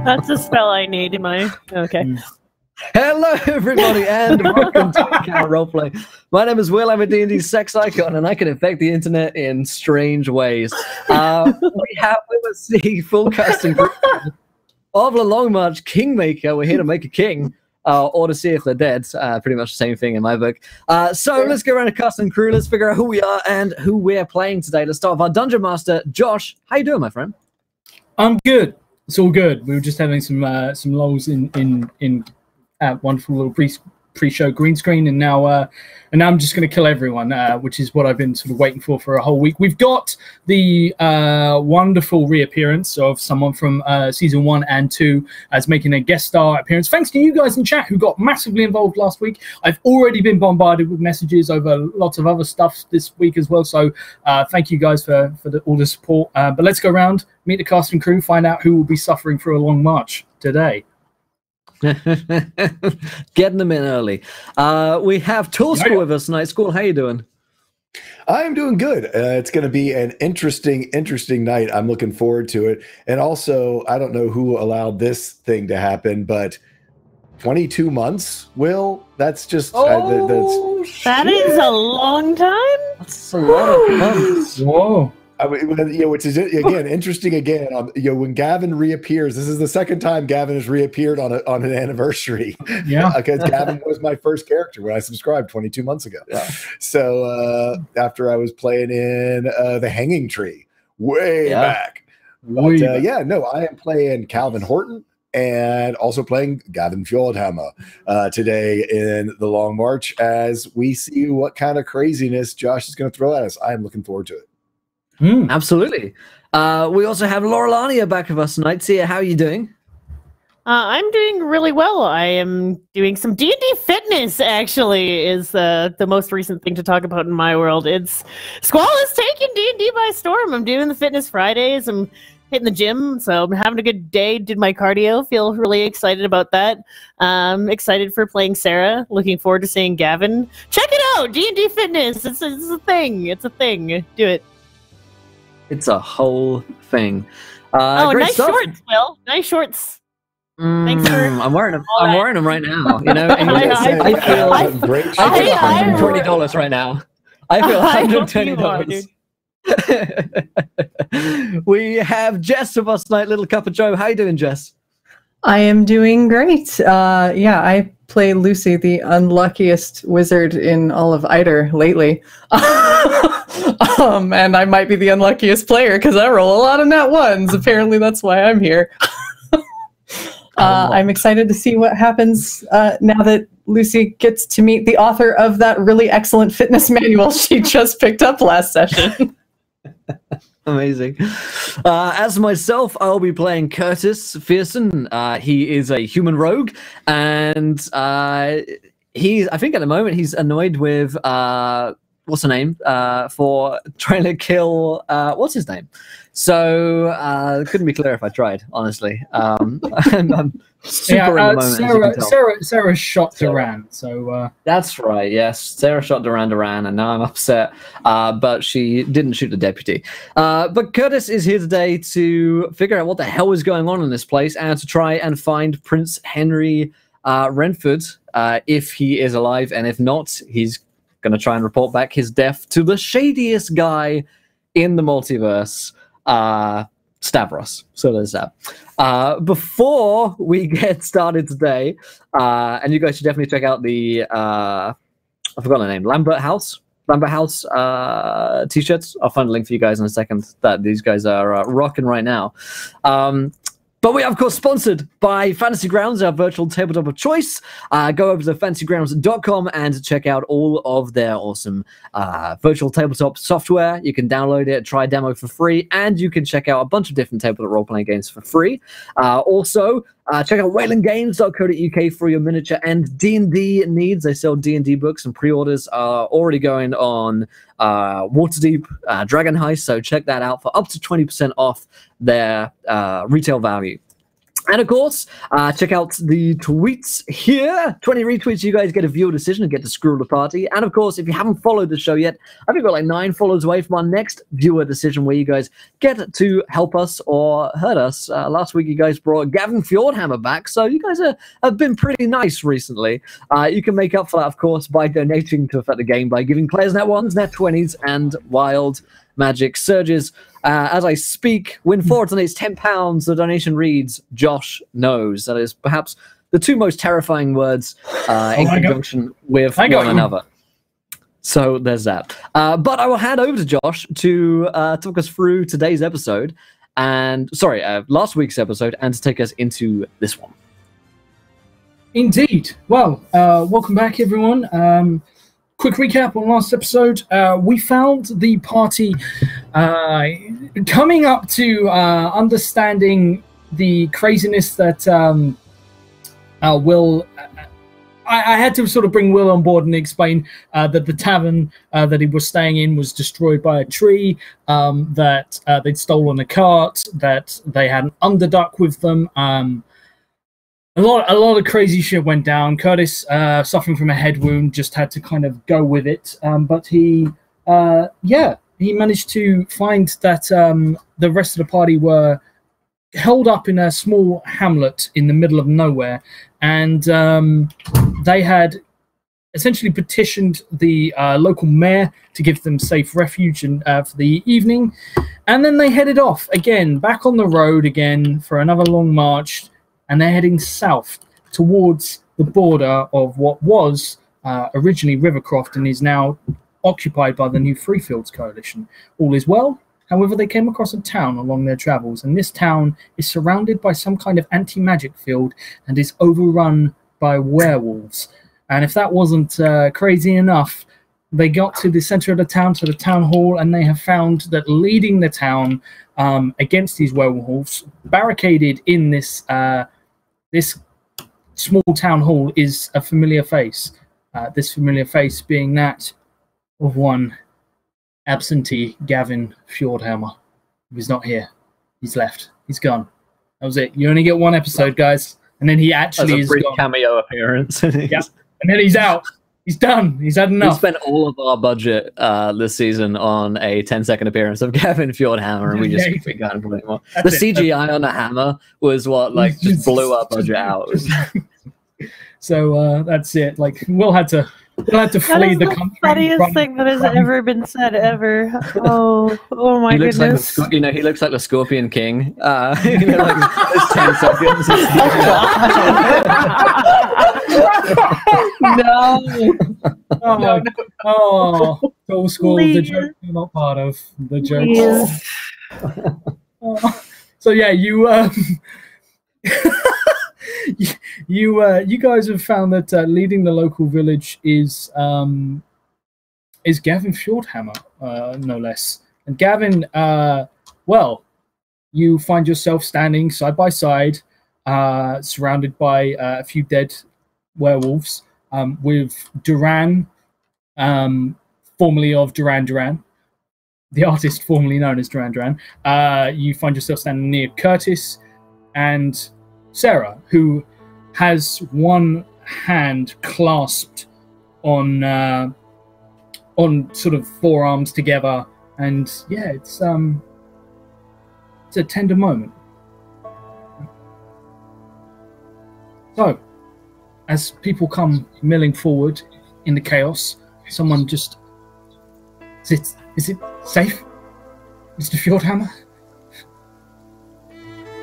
That's the spell I need. Am I? Okay. Hello, everybody, and welcome to Account Roleplay. My name is Will. I'm a D&D sex icon, and I can affect the internet in strange ways. We have with us the full casting group of the Long March Kingmaker. We're here to make a king, or to see if they're dead. Pretty much the same thing in my book. So let's go around a casting crew. Let's figure out who we are and who we're playing today. Let's start with our Dungeon Master, Josh. How you doing, my friend? I'm good. It's all good. We were just having some lulls in wonderful little pre-show green screen, and now I'm just going to kill everyone, which is what I've been sort of waiting for a whole week. We've got the wonderful reappearance of someone from season 1 and 2 as making a guest star appearance. Thanks to you guys in chat who got massively involved last week. I've already been bombarded with messages over lots of other stuff this week as well. So thank you guys for all the support. But let's go around, meet the casting crew, find out who will be suffering through a long march today. Getting them in early. We have Tool School with us tonight. School, how you doing? I'm doing good. It's going to be an interesting night. I'm looking forward to it. And also, I don't know who allowed this thing to happen, but 22 months, Will? That's just... that is a long time? That's a lot of months. Whoa. I mean, which is again interesting. Again, when Gavin reappears, this is the second time Gavin has reappeared on an anniversary. Yeah, because Gavin was my first character when I subscribed 22 months ago. Yeah. So after I was playing in the Hanging Tree way back. I am playing Calvin Horton and also playing Gavin Fjordhammer today in the Long March as we see what kind of craziness Josh is going to throw at us. I am looking forward to it. Absolutely. We also have Laurelania back with us tonight. Sia, how are you doing? I'm doing really well. I am doing some D&D fitness, actually, is the most recent thing to talk about in my world. Squall is taking D&D by storm. I'm doing the fitness Fridays. I'm hitting the gym, so I'm having a good day. Did my cardio. Feel really excited about that. Excited for playing Sarah. Looking forward to seeing Gavin. Check it out! D&D fitness. It's a thing. It's a thing. Do it. It's a whole thing. Nice shorts, Will. Nice shorts. Thanks for. I'm wearing them. I'm wearing them right now. You know, I feel $120 right now. I feel $120. We have Jess with us tonight. Little cup of Joe. How you doing, Jess? I am doing great. I play Lucy, the unluckiest wizard in all of Eider lately. And I might be the unluckiest player because I roll a lot of nat ones. Apparently that's why I'm here. I'm excited to see what happens now that Lucy gets to meet the author of that really excellent fitness manual she just picked up last session. Amazing. As myself, I'll be playing Curtis Fearson. He is a human rogue, and I think at the moment he's annoyed with what's her name for trying to kill what's his name. So couldn't be clearer if I tried, honestly. I'm super in the moment. Sarah shot Duran, so that's right. Yes, Sarah shot Duran, and now I'm upset. But she didn't shoot the deputy. But Curtis is here today to figure out what the hell is going on in this place and to try and find Prince Henry Renford if he is alive, and if not, he's going to try and report back his death to the shadiest guy in the multiverse, Stavros. So there's that. Before we get started today, and you guys should definitely check out the, I forgot the name, Lambert House t-shirts. I'll find a link for you guys in a second that these guys are rocking right now. But we are, of course, sponsored by Fantasy Grounds, our virtual tabletop of choice. Go over to fantasygrounds.com and check out all of their awesome virtual tabletop software. You can download it, try a demo for free, and you can check out a bunch of different tabletop role-playing games for free. Also, check out waylandgames.co.uk for your miniature and D&D needs. They sell D&D books, and pre-orders are already going on Waterdeep, Dragon Heist, so check that out for up to 20% off their retail value. And of course, check out the tweets here. 20 retweets, you guys get a viewer decision and get to screw the party. And of course, if you haven't followed the show yet, I think we're like 9 followers away from our next viewer decision where you guys get to help us or hurt us. Last week, you guys brought Gavin Fjordhammer back, so you guys have been pretty nice recently. You can make up for that, of course, by donating to affect the game by giving players net 1s, net 20s, and wild magic surges. As I speak, when Ford donates £10, the donation reads, Josh knows. That is perhaps the 2 most terrifying words in conjunction with one another. So there's that. But I will hand over to Josh to talk us through today's episode, and last week's episode, and to take us into this one. Indeed. Well, welcome back, everyone. Quick recap on last episode. We found the party coming up to understanding the craziness that Will... I had to sort of bring Will on board and explain that the tavern that he was staying in was destroyed by a tree, that they'd stolen a cart, that they had an underduck with them. A lot of crazy shit went down. Curtis, suffering from a head wound, just had to kind of go with it. But he managed to find that the rest of the party were held up in a small hamlet in the middle of nowhere, and they had essentially petitioned the local mayor to give them safe refuge for the evening, and then they headed off again, back on the road again for another long march. And they're heading south towards the border of what was originally Rivercroft and is now occupied by the new Freefields Coalition. All is well. However, they came across a town along their travels, and this town is surrounded by some kind of anti-magic field and is overrun by werewolves. And if that wasn't crazy enough, they got to the center of the town, to the town hall, and they have found that leading the town against these werewolves, barricaded in this small town hall, is a familiar face. This familiar face being that of one absentee Gavin Fjordhammer. He's not here. He's left. He's gone. That was it. You only get 1 episode, guys. And then he actually is gone. Cameo appearance. Yeah. And then he's out. He's done. He's had enough. We spent all of our budget this season on a 10-second appearance of Gavin Fjordhammer, and we just can't put it more. The CGI on the hammer was what just blew our budget out. So that's it. Like we'll have to flee the country. Funniest thing that has ever been said ever. Oh my goodness! He looks like the Scorpion King. Like it's 10 seconds. No. Old school. The joke you're not part of. The joke. So yeah, you you guys have found that leading the local village is Gavin Fjordhammer, no less. And Gavin, you find yourself standing side by side, surrounded by a few dead werewolves, with Duran, formerly of Duran Duran, the artist formerly known as Duran Duran. You find yourself standing near Curtis and Sarah, who has one hand clasped on sort of forearms together, and yeah, it's a tender moment. So, as people come milling forward in the chaos, someone just... Is it safe, Mr. Fjordhammer?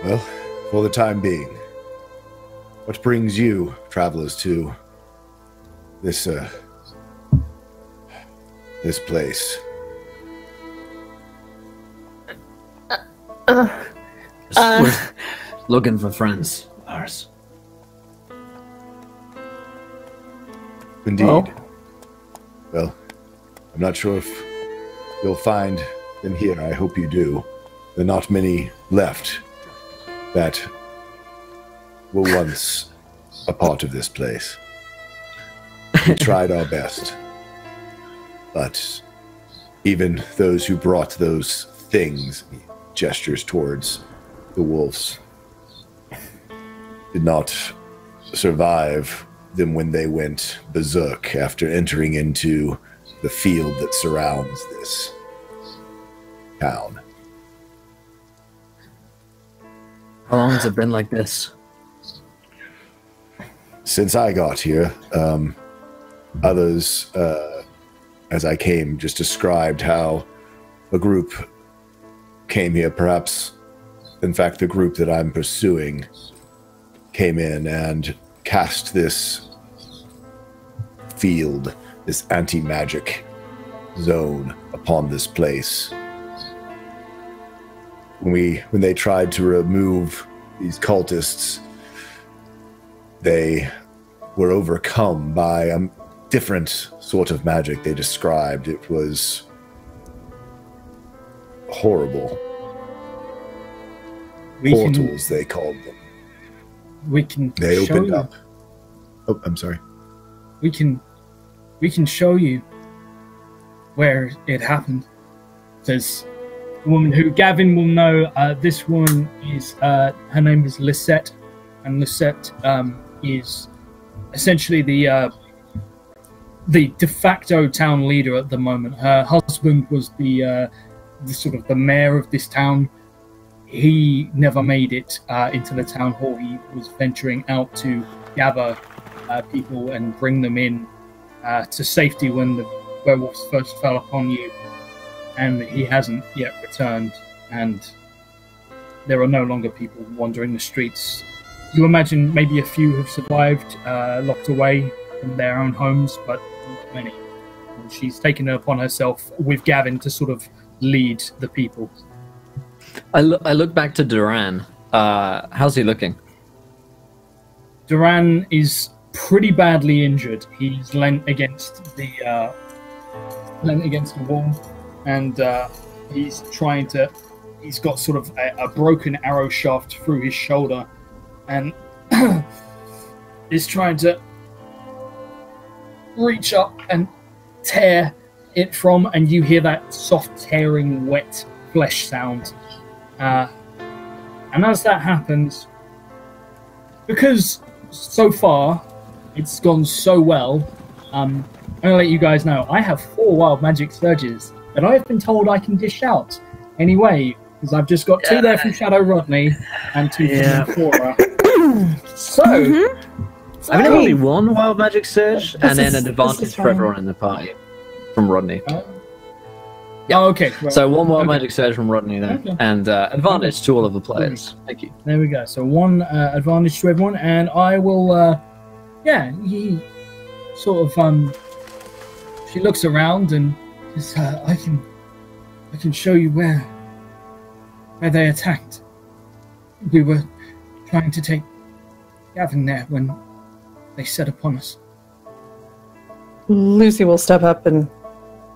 Well, for the time being. What brings you, travelers, to this place? Looking for friends of ours. Indeed. Oh. Well, I'm not sure if you'll find them here. I hope you do. There are not many left that were once a part of this place. We tried our best. But even those who brought those things, gestures towards the wolves, did not survive them when they went berserk after entering into the field that surrounds this town. How long has it been like this? Since I got here, others, as I came, just described how a group came here, perhaps, in fact, the group that I'm pursuing came in and cast this field, this anti-magic zone upon this place. When they tried to remove these cultists, they were overcome by a different sort of magic they described. It was horrible. Portals, they called them. They opened up. Oh, I'm sorry. We can show you where it happened. There's a woman who Gavin will know. This woman is her name is Lisette, and Lisette is essentially the de facto town leader at the moment. Her husband was the sort of the mayor of this town. He never made it into the town hall. He was venturing out to gather people and bring them in to safety when the werewolves first fell upon you, and he hasn't yet returned, and there are no longer people wandering the streets. You imagine maybe a few have survived, locked away from their own homes, but not many. And she's taken it upon herself with Gavin to sort of lead the people. I look back to Duran. How's he looking? Duran is pretty badly injured. He's leant against the wall, and he's trying to. He's got sort of a broken arrow shaft through his shoulder, and is trying to reach up and tear it from. And you hear that soft tearing, wet flesh sound. And as that happens, because so far it's gone so well, I'm going to let you guys know I have 4 wild magic surges that I've been told I can dish out anyway, because I've just got 2 there from Shadow Rodney and 2 from Cora. So, I mean, only 1 wild magic surge, and then an advantage for everyone in the party from Rodney. Yeah. Oh, okay. Right. So 1 wild magic surge from Rodney there, and advantage to all of the players. Thank you. There we go. So 1 advantage to everyone, and I will. He sort of she looks around and says, I can show you where they attacked. We were trying to take Gavin there when they set upon us. Lucy will step up and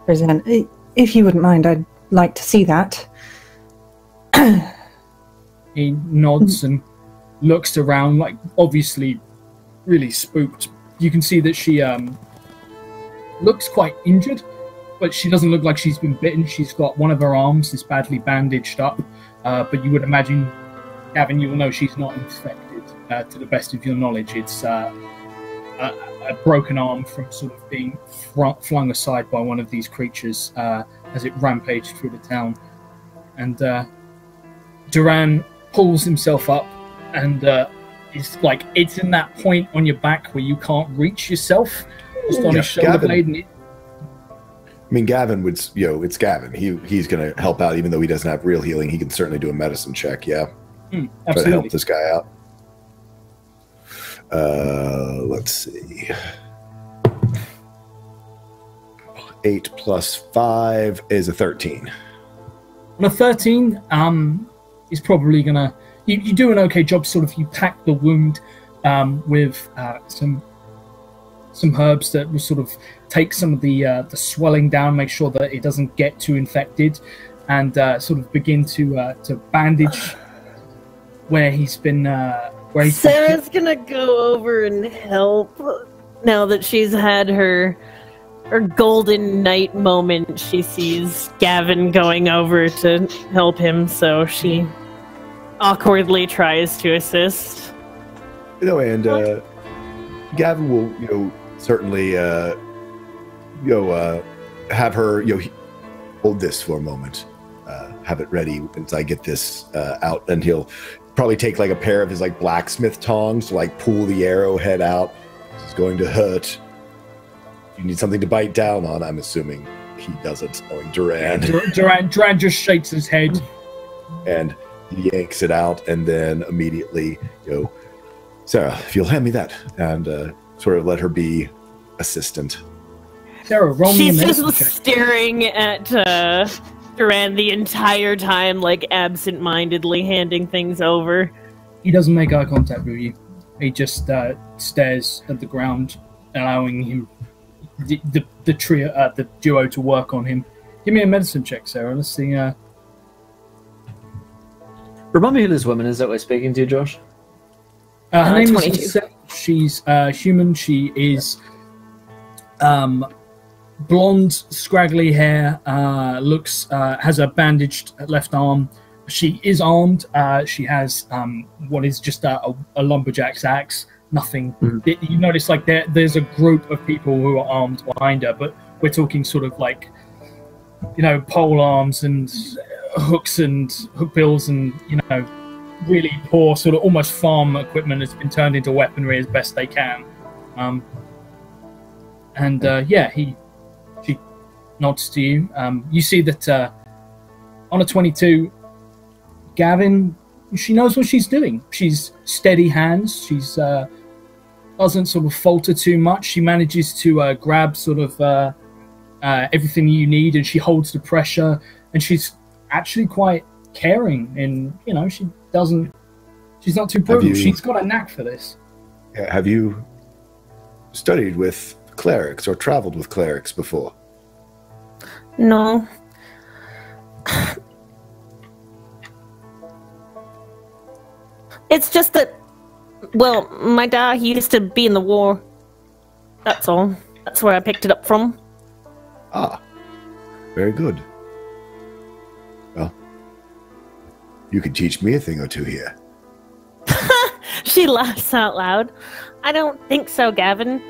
raise her hand. If you wouldn't mind, I'd like to see that. He nods and looks around, like obviously really spooked. You can see that she looks quite injured, but she doesn't look like she's been bitten. She's got one of her arms is badly bandaged up, but you would imagine, Gavin, you will know she's not infected, to the best of your knowledge. It's a broken arm from sort of being flung aside by one of these creatures as it rampaged through the town. And Duran pulls himself up, and it's like it's in that point on your back where you can't reach yourself, just on his shoulder blade. And I mean, Gavin would, it's Gavin. He's going to help out, even though he doesn't have real healing. He can certainly do a medicine check. Yeah, try to help this guy out. Let's see. 8 plus 5 is a 13. On a 13, is probably gonna. You do an okay job. Sort of, you pack the wound with some herbs that will sort of take some of the swelling down, make sure that it doesn't get too infected, and sort of begin to bandage where he's been. Sarah's gonna go over and help now that she's had her golden night moment. She sees Gavin going over to help him, so she awkwardly tries to assist. And Gavin will, certainly, have her, hold this for a moment. Have it ready once I get this out, and he'll probably take like a pair of his like blacksmith tongs to like pull the arrowhead out. It's going to hurt. You need something to bite down on. I'm assuming he doesn't, knowing Duran. Duran just shakes his head. And he yanks it out, and then immediately, Sarah, if you'll hand me that, and sort of let her be assistant. Sarah, roll me a medicine She's just check. staring at Duran the entire time, like absent-mindedly handing things over. He doesn't make eye contact with you. He just stares at the ground, allowing him the trio, the duo, to work on him. Give me a medicine check, Sarah. Let's see. Remind me who this woman is that we're speaking to, Josh. Her name 22. is Sarah. She's human. She is blonde, scraggly hair. Looks has a bandaged left arm. She is armed. She has what is just a lumberjack's axe. Nothing. You notice like there's a group of people who are armed behind her, but we're talking sort of like, pole arms and hooks and hook bills and really poor sort of almost farm equipment has been turned into weaponry as best they can. She nods to you. You see that on a 22, Gavin, she knows what she's doing. She's steady hands. She's doesn't sort of falter too much. She manages to grab sort of everything you need, and she holds the pressure. And she's actually quite caring, and she's not too brutal. She's got a knack for this. Have you studied with clerics or traveled with clerics before? No. It's just that, well, my dad, he used to be in the war. That's all. That's where I picked it up from. Ah, very good. Well, you can teach me a thing or two here. She laughs out loud. I don't think so, Gavin.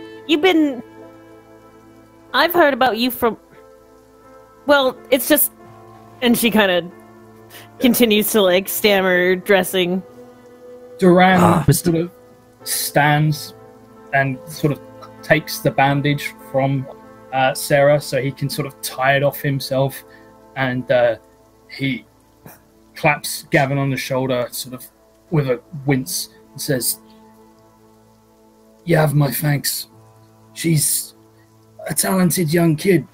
I've heard about you from... Well, it's just... And she kind of continues to, like, stammer, dressing. Duran sort of stands and sort of takes the bandage from Sarah so he can sort of tie it off himself, and he claps Gavin on the shoulder sort of with a wince and says, "You have my thanks. She's a talented young kid."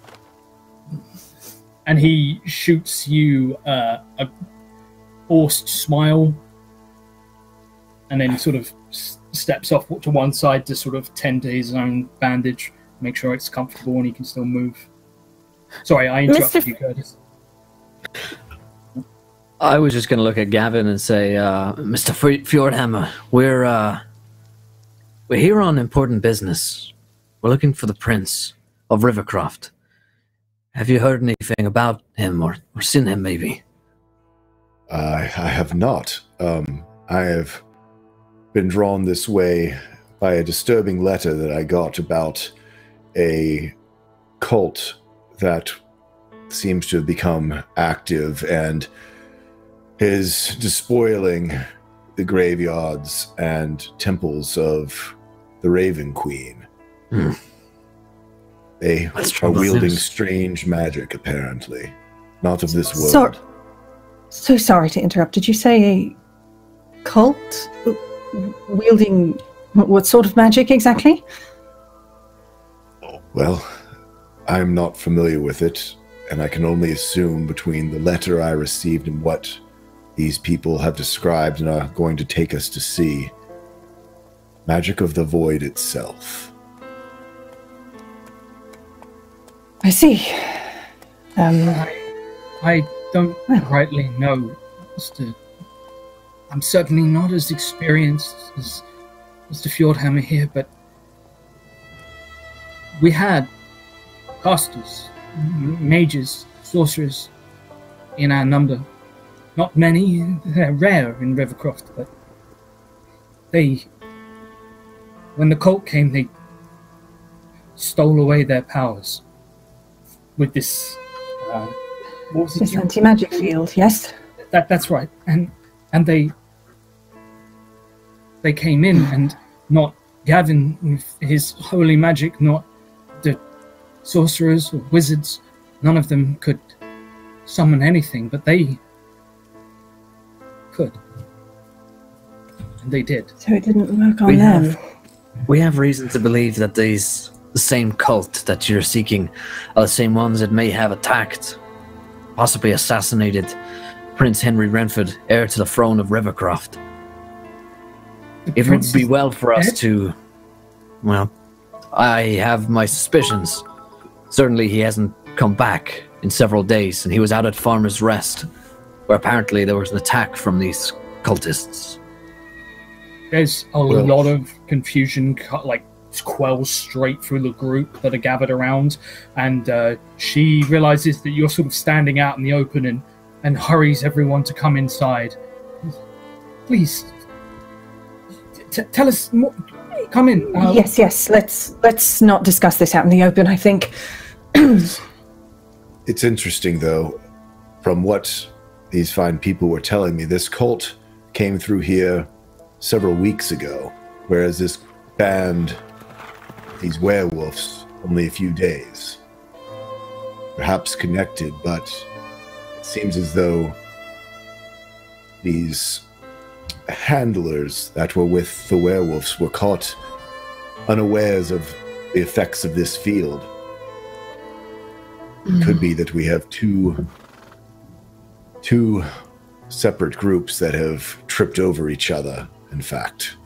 And he shoots you a forced smile, and then sort of steps off to one side to sort of tend to his own bandage, make sure it's comfortable and he can still move. Sorry, I interrupted you, Curtis. I was just going to look at Gavin and say, Mr. Fjordhammer, we're here on important business. We're looking for the Prince of Rivercroft. Have you heard anything about him or seen him, maybe? I have not. I have been drawn this way by a disturbing letter that I got about a cult that seems to have become active and is despoiling the graveyards and temples of the Raven Queen. They are wielding strange magic, apparently. Not of this world. So sorry to interrupt. Did you say a cult? Wielding what sort of magic exactly? Well, I'm not familiar with it, and I can only assume between the letter I received and what these people have described and are going to take us to see. Magic of the void itself. I see. I don't rightly know. I'm certainly not as experienced as Mr. Fjordhammer here, but we had casters, mages, sorcerers in our number. Not many, they're rare in Rivercroft, but they when the cult came, they stole away their powers with this. What was it? This anti-magic field, yes. That's right, and they came in, and not Gavin with his holy magic, not the sorcerers or wizards. None of them could summon anything, but they could, and they did. So it didn't work on them. We have reason to believe that the same cult that you're seeking are the same ones that may have attacked, possibly assassinated Prince Henry Renford, heir to the throne of Rivercroft. It would be well for us to... Well, I have my suspicions. Certainly he hasn't come back in several days, and he was out at Farmer's Rest, where apparently there was an attack from these cultists. There's a lot of confusion, like, quells straight through the group that are gathered around, and she realizes that you're sort of standing out in the open and hurries everyone to come inside. Please, tell us more. Come in. Yes. Let's not discuss this out in the open, I think. It's interesting, though, from what these fine people were telling me, this cult came through here several weeks ago, whereas this band, these werewolves, only a few days. Perhaps connected, but it seems as though these handlers that were with the werewolves were caught unawares of the effects of this field. It could be that we have two separate groups that have tripped over each other, in fact.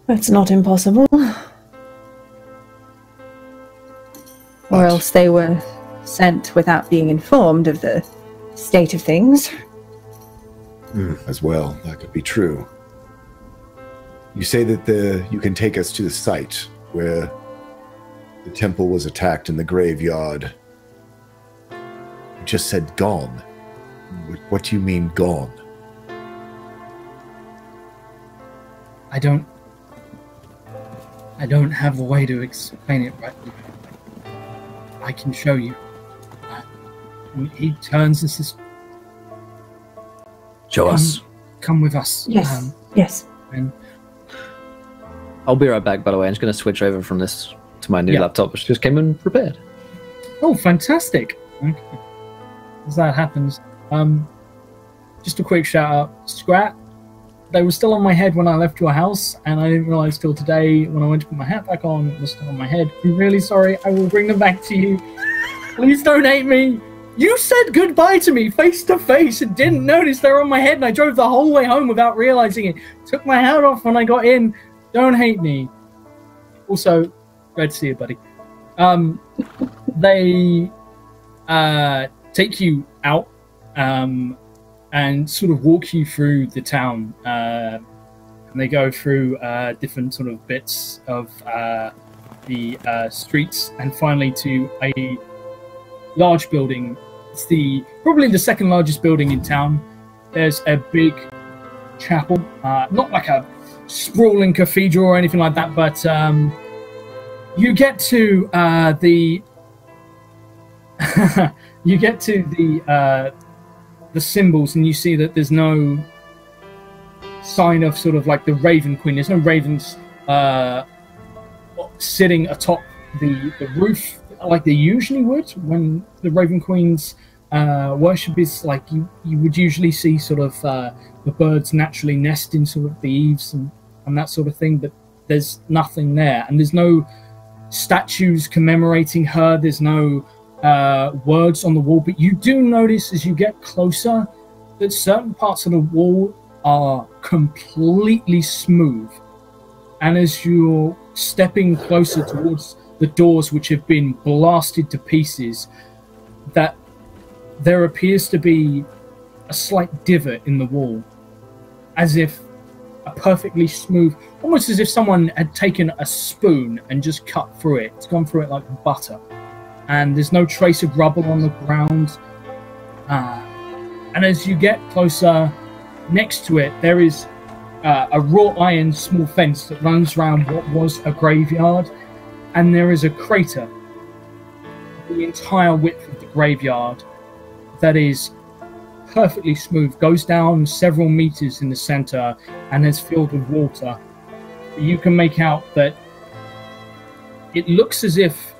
That's not impossible. Or else they were sent without being informed of the state of things. As well, that could be true. You say that you can take us to the site where the temple was attacked in the graveyard. You just said gone. What do you mean gone? I don't have a way to explain it right now. I can show you. And he turns and says, Show us. Come with us. Yes. Yes. And I'll be right back, by the way. I'm just going to switch over from this to my new laptop, which just came in prepared. oh, fantastic. Okay. As that happens, just a quick shout out, Scrat. They were still on my head when I left your house, and I didn't realize till today when I went to put my hat back on, it was still on my head. I'm really sorry. I will bring them back to you. Please don't hate me. You said goodbye to me face to face and didn't notice they were on my head, and I drove the whole way home without realizing it. Took my hat off when I got in. Don't hate me. Also, glad to see you, buddy. They take you out and sort of walk you through the town. And they go through different sort of bits of the streets, and finally to a large building. It's probably the second largest building in town. There's a big chapel, not like a sprawling cathedral or anything like that, but you get to the you get to the symbols, and you see that there's no sign of sort of like the Raven Queen. There's no ravens sitting atop the roof like they usually would when the Raven Queen's worship is like you would usually see sort of the birds naturally nest in sort of the eaves and that sort of thing, but there's nothing there, and there's no statues commemorating her. There's no words on the wall, but you do notice as you get closer that certain parts of the wall are completely smooth, and as you're stepping closer towards the doors, which have been blasted to pieces, that there appears to be a slight divot in the wall, as if a perfectly smooth, almost as if someone had taken a spoon and just cut through it. It's gone through it like butter, and there's no trace of rubble on the ground. And as you get closer, next to it there is a wrought iron small fence that runs around what was a graveyard, and there is a crater the entire width of the graveyard that is perfectly smooth, goes down several meters in the center, and is filled with water. You can make out that it looks as if,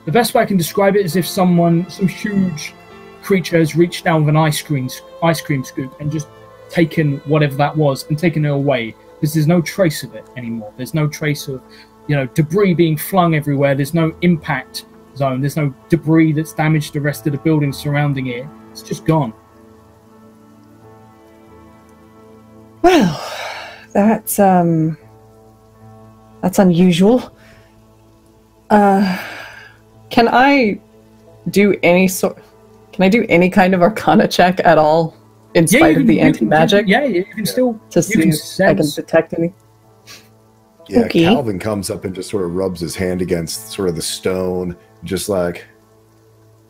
the best way I can describe it is if some huge creature has reached down with an ice cream scoop and just taken whatever that was and taken it away, because there's no trace of it anymore. There's no trace of, debris being flung everywhere. There's no impact zone. There's no debris that's damaged the rest of the building surrounding it. It's just gone. Well, that's unusual. Can I do any kind of Arcana check at all in spite of the anti-magic? Yeah, you can still to see if I can detect any. Yeah, Okay. Calvin comes up and just sort of rubs his hand against sort of the stone, just like,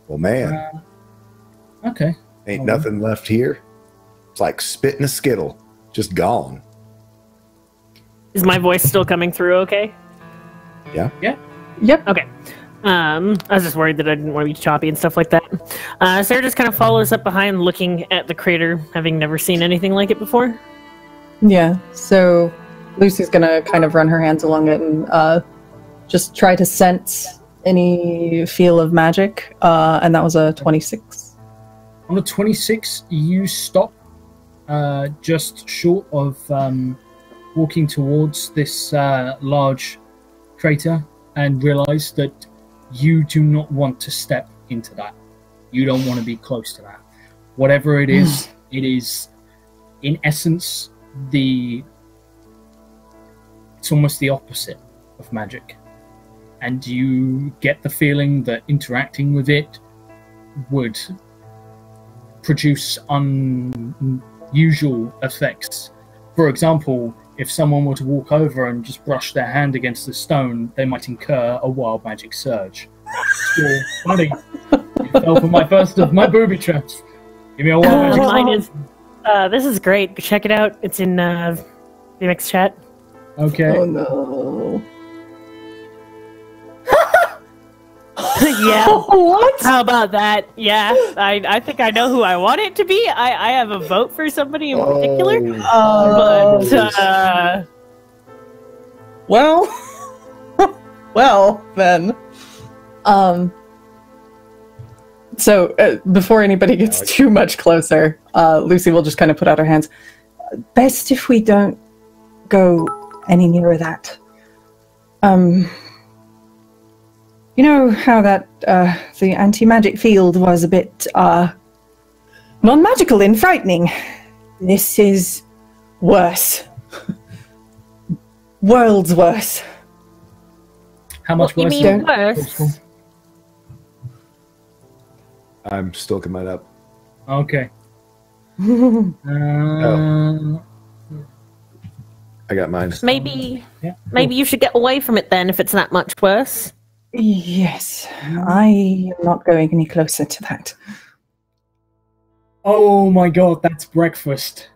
well, man, okay, ain't nothing left here. It's like spitting a skittle, just gone. Is my voice still coming through okay? Yeah. Yeah. Yep. Okay. I was just worried that I didn't want to be choppy and stuff like that. Sarah just kind of follows up behind, looking at the crater, having never seen anything like it before. Yeah, so Lucy's gonna kind of run her hands along it and just try to sense any feel of magic, and that was a 26. On the 26, you stop just short of walking towards this large crater and realize that you do not want to step into that. You don't want to be close to that. Whatever it is in essence it's almost the opposite of magic. And you get the feeling that interacting with it would produce unusual effects. For example, if someone were to walk over and just brush their hand against the stone, they might incur a wild magic surge. Still funny. You fell for my first of my booby traps. Give me a wild magic Mine is. This is great. Check it out. It's in the next chat. Okay. Oh no. Yeah. What? How about that? Yeah. I think I know who I want it to be. I have a vote for somebody in particular. But Well, well then. So before anybody gets too much closer, Lucy will just kind of put out her hands. Best if we don't go any nearer that. You know how that the anti-magic field was a bit non-magical and frightening. This is worse. Worlds worse. How much you worse? mean worse? I'm still coming up. Okay. I got mine. Maybe Yeah. maybe you should get away from it then if it's that much worse. Yes, I am not going any closer to that. Oh my god, that's breakfast.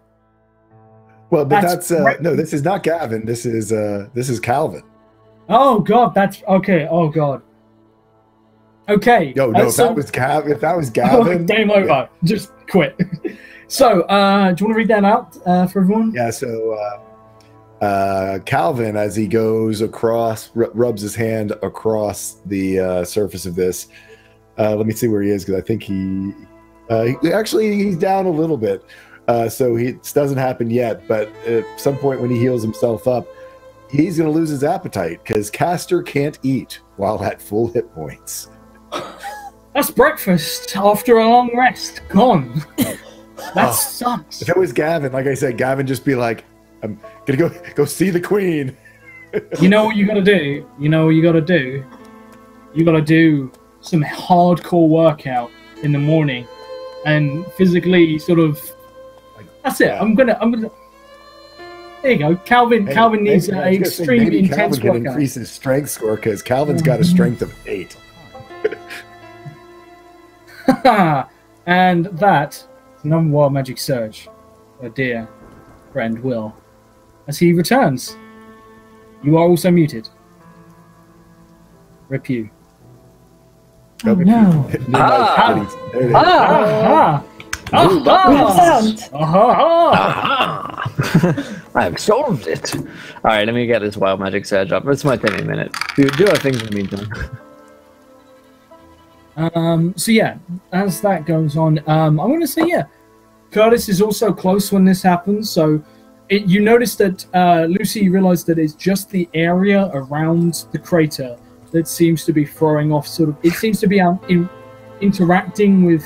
Well, but That's that's no. This is not Gavin. This is Calvin. Oh god, that's okay. Oh god. Okay. Yo, no. so- If that was Oh, Gavin, game over. yeah. Just quit. So, do you want to read that out for everyone? Yeah, so Calvin, as he goes across, rubs his hand across the surface of this. Let me see where he is, because I think he's down a little bit. So this doesn't happen yet, but at some point when he heals himself up, he's going to lose his appetite, because Caster can't eat while at full hit points. That's breakfast after a long rest. Gone. That sucks. If it was Gavin, like I said, Gavin just be like, I'm gonna go see the queen. You know what you gotta do? You know what you gotta do? You gotta do some hardcore workout in the morning and physically sort of. That's it. Yeah. I'm gonna. There you go. Calvin needs an extremely intense Calvin can workout. increase his strength score, because Calvin's got a strength of 8. And that, number one magic surge, a dear friend Will. as he returns. You are also muted. Rip you. Oh no. I've solved it. Alright, let me get this wild magic surge up. This might take me a minute. Do our things in the meantime. So yeah, as that goes on, I'm going to say, yeah, Curtis is also close when this happens. So you notice that, Lucy, you realize that it's just the area around the crater that seems to be throwing off it seems to be interacting with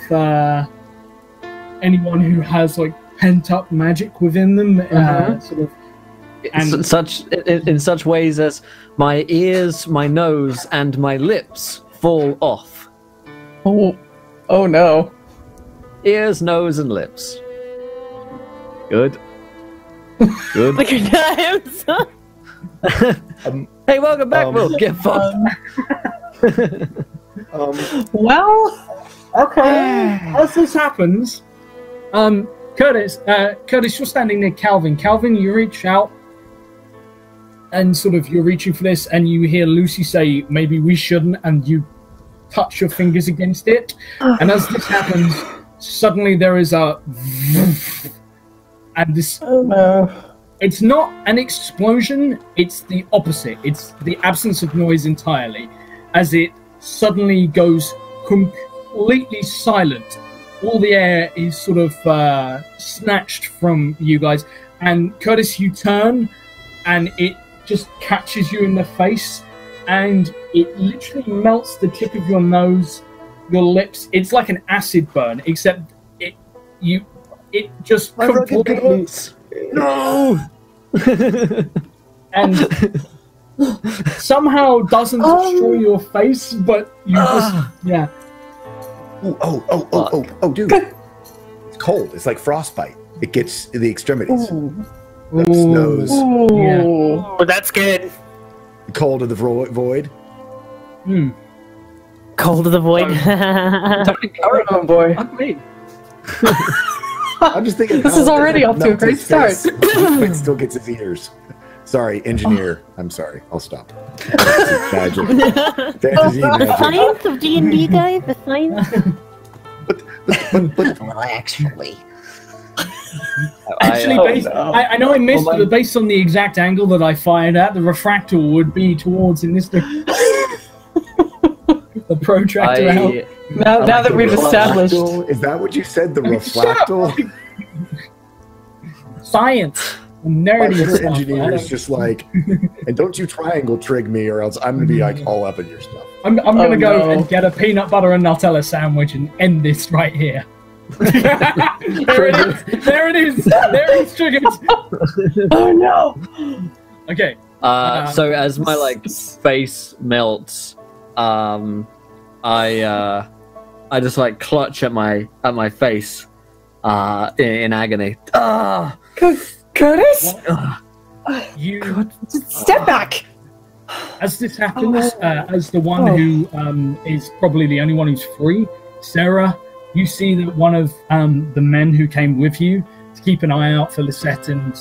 anyone who has like pent up magic within them, in such ways as my ears, my nose, and my lips fall off. Oh no. Ears, nose, and lips. Good. Good. Look at times. Hey, welcome back, Will. Get fucked. Well, okay. As this happens, Curtis, you're standing near Calvin. Calvin, you reach out and you're reaching for this, and you hear Lucy say, "Maybe we shouldn't," and you touch your fingers against it. And as this happens, suddenly there is a and this. Oh no. It's not an explosion, it's the opposite. It's the absence of noise entirely, as it suddenly goes completely silent. All the air is snatched from you guys. And Curtis, you turn, and it just catches you in the face, and it literally melts the tip of your nose, your lips. It's like an acid burn, except it just completely... No! And somehow doesn't destroy your face, but you just... Yeah. Oh, dude. It's cold. It's like frostbite. It gets the extremities. That's nose. Yeah. Oh, that's good. Cold of the void. Cold of the void. Oh boy. Fuck me. I'm just thinking. This is already off to a great start. But still gets his ears. Sorry, engineer. I'm sorry. I'll stop. Magic. Fantasy The magic. science of D&D, guys. The science. But Well, actually. I know I missed, but based on the exact angle that I fired at, the refractor would be towards in this thing. The protractor out. Now that we've established. Is that what you said? The refractal? Science. My Nerdy other stuff. engineer is just like, and don't you triangle trig me, or else I'm gonna be like all up in your stuff. I'm gonna go and get a peanut butter and Nutella sandwich and end this right here. There it is. There it is. Triggered. Oh no. Okay. So as my face melts, I just clutch at my face, in agony. Curtis? You Step back. As this happens, as the one who is probably the only one who's free, Sarah, you see that one of the men who came with you to keep an eye out for Lisette, and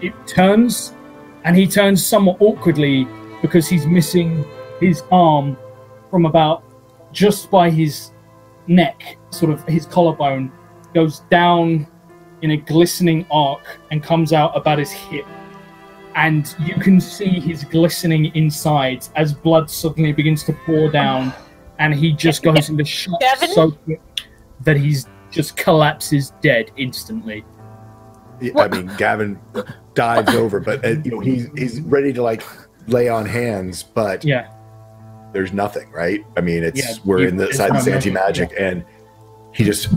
it turns, and he turns somewhat awkwardly because he's missing his arm from about just by his neck, his collarbone, goes down in a glistening arc and comes out about his hip. And you can see his glistening insides as blood suddenly begins to pour down, and he just goes into shock so quick that he's just collapses dead instantly. I mean, Gavin dives over, but he's ready to lay on hands, but there's nothing, right? I mean, we're in the side of anti-magic, and he just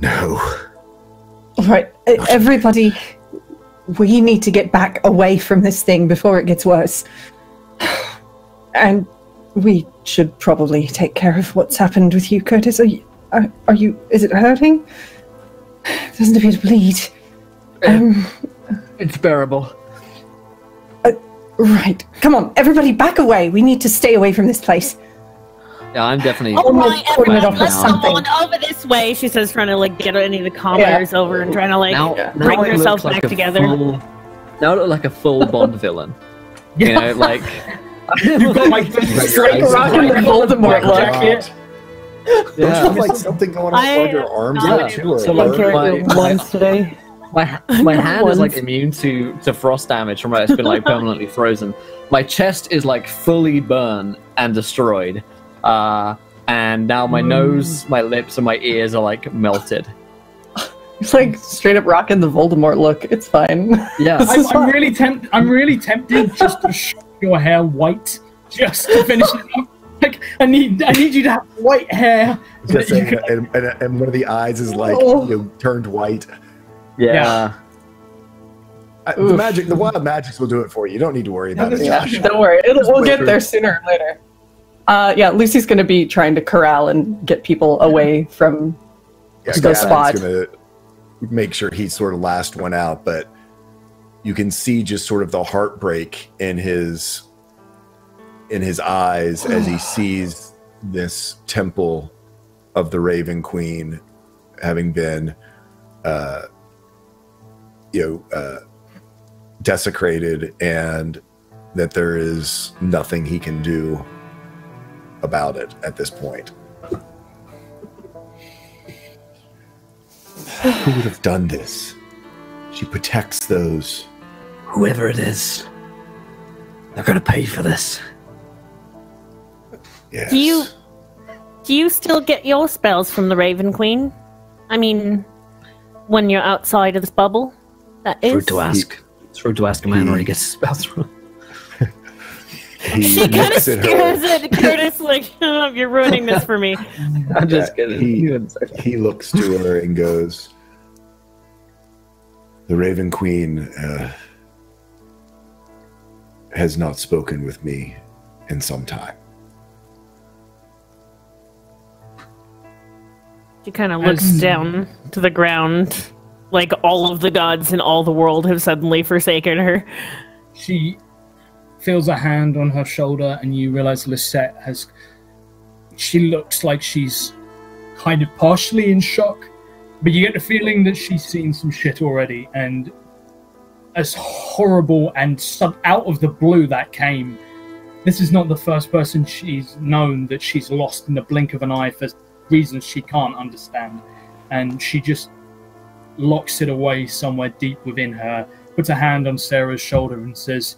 no. All right, everybody, we need to get back away from this thing before it gets worse. And we should probably take care of what's happened with you, Curtis. Are you? Is it hurting? Doesn't appear to bleed. It's bearable. Right. Come on, everybody, back away. We need to stay away from this place. Yeah, I'm definitely. Almost putting it off with Let's go something. on over this way. She says, trying to get any of the commoners over and trying to bring it herself looks back a together. Now I look like a full Bond villain. You know, like You've got like the straight rocking the Voldemort look. jacket. Don't you have like something going on with your arms there too? Or So, One like, character once today. my hand is like immune to frost damage from where it's been like permanently frozen. My chest is like fully burned and destroyed. And now my nose, my lips, and my ears are like melted. It's like straight up rocking the Voldemort look. It's fine. Yeah. I'm really tempted just to show your hair white, just to finish it up. Like I need you to have white hair. Just saying, and one of the eyes is like turned white. Yeah. The wild magics will do it for you. You don't need to worry about it. Yeah, Josh. don't worry. We'll get there sooner or later. Yeah, Lucy's going to be trying to corral and get people away from the spot. Gonna make sure he's sort of last one out, but you can see just sort of the heartbreak in his eyes as he sees this temple of the Raven Queen having been desecrated, and that there is nothing he can do about it at this point. Who would have done this? She protects those. Whoever it is, they're gonna pay for this. Yes. Do you still get your spells from the Raven Queen? I mean, when you're outside of this bubble, that is. Rude to ask. It's rude to ask a man where he gets his spells from. She kind of scares it. Curtis, like, oh, you're ruining this for me. I'm just kidding. He looks to her and goes, "The Raven Queen has not spoken with me in some time." She kind of looks down to the ground, like all of the gods in all the world have suddenly forsaken her. She feels a hand on her shoulder, and you realize Lisette has. She looks like she's kind of partially in shock, but you get the feeling that she's seen some shit already, and as horrible and out of the blue that came, this is not the first person she's known that she's lost in the blink of an eye for reasons she can't understand, and she just locks it away somewhere deep within her, puts a hand on Sarah's shoulder and says,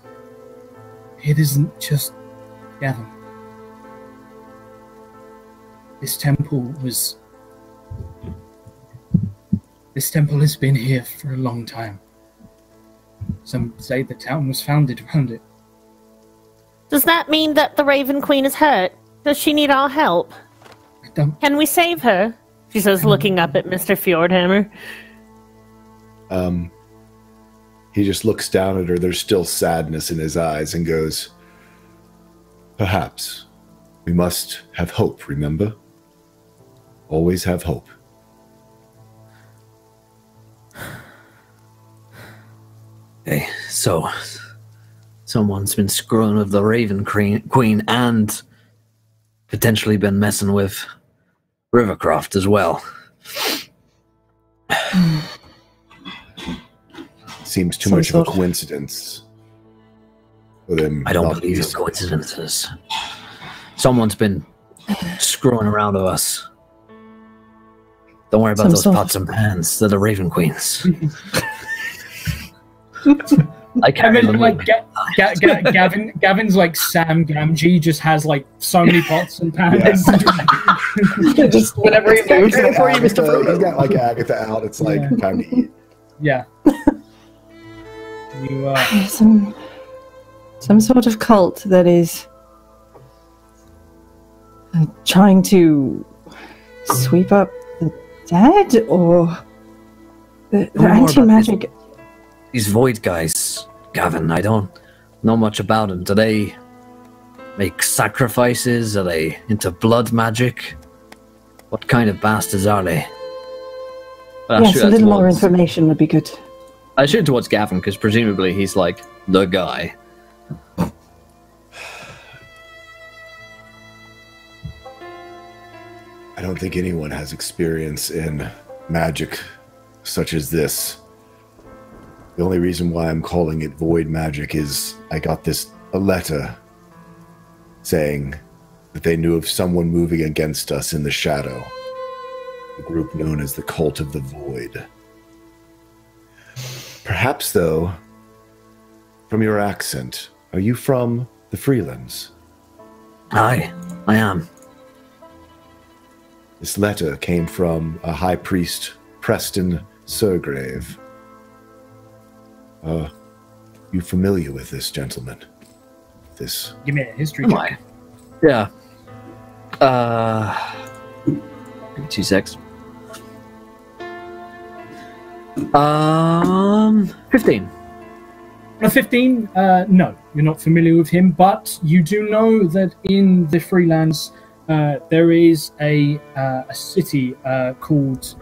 "It isn't just Gavin. This temple has been here for a long time. Some say the town was founded around it." Does that mean that the Raven Queen is hurt? Does she need our help? I don't. Can we save her? She says, looking up at Mr. Fjordhammer. He just looks down at her. There's still sadness in his eyes, and goes, "Perhaps we must have hope, remember? Always have hope." Okay, so someone's been screwing with the Raven Queen and potentially been messing with Croft as well. Seems too much of a coincidence for them. I don't believe in coincidences. Someone's been screwing around with us. Don't worry about those pots and pans. They're the Raven Queens. I can't Gavin, like Gavin's like Sam Gamgee, just has like so many pots and pans. Yeah. Just whenever he moves before you, Mr. Frodo. He's got like Agatha out. It's like time to eat. Yeah. You some sort of cult that is trying to sweep up the dead, or the anti-magic. These void guys, Gavin, I don't know much about them. Do they make sacrifices? Are they into blood magic? What kind of bastards are they? Well, Yes, a little more information would be good. I shoot towards Gavin because presumably he's like the guy. I don't think anyone has experience in magic such as this. The only reason why I'm calling it void magic is I got a letter saying that they knew of someone moving against us in the shadow. A group known as the Cult of the Void. Perhaps, though, from your accent, are you from the Freelands? Aye, I am. This letter came from a high priest, Preston Sirgrave. You familiar with this gentleman? This... Give me a history Am check. I? Yeah. Give me 2 secs. 15. A 15? No, you're not familiar with him, but you do know that in the Freelands there is a city called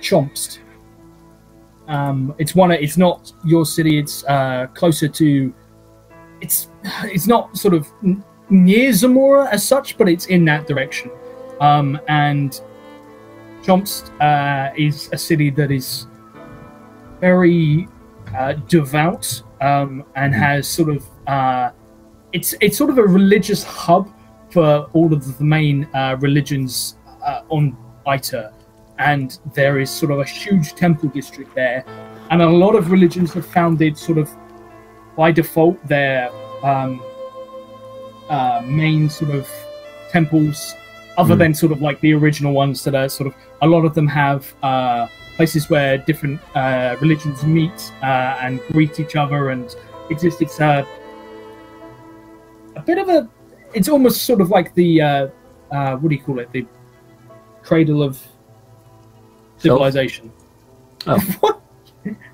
Chomst. It's not your city. It's closer to. It's not sort of near Zamora as such, but it's in that direction. And Chomst is a city that is very devout and has sort of it's sort of a religious hub for all of the main religions on Ita, and there is sort of a huge temple district there, and a lot of religions have founded sort of by default their main sort of temples, other than sort of like the original ones that are sort of, a lot of them have places where different religions meet and greet each other and exist. It's a bit of a, it's almost sort of like the what do you call it, the cradle of civilization. Oh. What?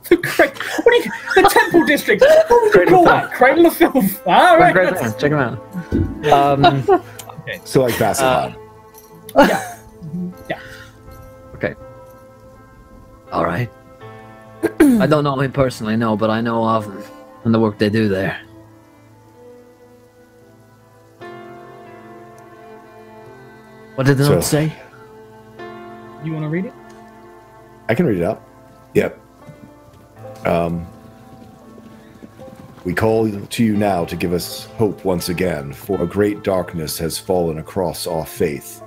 The temple district. What would you call that? Cradle of filth. All right. Check them out. Okay. So like Bassahan. Yeah. Yeah. Okay. All right. I don't know him personally, no, but I know of him and the work they do there. What did the note say? You want to read it? I can read it out. Yep. We call to you now to give us hope once again, for a great darkness has fallen across our faith.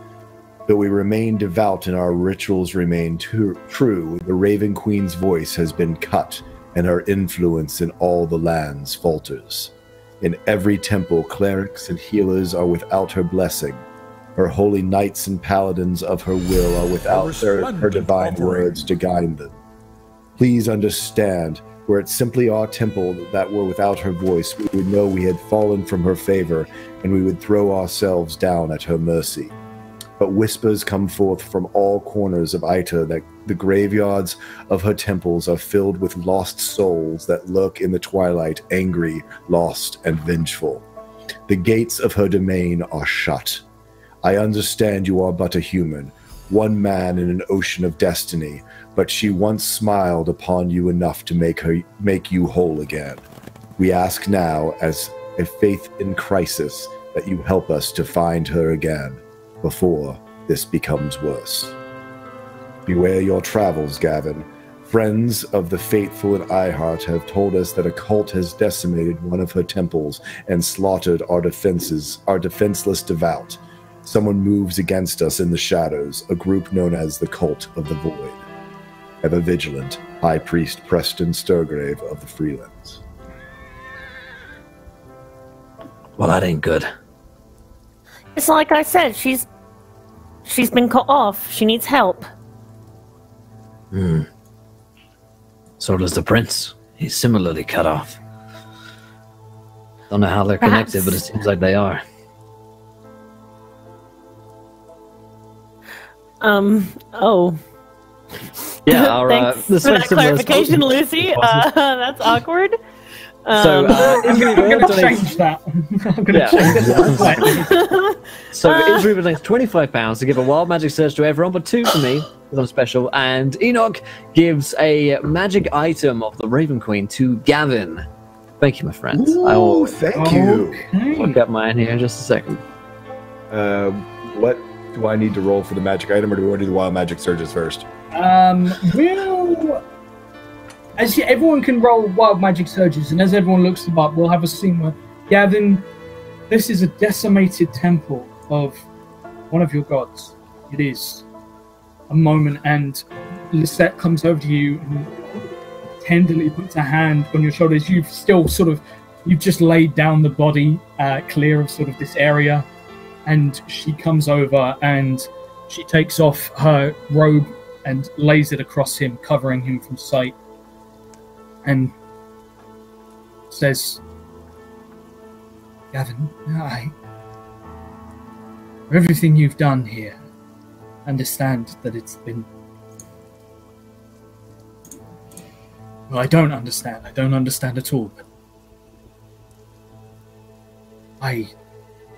Though we remain devout and our rituals remain true, the Raven Queen's voice has been cut, and her influence in all the lands falters. In every temple, clerics and healers are without her blessing. Her holy knights and paladins of her will are without her divine words to guide them. Please understand, were it simply our temple that were without her voice, we would know we had fallen from her favor, and we would throw ourselves down at her mercy. But whispers come forth from all corners of Ita that the graveyards of her temples are filled with lost souls that lurk in the twilight, angry, lost, and vengeful. The gates of her domain are shut. I understand you are but a human, one man in an ocean of destiny, but she once smiled upon you enough to make you whole again. We ask now, as a faith in crisis, that you help us to find her again, before this becomes worse. Beware your travels, Gavin. Friends of the faithful in Iheart have told us that a cult has decimated one of her temples and slaughtered our defenseless devout. Someone moves against us in the shadows, a group known as the Cult of the Void. Ever vigilant, High Priest Preston Sturgrave of the Freelands. Well, that ain't good. It's like I said, she's been cut off. She needs help. So does the prince. He's similarly cut off. Don't know how they're connected, but it seems like they are. Oh. Yeah, our, Thanks for that clarification, Lucy. That's awkward. So, I'm going to change that. I'm going to change that. So, Israel links £25 to give a wild magic search to everyone, but 2 for me, because I'm special. And Enoch gives a magic item of the Raven Queen to Gavin. Thank you, my friend. I will Thank you. look at mine here in just a second. What do I need to roll for the magic item, or do we want to do the wild magic surges first? Everyone can roll wild magic surges, and as everyone looks them up, we'll have a scene where, Gavin, this is a decimated temple of one of your gods. It is a moment, and Lisette comes over to you and tenderly puts a hand on your shoulders. You've just laid down the body clear of sort of this area, and she comes over and she takes off her robe and lays it across him, covering him from sight, and says, Gavin, for everything you've done here, understand that it's been... Well, I don't understand. I don't understand at all.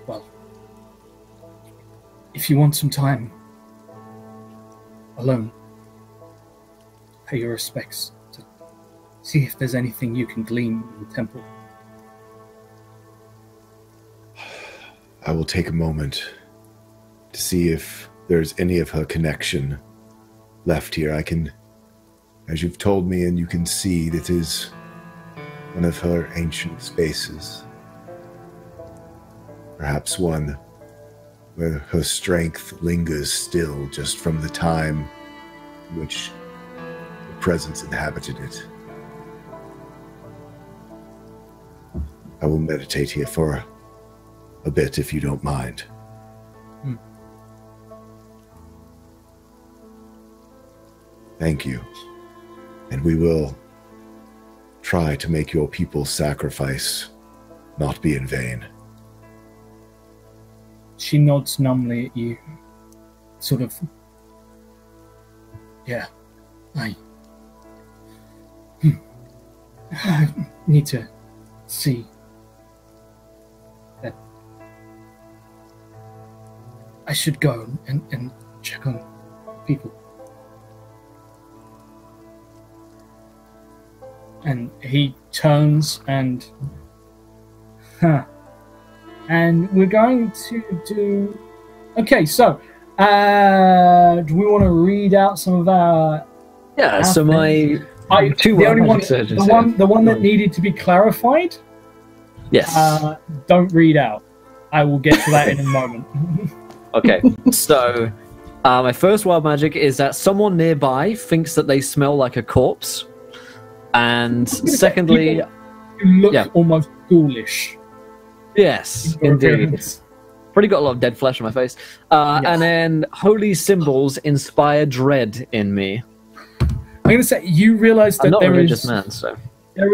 But if you want some time alone, pay your respects to see if there's anything you can glean in the temple. I will take a moment to see if there's any of her connection left here. I can, as you've told me, and you can see, that is one of her ancient spaces. Perhaps one where her strength lingers still, just from the time in which the presence inhabited it. I will meditate here for a bit, if you don't mind. Thank you. And we will try to make your people's sacrifice not be in vain. She nods numbly at you. Sort of... Yeah. I need to see that I should go and check on people. And he turns and... And we're going to do... Okay, so... do we want to read out some of our... Yeah, so my... the only one, the one that needed to be clarified? Yes. Don't read out. I will get to that in a moment. Okay, so... my first wild magic is that someone nearby thinks that they smell like a corpse. And secondly... You look almost ghoulish. Yes, indeed. Pretty got a lot of dead flesh on my face. Yes. And then holy symbols inspire dread in me. I'm going to say, you realize that there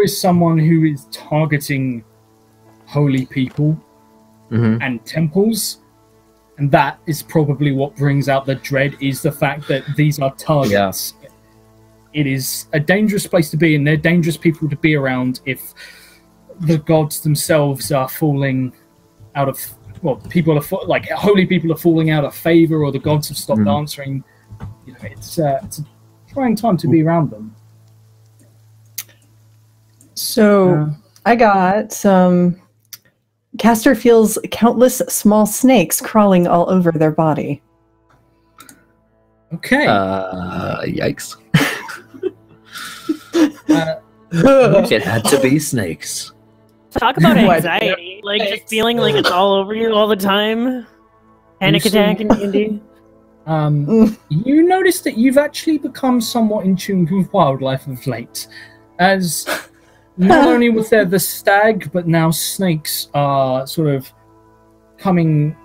is someone who is targeting holy people and temples. And that is probably what brings out the dread, is the fact that these are targets. Yeah. It is a dangerous place to be, and they're dangerous people to be around if the gods themselves are falling out of... Well, people are like holy people are falling out of favor, or the gods have stopped answering. You know, it's a trying time to be around them. So I got some... Caster feels countless small snakes crawling all over their body. Okay. Yikes. It had to be snakes. Talk about anxiety, like just feeling like it's all over you all the time. Panic attack in D&D. You notice that you've actually become somewhat in tune with wildlife of late, as not only was there the stag, but now snakes are sort of coming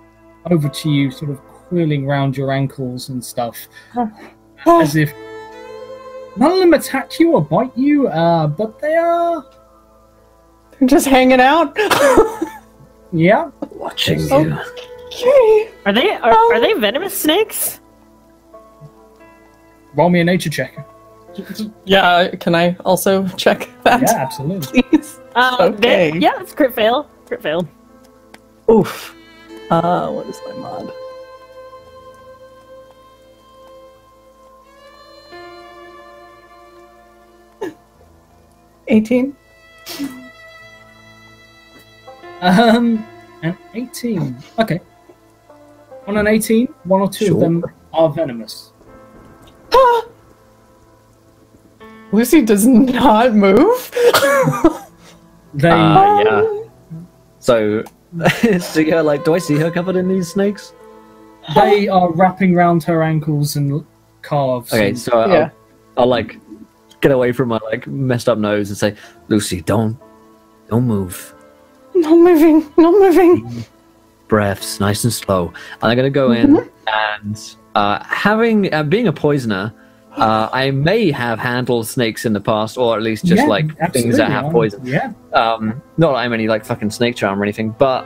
over to you, sort of coiling around your ankles and stuff, as if none of them attack you or bite you, but they're just hanging out. Yeah, watching you. Okay. Are they venomous snakes? Roll me a nature check. Yeah, can I also check that? Yeah, absolutely. Please. Okay. Yeah, it's crit fail. Crit fail. Oof. What is my mod? $18. An 18. Okay. On an 18, one or two of them are venomous. Lucy does not move. They yeah. So, do I see her covered in these snakes? They are wrapping around her ankles and calves. Okay, and- so I'll like get away from my like messed up nose and say, Lucy, don't move. Not moving. Not moving. Breaths, nice and slow. And I'm gonna go in and being a poisoner, I may have handled snakes in the past, or at least just like things that have poison. Yeah. Not that I'm any like fucking snake charm or anything, but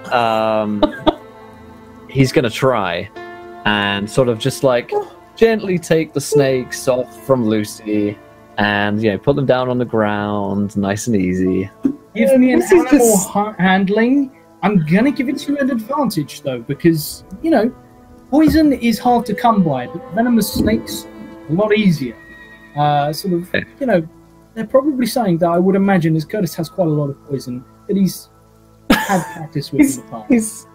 he's gonna try and sort of just like gently take the snakes off from Lucy and put them down on the ground, nice and easy. Give me an animal handling. I'm gonna give it to you an advantage though, because poison is hard to come by, but venomous snakes a lot easier. They're probably saying that I would imagine, as Curtis has quite a lot of poison, that he's had practice with in the past.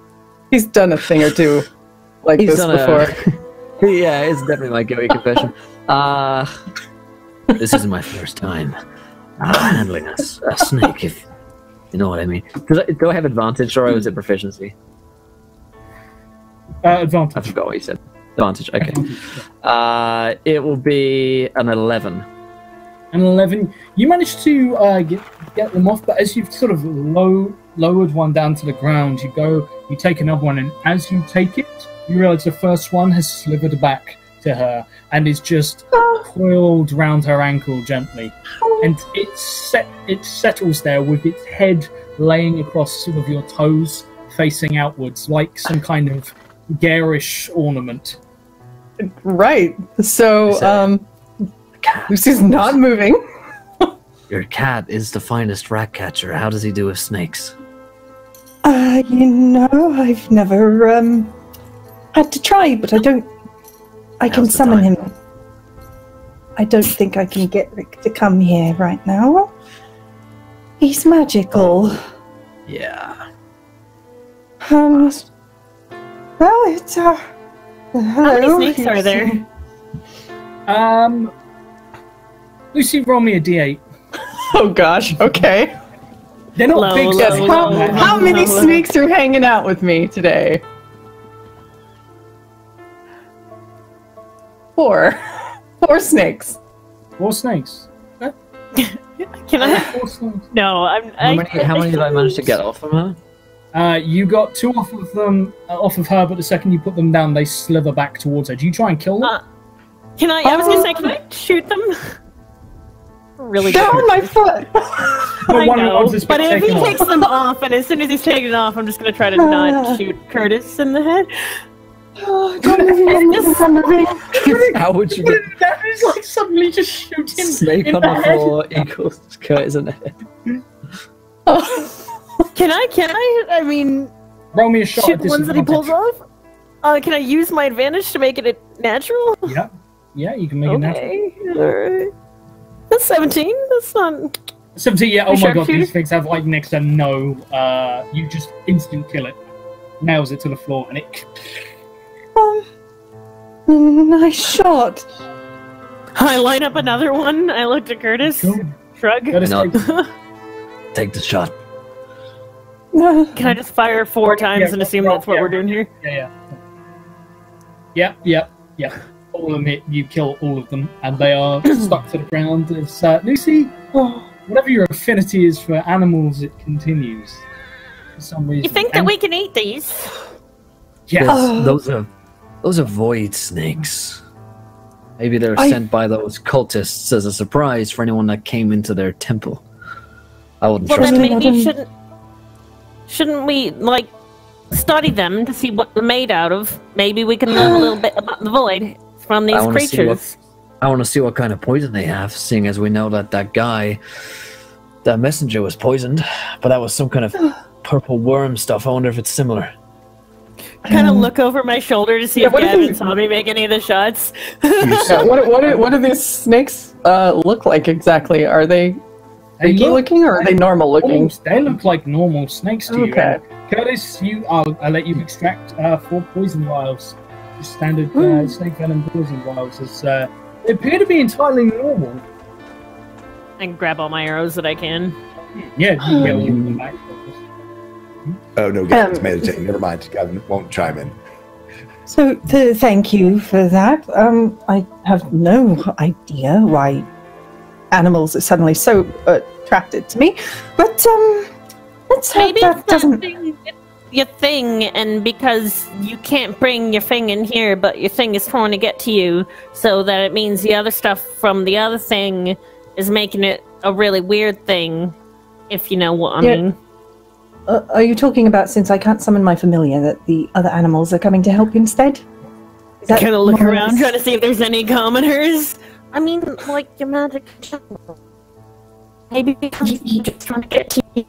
He's done a thing or two like this before. Yeah, it's definitely my guilty confession. This isn't my first time handling a snake, if you know what I mean. Do I have advantage, or was it proficiency? Advantage. I forgot what you said. Advantage, okay. It will be an 11. An 11. You managed to get them off, but as you've sort of lowered one down to the ground, you take another one, and as you take it, you realize the first one has slithered back to her and is just coiled round her ankle gently, and it settles there with its head laying across sort of your toes, facing outwards, like some kind of garish ornament. Right. So, Lucy's not moving. Your cat is the finest rat catcher. How does he do with snakes? I've never had to try, but I can summon him. I don't think I can get Rick to come here right now. He's magical. Yeah. Well, it's hello. How many snakes are there? Lucy, roll me a d8. Oh gosh. Okay. They're not big. Yes. How many snakes are hanging out with me today? 4. 4 snakes. 4 snakes. Can I? 4 snakes. No, How many did I manage to get off from her? You got 2 off of them, off of her, but the second you put them down, they slither back towards her. Do you try and kill them? Can I? I was gonna say, can I shoot them? Really? Down my foot. I know, but if he takes them off, and as soon as he's taken it off, I'm just gonna try to not shoot Curtis in the head. How would you get That is like suddenly just shoot him snake in on the floor equals Curtis in the head? Can I? I mean, roll me a shot shoot at the ones that he pulls off? Can I use my advantage to make it natural? Yeah, you can make it natural. Okay, alright. That's 17. That's not... 17, yeah, oh my god, Sharpshooter? these things have like next to no, you just instant kill it. Nails it to the floor, and it... Nice shot. I line up another one. I looked at Curtis. Cool. Shrug. Curtis, No. take- Take the shot. Can I just fire 4 times and assume that's what we're doing here? Yeah. All of them hit, you kill all of them, and they are stuck to the ground. As, Lucy, whatever your affinity is for animals, it continues. For some reason. You think that we can eat these? Yes. Those are void snakes. Maybe they're sent by those cultists as a surprise for anyone that came into their temple. I wouldn't Well, trust then them. maybe shouldn't we like study them to see what they're made out of? Maybe we can learn a little bit about the void from these creatures. I want to see what kind of poison they have, seeing as we know that that messenger was poisoned, but that was some kind of purple worm stuff. I wonder if it's similar. I kind of look over my shoulder to see if Gavin saw me make any of the shots. What do these snakes look like exactly? Are they freaky looking or are they normal looking? They look like normal snakes to you. Okay. Curtis, I'll let you extract 4 poison vials. Just standard snake venom poison vials. They appear to be entirely normal. I can grab all my arrows that I can. Yeah, you can get all of them back. Oh no, Gavin's meditating. Never mind. Gavin won't chime in. So, thank you for that. I have no idea why animals are suddenly so attracted to me, but let's hope Maybe that it's doesn't. your thing, and because you can't bring your thing in here, but your thing is trying to get to you, so that it means the other stuff from the other thing is making it a really weird thing, if you know what I mean. Are you talking about, since I can't summon my familiar, that the other animals are coming to help instead? Is that Gonna look more or around, less- trying to see if there's any commoners. I mean, like your magic. Maybe because you're just trying to get to you.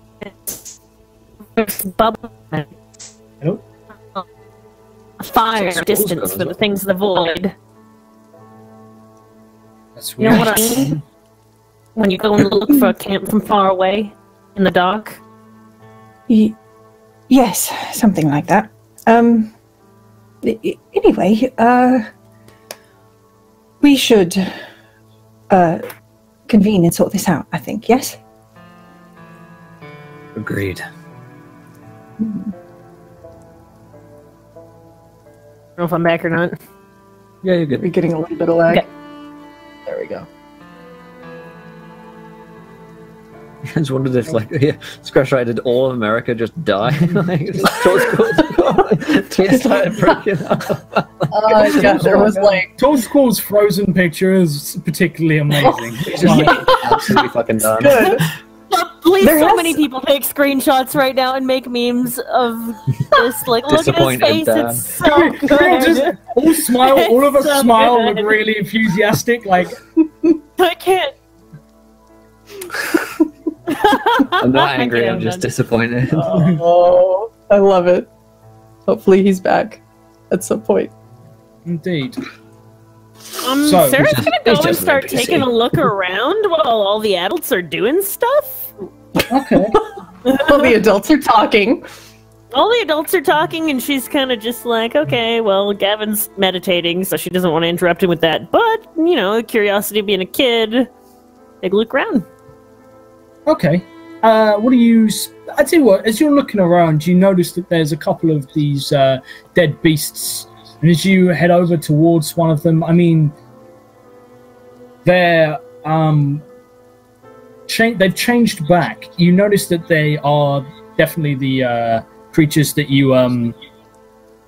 There's bubble. Hello? A fire distance for the things of the void. That's You know what I mean? When you go and look for a camp from far away in the dark. Yes, something like that. Anyway, we should convene and sort this out, I think, yes? Agreed. I don't know if I'm back or not. Yeah, you're good. We're getting a little bit of lag. Okay. There we go. I just wondered if, like, Scratch Eye, did all of America just die? Like, tears started breaking up. Yeah, there was like... Toad Squall's frozen picture is particularly amazing. He's just absolutely fucking done. Good. Please, There so has- many people take screenshots right now and make memes of this. Like, look at his Disappointed face, Dan. it's so good. Just all smile, all of us It's so smile, good. look really enthusiastic, like, I can't. I'm not angry, Okay, I'm just done. disappointed. Oh, I love it. Hopefully he's back at some point. indeed. So, So, Sarah's it's gonna go and just an start NPC. taking a look around while all the adults are doing stuff. Okay. Well, the adults are talking. All the adults are talking, and she's kind of just like, okay, well, Gavin's meditating, so she doesn't want to interrupt him with that. But, you know, curiosity of being a kid, take a look around. Okay. What do you... I tell you what, as you're looking around, you notice that there's a couple of these dead beasts. And as you head over towards one of them, I mean, they're... they've changed back. You notice that they are definitely the creatures that you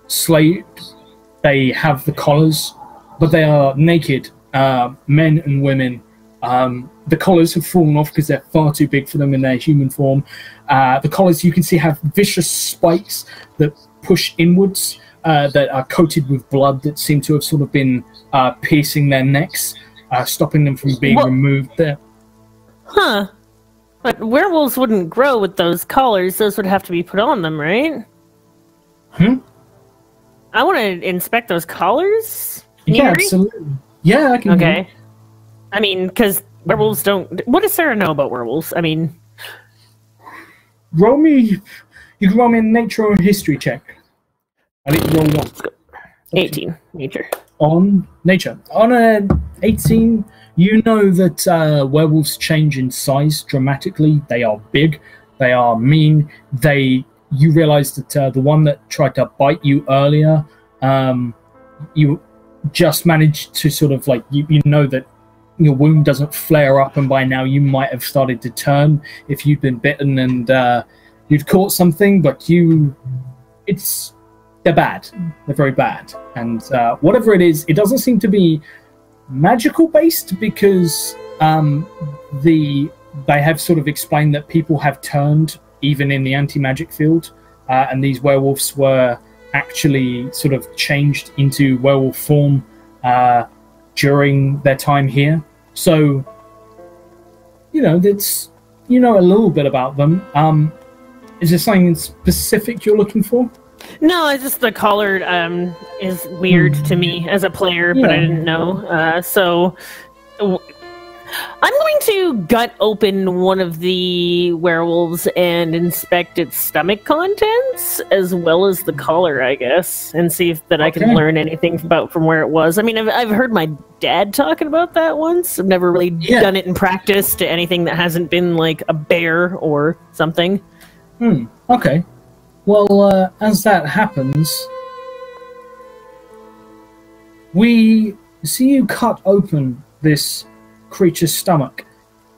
slayed. They have the collars, but they are naked, men and women. The collars have fallen off because they're far too big for them in their human form. The collars, you can see, have vicious spikes that push inwards, that are coated with blood that seem to have sort of been piercing their necks, stopping them from being What? removed there. Huh. But werewolves wouldn't grow with those collars. Those would have to be put on them, right? I want to inspect those collars. Yeah, Neri? absolutely. Yeah, I can. Okay. I mean, because werewolves don't... What does Sarah know about werewolves? I mean... Roll me. You can roll me a nature or a history check. I need to roll one. 18. Nature. On nature. On a 18, you know that werewolves change in size dramatically. They are big. They are mean. You realize that the one that tried to bite you earlier, you just managed to sort of like, you know that your wound doesn't flare up, and by now you might have started to turn if you'd been bitten and you'd caught something, but they're bad. They're very bad. And whatever it is, it doesn't seem to be magical based, because they have sort of explained that people have turned even in the anti-magic field, and these werewolves were actually sort of changed into werewolf form during their time here. So, you know, you know a little bit about them. Is there something specific you're looking for? No, it's just the collar is weird to me as a player, but I Yeah. didn't know. So I'm going to gut open one of the werewolves and inspect its stomach contents, as well as the collar, I guess, and see if I can learn anything from where it was. I mean, I've heard my dad talking about that once. I've never really done it in practice to anything that hasn't been like a bear or something. Okay. Well, as that happens, we see you cut open this creature's stomach,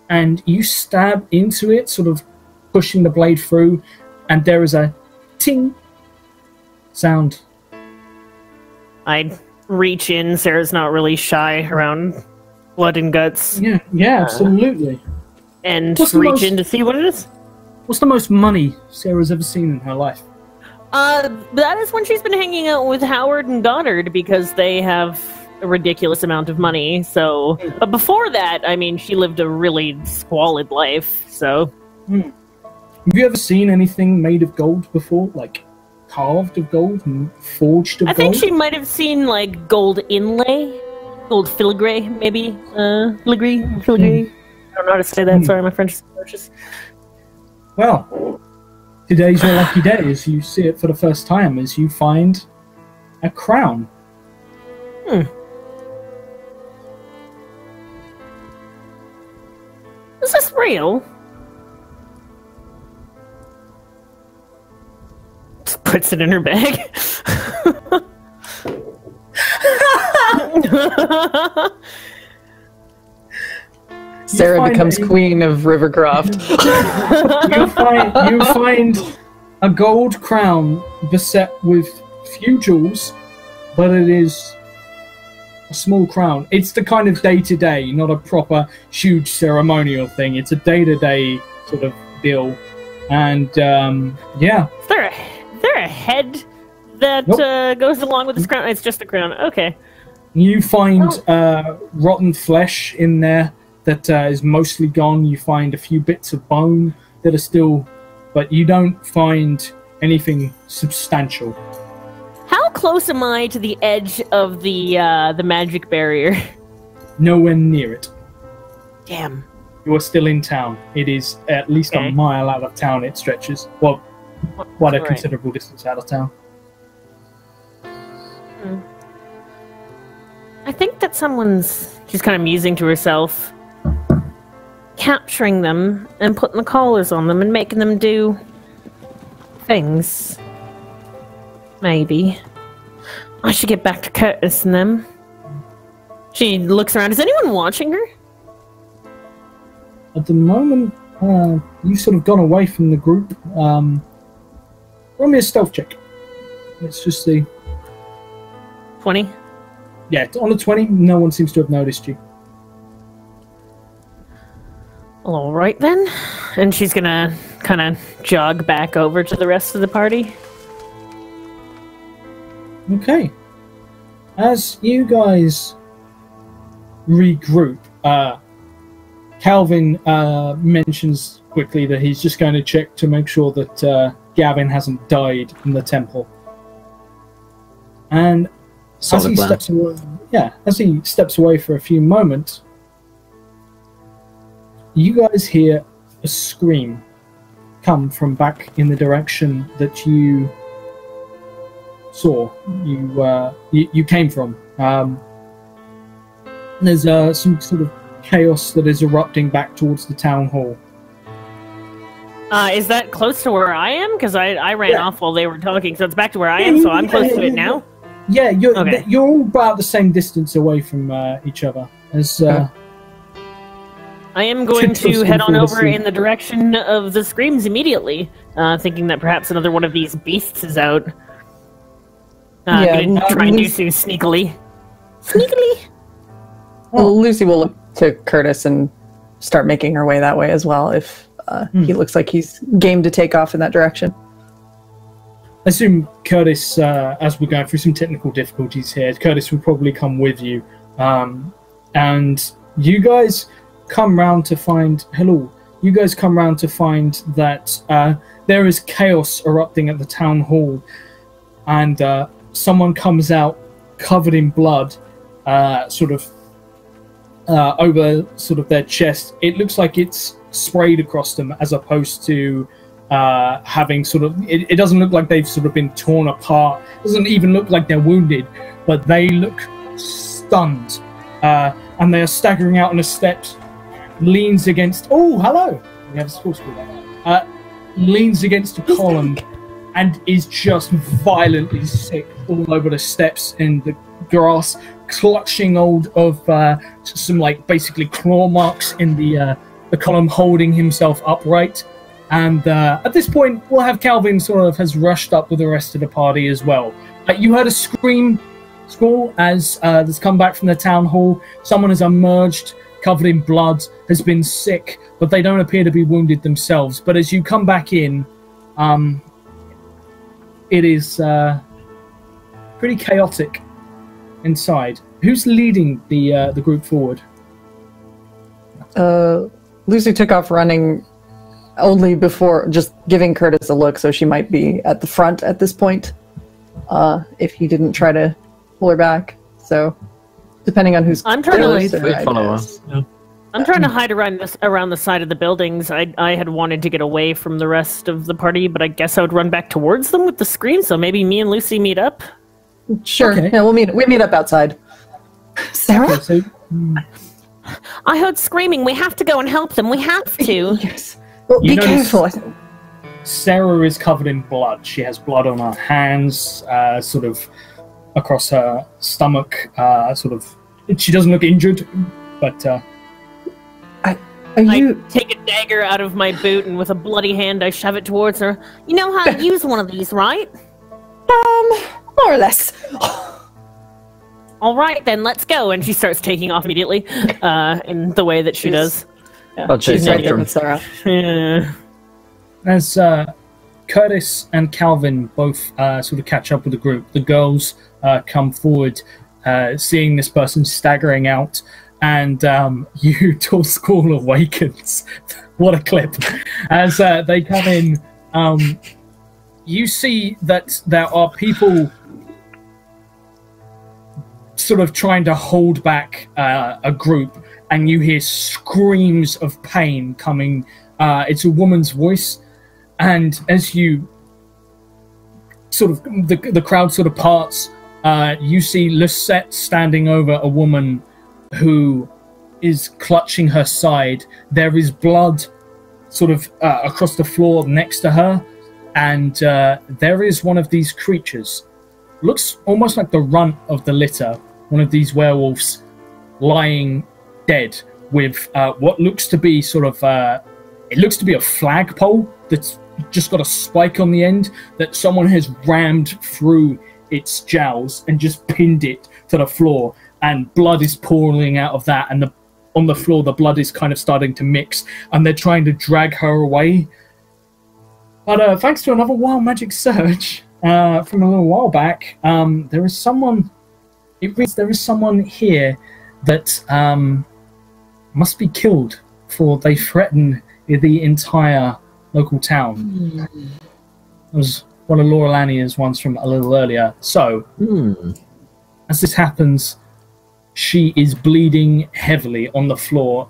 and you stab into it, sort of pushing the blade through, and there is a ting sound. I reach in. Sarah's not really shy around blood and guts. Yeah, absolutely. And reach in to see what it is. What's the most money Sarah's ever seen in her life? That is when she's been hanging out with Howard and Goddard, because they have a ridiculous amount of money. So, but before that, I mean, she lived a really squalid life. So, have you ever seen anything made of gold before, like carved of gold and forged of gold? I think she might have seen like gold inlay, gold filigree, maybe. Filigree. I don't know how to say that. Sorry, my French is atrocious. Well, today's your lucky day as you see it for the first time, as you find a crown. Is this real? Just puts it in her bag. Sarah becomes queen of River Croft. you find a gold crown beset with few jewels, but it is a small crown. It's the kind of day-to-day, not a proper huge ceremonial thing. It's a day-to-day sort of deal. And yeah. Is there a head that goes along with this crown? It's just a crown. Okay. You find rotten flesh in there that is mostly gone. You find a few bits of bone that are still, but you don't find anything substantial. How close am I to the edge of the magic barrier? Nowhere near it. Damn. You are still in town. It is at least a mile out of town. It stretches. Well, quite a considerable distance out of town. I think that she's kind of musing to herself, capturing them and putting the collars on them and making them do things. Maybe. I should get back to Curtis and them. She looks around. Is anyone watching her? At the moment, you've sort of gone away from the group. Roll me a stealth check. Let's just see. 20? Yeah, on a 20, no one seems to have noticed you. All right, then. And she's gonna kind of jog back over to the rest of the party. Okay. As you guys regroup, Calvin mentions quickly that he's just going to check to make sure that Gavin hasn't died in the temple. And as he steps away for a few moments, you guys hear a scream come from back in the direction that you saw, you came from. There's some sort of chaos that is erupting back towards the town hall. Is that close to where I am? Because I ran off while they were talking, so it's back to where I am, so I'm close to it now? Yeah, you're all about the same distance away from each other. As I am going to head on over in the direction of the screams immediately, thinking that perhaps another one of these beasts is out. I'm going to try and do so sneakily. Sneakily! Well, Lucy will look to Curtis and start making her way that way as well, if he looks like he's game to take off in that direction. I assume Curtis, as we're going through some technical difficulties here, Curtis will probably come with you. And you guys come round to find... Hello. You guys come round to find that there is chaos erupting at the town hall. And someone comes out covered in blood, sort of over sort of their chest. It looks like it's sprayed across them as opposed to having sort of... It doesn't look like they've sort of been torn apart. It doesn't even look like they're wounded, but they look stunned. And they are staggering out on the steps, leans against... Oh, hello! We have a sports school. Leans against a column and is just violently sick all over the steps in the grass, clutching hold of some like basically claw marks in the column, holding himself upright. And at this point, we'll have Calvin sort of has rushed up with the rest of the party as well. You heard a scream, Squall, as that's come back from the town hall. Someone has emerged, covered in blood, has been sick, but they don't appear to be wounded themselves. But as you come back in, it is pretty chaotic inside. Who's leading the group forward? Lucy took off running only before just giving Curtis a look, so she might be at the front at this point, if he didn't try to pull her back. So, depending on who's I'm trying to lead. I'm trying to hide around the side of the buildings. I had wanted to get away from the rest of the party, but I guess I would run back towards them with the scream. So maybe me and Lucy meet up. Sure. Okay. Yeah, we meet up outside. Sarah? Okay, I heard screaming. We have to go and help them. We have to. Yes. Well, be careful. Sarah is covered in blood. She has blood on her hands, sort of across her stomach. She doesn't look injured, but. I take a dagger out of my boot and with a bloody hand I shove it towards her. You know how to use one of these, right? More or less. All right, then let's go. And she starts taking off immediately, in the way that she does. Yeah. I'll chase after him. Sarah. Yeah. As Curtis and Calvin both sort of catch up with the group, the girls come forward, seeing this person staggering out, and you, Tall Squall, awakens. What a clip. As they come in, you see that there are people sort of trying to hold back a group, and you hear screams of pain coming. It's a woman's voice, and as you sort of the crowd sort of parts, you see Lisette standing over a woman who is clutching her side. There is blood sort of across the floor next to her, and there is one of these creatures. Looks almost like the runt of the litter, one of these werewolves lying dead with what looks to be sort of it looks to be a flagpole that's just got a spike on the end that someone has rammed through its jowls and just pinned it to the floor, and blood is pouring out of that, and on the floor the blood is kind of starting to mix, and they're trying to drag her away. But thanks to another wild magic search from a little while back, there is someone. It reads there is someone here that must be killed, for they threaten the entire local town. It was one of Laura Lanier's ones from a little earlier. So, as this happens, she is bleeding heavily on the floor,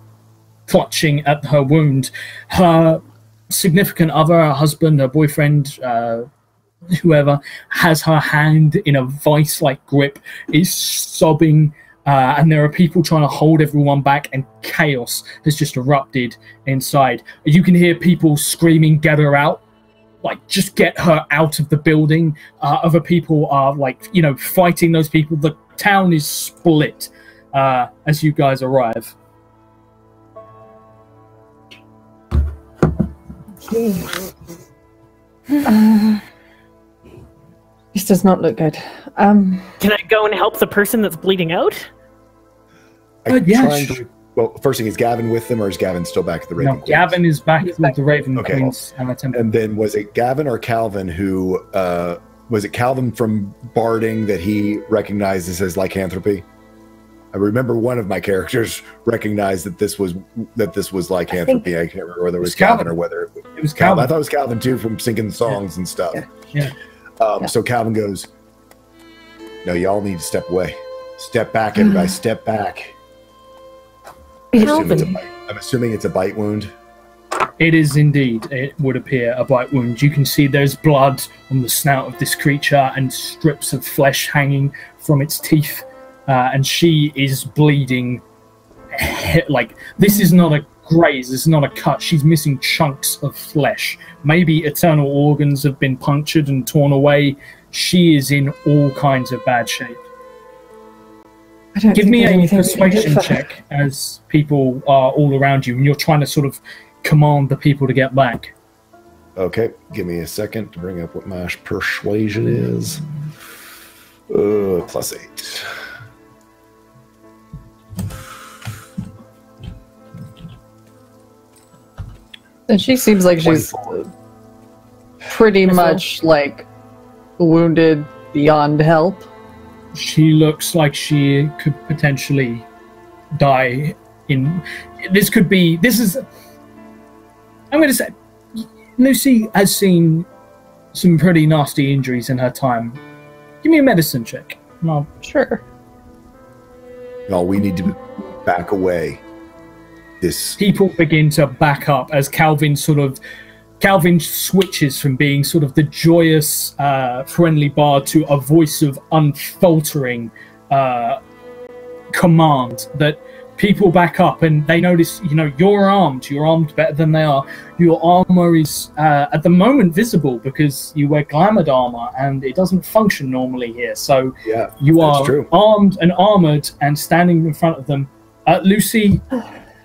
clutching at her wound. Her significant other, her husband, her boyfriend, whoever, has her hand in a vice-like grip, is sobbing, and there are people trying to hold everyone back, and chaos has just erupted inside. You can hear people screaming, "Get her out!" Like, just get her out of the building. Other people are, like, fighting those people. The town is split as you guys arrive. This does not look good. Can I go and help the person that's bleeding out? Well, first thing, is Gavin with them, or is Gavin still back at the Raven Queens? Gavin is back with the Raven Queens. And then was it Gavin or Calvin who... was it Calvin from Barding that he recognizes as lycanthropy? I remember one of my characters recognized that this was lycanthropy. I can't remember whether it was Calvin or whether it was Calvin. I thought it was Calvin too, from singing songs and stuff. Yeah. So Calvin goes, "No, y'all need to step away. Step back, everybody. Step back." I'm assuming it's a bite wound. It is indeed, it would appear, a bite wound. You can see there's blood on the snout of this creature and strips of flesh hanging from its teeth. And she is bleeding. Like, this is not a graze, this is not a cut. She's missing chunks of flesh. Maybe eternal organs have been punctured and torn away. She is in all kinds of bad shape. Give me a persuasion check as people are all around you and you're trying to sort of command the people to get back. Okay, give me a second to bring up what my persuasion is. +8. And she seems like she's pretty much like wounded beyond help. She looks like she could potentially die in... This is... I'm going to say... Lucy has seen some pretty nasty injuries in her time. Give me a medicine check. No. Sure. No, we need to back away. People begin to back up as Calvin switches from being sort of the joyous, friendly bard to a voice of unfaltering command that people back up and they notice, you're armed better than they are. Your armor is at the moment visible because you wear glamoured armor and it doesn't function normally here. So yeah, you are armed and armored and standing in front of them. Lucy,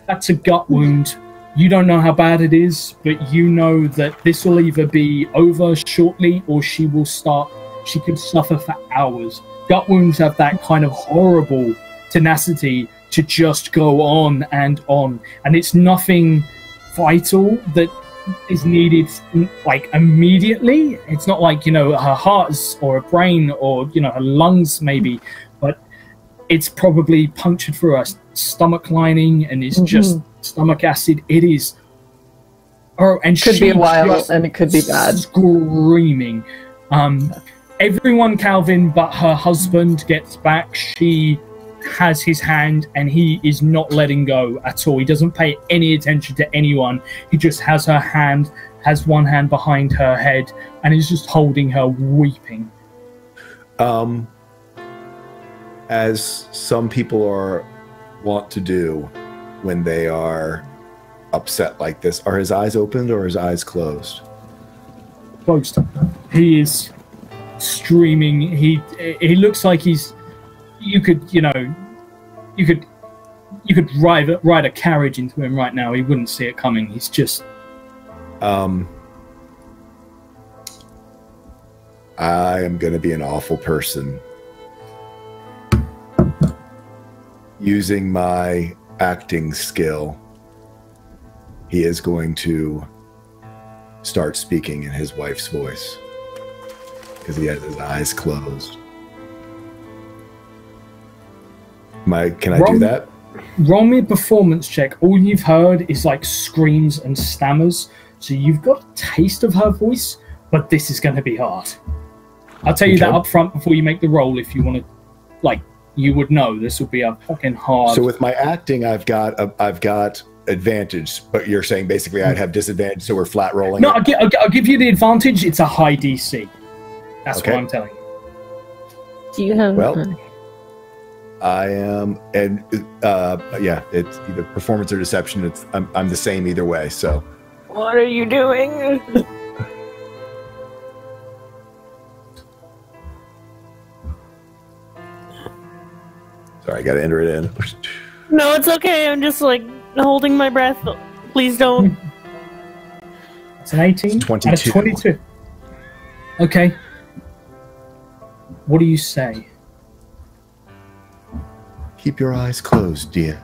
that's a gut wound. You don't know how bad it is, but you know that this will either be over shortly or she could suffer for hours. Gut wounds have that kind of horrible tenacity to just go on. And it's nothing vital that is needed like immediately. It's not like, her heart or her brain or, her lungs maybe, but it's probably punctured through her stomach lining and it's just stomach acid. It is. Oh, and could be a while, and it could be bad. Screaming. Everyone, Calvin, but her husband gets back. She has his hand, and he is not letting go at all. He doesn't pay any attention to anyone. He just has her hand, has one hand behind her head, and is just holding her, weeping. As some people want to do when they are upset like this, are his eyes opened or his eyes closed? Closed. He is streaming. He looks like he's. You could ride a carriage into him right now. He wouldn't see it coming. He's just. I am going to be an awful person. Using my acting skill, he is going to start speaking in his wife's voice because he has his eyes closed. Can I do that? Roll me a performance check. All you've heard is like screams and stammers, so you've got a taste of her voice, but this is going to be hard. I'll tell you that up front before you make the roll if you want to, you would know this will be a fucking hard. So with my acting, I've got advantage, but you're saying basically I'd have disadvantage, so we're flat rolling. No, I'll give you the advantage. It's a high DC. That's what I'm telling you. Do you have? Well, I am, and yeah, it's either performance or deception. I'm the same either way. So. What are you doing? Sorry, I gotta enter it in. No, it's okay. I'm just holding my breath. Please don't. It's an 18. It's 22. 22. Okay. What do you say? Keep your eyes closed, dear.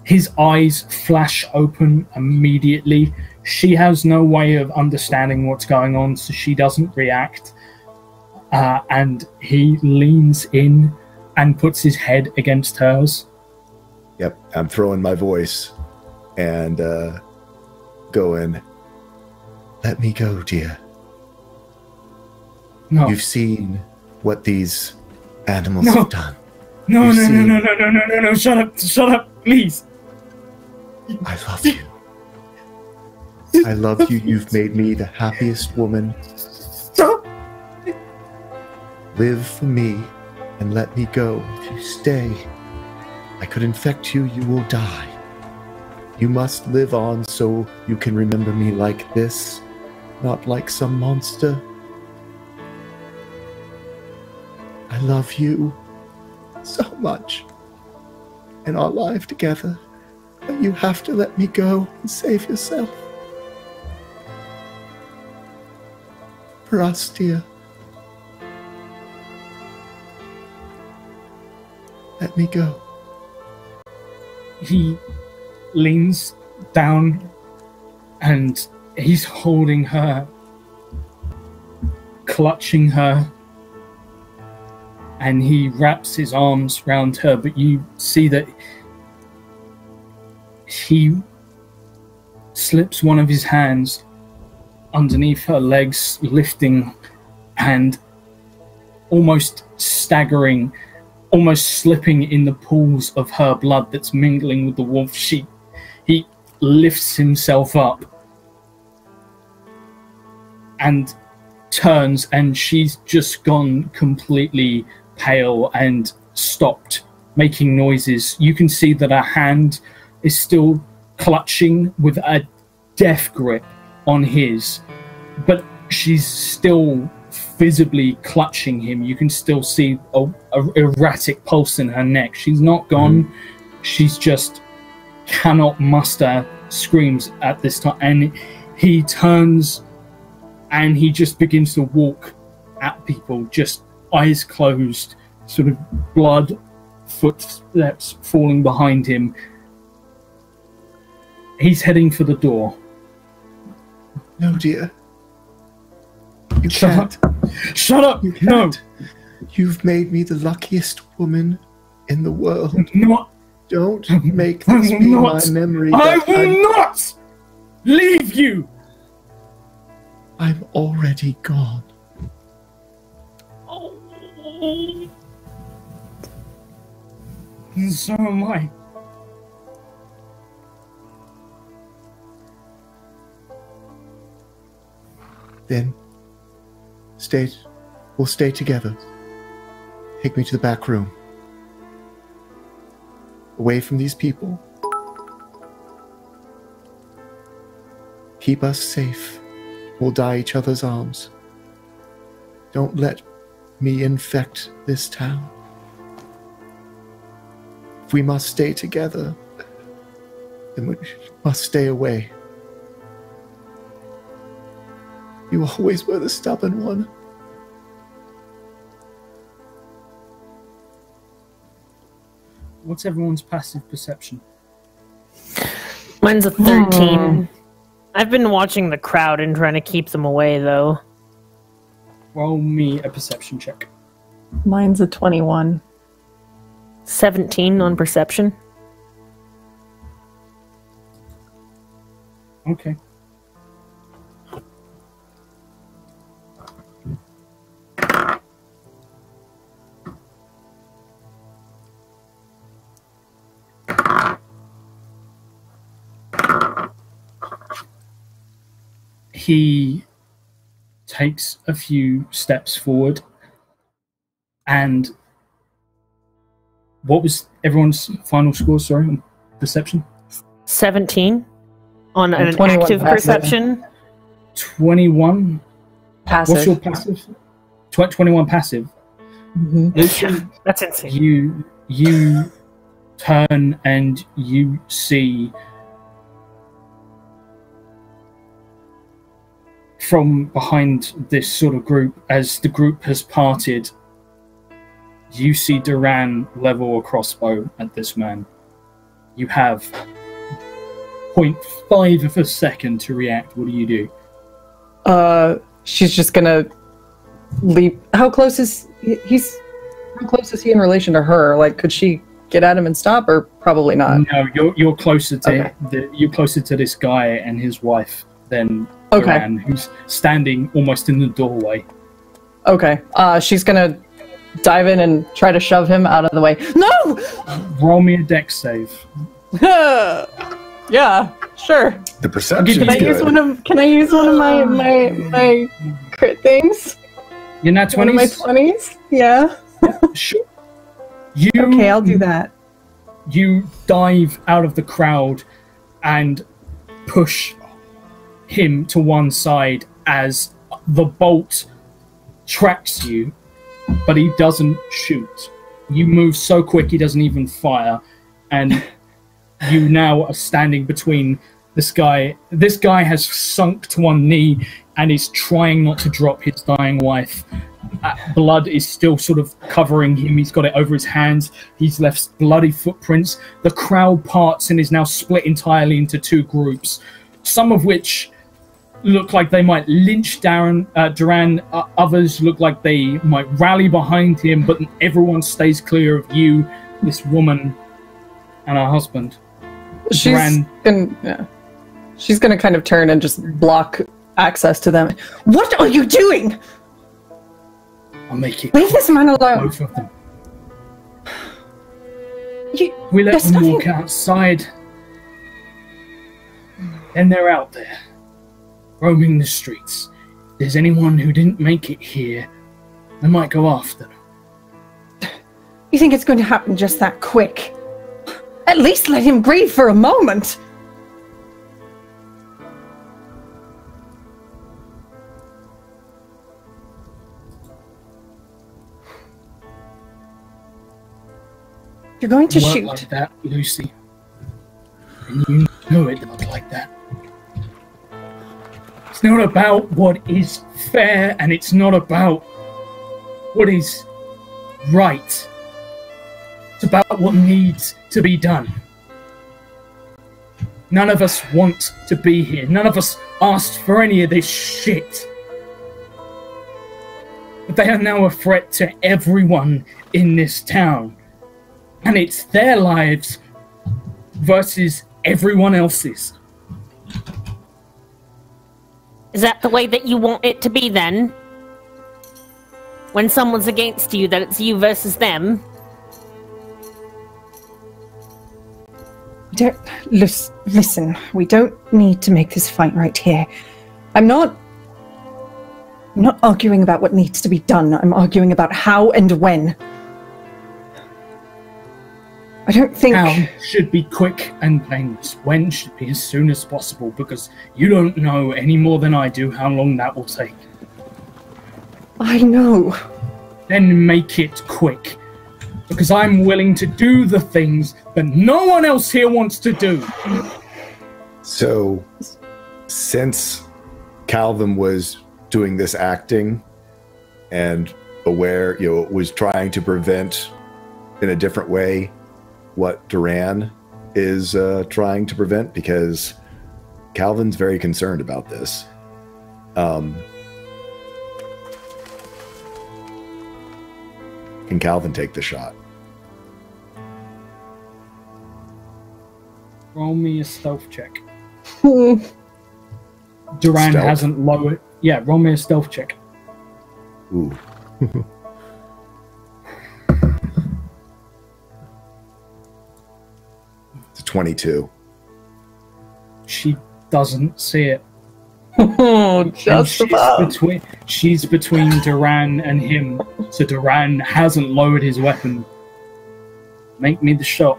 His eyes flash open immediately. She has no way of understanding what's going on, so she doesn't react. And he leans in and puts his head against hers. Yep, I'm throwing my voice and going, let me go, dear. No. You've seen what these animals have done. No, shut up. Please. I love you. I love you. You've made me the happiest woman. Stop. Live for me and let me go. If you stay, I could infect you. You will die. You must live on so you can remember me like this, not like some monster. I love you so much and our life together, but you have to let me go and save yourself. For us, dear. Let me go. He leans down and he's holding her, clutching her, and he wraps his arms round her, but you see that he slips one of his hands underneath her legs, lifting and almost staggering, almost slipping in the pools of her blood that's mingling with the warmth. He lifts himself up and turns, and she's just gone completely pale and stopped making noises. You can see that her hand is still clutching with a death grip on his, but she's still visibly clutching him. You can still see a erratic pulse in her neck. She's not gone. She's just cannot muster screams at this time. And he turns and he just begins to walk at people, just eyes closed, sort of blood footsteps falling behind him. He's heading for the door. No, dear. You Shut can't. up. Shut up. You No. can't. You've made me the luckiest woman in the world. Not. Don't make this be my memory. I that will not leave you. I'm already gone. So am I. Then, we'll stay together. Take me to the back room. Away from these people. Keep us safe. We'll die each other's arms. Don't let me infect this town. If we must stay together, then we must stay away. You always were the stubborn one. What's everyone's passive perception? Mine's a 13. I've been watching the crowd and trying to keep them away, though. Roll me a perception check. Mine's a 21. 17 on perception. Okay. He takes a few steps forward, and what was everyone's final score, sorry, on perception? 17 on an 21 active passive. perception. 21. Passive. What's your passive? 21 passive. Mm-hmm. That's insane. You turn and you see from behind this sort of group, as the group has parted, you see Duran level a crossbow at this man. You have 0.5 of a second to react. What do you do? She's just gonna leap. How close is How close is he in relation to her? Like, could she get at him and stop, or probably not? No, you're closer to Okay. you're closer to this guy and his wife than Okay. Duran, who's standing almost in the doorway. Okay. She's gonna dive in and try to shove him out of the way. No! Roll me a dex save. Yeah, sure. The perception. Can I use one of my crit things? You're not 20s? One of my 20s? Yeah. Sure. Okay, I'll do that. You dive out of the crowd and push him to one side as the bolt tracks you, but he doesn't shoot. You move so quick he doesn't even fire, and you now are standing between this guy. This guy has sunk to one knee and is trying not to drop his dying wife. Blood is still sort of covering him. He's got it over his hands. He's left bloody footprints. The crowd parts and is now split entirely into two groups, some of which look like they might lynch Duran. Others look like they might rally behind him, but everyone stays clear of you, this woman, and her husband. She's gonna kind of turn and just block access to them. What are you doing? I'll make it. Leave this man alone. Both of them. We let them walk outside, and they're out there, roaming the streets. If there's anyone who didn't make it here, they might go after them. You think it's going to happen just that quick? At least let him grieve for a moment. You're going to shoot. Like that, Lucy. And you know it looked like that. It's not about what is fair, and it's not about what is right. It's about what needs to be done. None of us want to be here. None of us asked for any of this shit. But they are now a threat to everyone in this town. And it's their lives versus everyone else's. Is that the way that you want it to be then? When someone's against you, that it's you versus them? Listen, we don't need to make this fight right here. I'm not arguing about what needs to be done. I'm arguing about how and when. I don't think... How should be quick and painless. When should be as soon as possible, because you don't know any more than I do how long that will take. I know. Then make it quick, because I'm willing to do the things that no one else here wants to do. So, since Calvin was doing this acting and aware, was trying to prevent in a different way what Duran is trying to prevent, because Calvin's very concerned about this. Can Calvin take the shot? Roll me a stealth check. Duran hasn't lowered... Yeah, roll me a stealth check. Ooh. It's a 22. She doesn't see it. Oh, just about. She's between Duran and him, so Duran hasn't lowered his weapon. Make me the shot.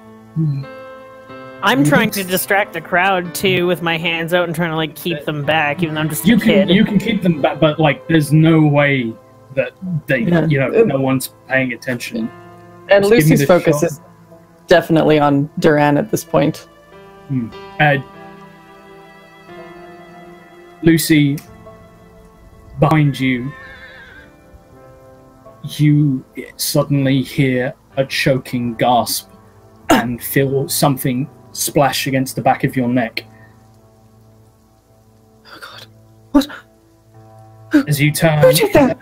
I'm trying to distract the crowd too with my hands out and trying to like keep them back, even though I'm just a kid. You can keep them back, but like there's no way that they, no one's paying attention. And Just Lucy's focus is definitely on Duran at this point. Lucy, behind you, you suddenly hear a choking gasp and feel something splash against the back of your neck. Oh God! What? As you turn, Who did that?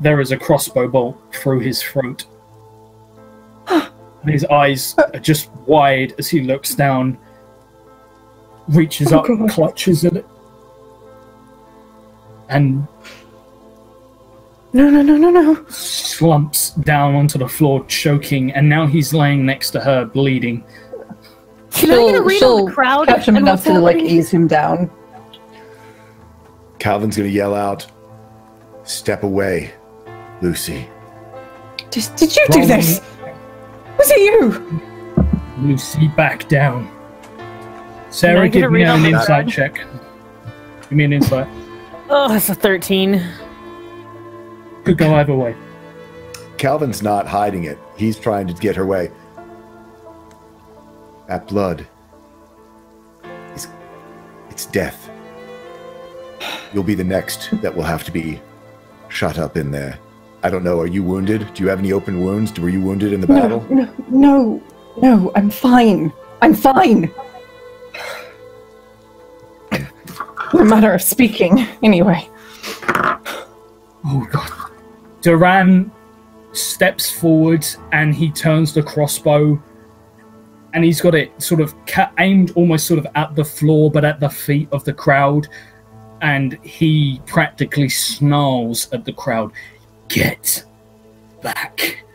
There is a crossbow bolt through his throat. His eyes are just wide as he looks down, reaches up, God. clutches at it, and No. slumps down onto the floor, choking, and now he's laying next to her, bleeding. Can I get a read on the crowd? Catch him and enough what's to like happening? ease him down. Calvin's gonna yell out, "Step away, Lucy." Did you do this? Was it you? Lucy, back down. Can Sarah, I get a give me read on an the insight crowd? check. Give me an insight. Oh, that's a 13. Could go either way. Calvin's not hiding it. He's trying to get her way. That blood it's death. You'll be the next that will have to be shut up in there. I don't know, are you wounded? Do you have any open wounds? Were you wounded in the battle? No, I'm fine. I'm fine. A matter of speaking, anyway. Oh, God. Duran steps forward and he turns the crossbow and he's got it sort of aimed almost sort of at the floor but at the feet of the crowd, and he practically snarls at the crowd, "Get back."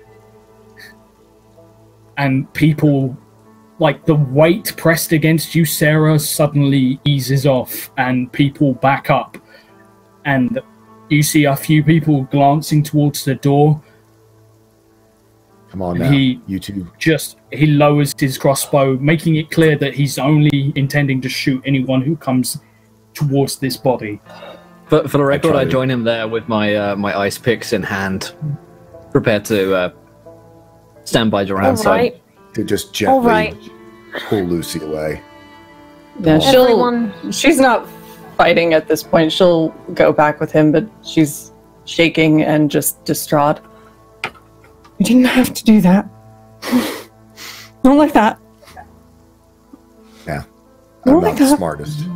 And people, like the weight pressed against you, Sarah, suddenly eases off and people back up, and you see a few people glancing towards the door. Come on now, you two. He lowers his crossbow, making it clear that he's only intending to shoot anyone who comes towards this body. For the record, I join him there with my my ice picks in hand, prepared to stand by Duran's side. To just gently pull Lucy away. Yeah, she's not fighting at this point. She'll go back with him, but she's shaking and just distraught. You didn't have to do that. Not like that. Yeah, I'm not the smartest.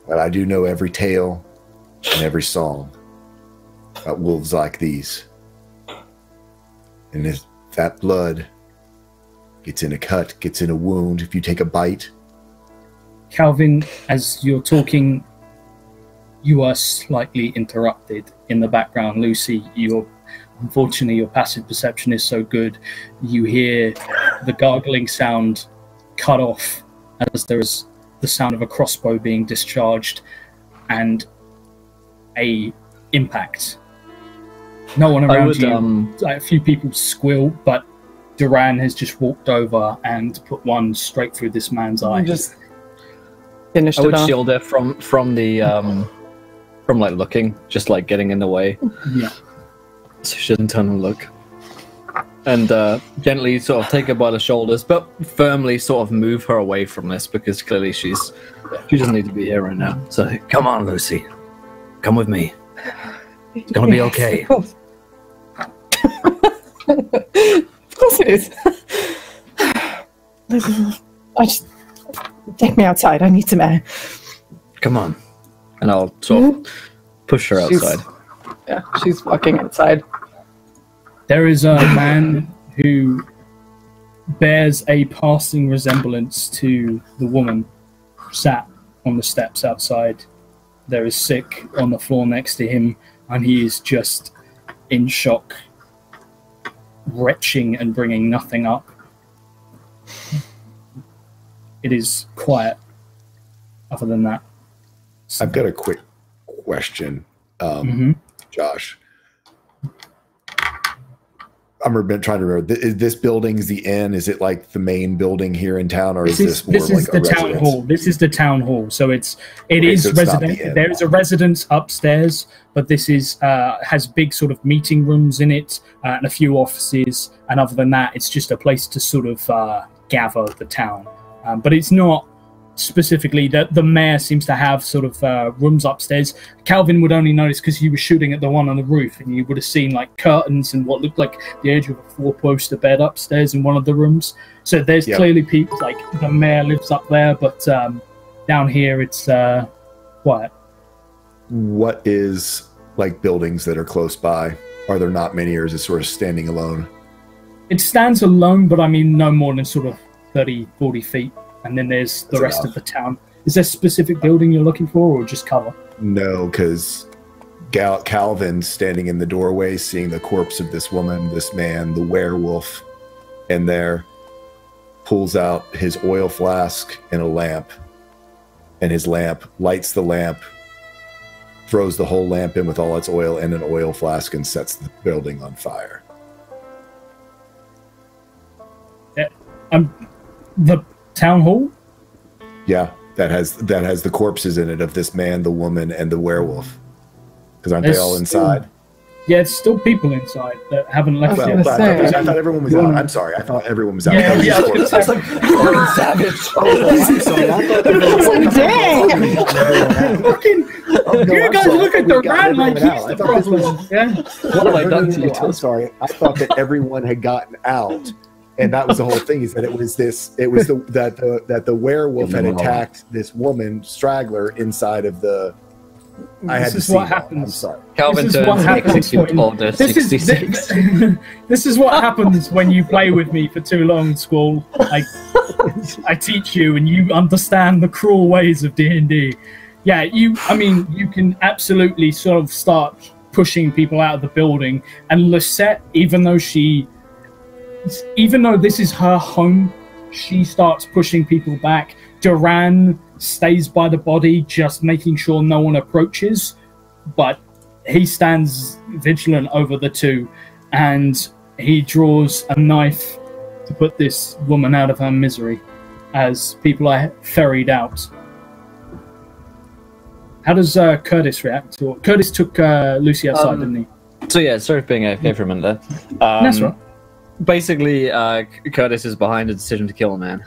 But I do know every tale and every song about wolves like these. And if that blood gets in a cut, gets in a wound, if you take a bite. Calvin, as you're talking, you are slightly interrupted in the background. Lucy, unfortunately, your passive perception is so good, you hear the gargling sound cut off as there is the sound of a crossbow being discharged and a impact. No one around you, like a few people squeal, but Duran has just walked over and put one straight through this man's eye. Just finished I it would off. shield her from like looking, just like getting in the way. Yeah. So she doesn't turn and look. And gently sort of take her by the shoulders, but firmly sort of move her away from this, because clearly she doesn't need to be here right now. So come on, Lucy. Come with me. It's gonna be okay. Of course. Of course it is. Take me outside. I need some air. Come on. And I'll sort of push her outside. Yeah, she's walking outside. There is a man who bears a passing resemblance to the woman sat on the steps outside. There is sick on the floor next to him, and he is just in shock, retching and bringing nothing up. It is quiet other than that. I've got a quick question, Josh. I'm trying to remember. Is this building's the inn? Is it like the main building here in town, or is this more like a town residence? hall? This is the town hall, so it is residential. There is a residence upstairs, but this is has big sort of meeting rooms in it and a few offices. And other than that, it's just a place to sort of gather the town. But it's not specifically the mayor seems to have sort of rooms upstairs. Calvin would only notice because he was shooting at the one on the roof, and you would have seen like curtains and what looked like the edge of a four-poster bed upstairs in one of the rooms. So there's clearly people, like the mayor lives up there, but down here it's quiet. What is like buildings that are close by? Are there not many, or is it sort of standing alone? It stands alone, but I mean no more than sort of 30, 40 feet. And then there's the rest of the town. Is there a specific building you're looking for, or just cover? No, because Calvin's standing in the doorway, seeing the corpse of this woman, this man, the werewolf in there. pulls out his oil flask and a lamp, and his lamp lights the lamp, throws the whole lamp in with all its oil in an oil flask, and sets the building on fire. The town hall? Yeah, that has the corpses in it of this man, the woman, and the werewolf. Because aren't they all inside? Yeah, it's still people inside that haven't left Well, yet. but I thought everyone was out. I'm sorry. I thought everyone was out. Yeah, yeah. That's like fucking savage. I'm sorry. I thought Dang! Fucking, you guys look at the rat like he's the problem. Yeah. What have I done to you? I'm sorry. I thought that everyone had gotten out, and that was the whole thing. Is that that the werewolf had attacked this woman straggler inside of the. I had to see what happens. I'm sorry. Calvin This is what happens when- This is what happens when you play with me for too long, Squall. I teach you, and you understand the cruel ways of D&D. Yeah, you can absolutely sort of start pushing people out of the building. And Lisette, even though this is her home, she starts pushing people back. Duran stays by the body, just making sure no one approaches, but he stands vigilant over the two, and he draws a knife to put this woman out of her misery as people are ferried out. How does Curtis react to it? Curtis took Lucy outside, didn't he? So yeah, sorry for being AFK for a minute there. That's right. Basically, Curtis is behind a decision to kill a man.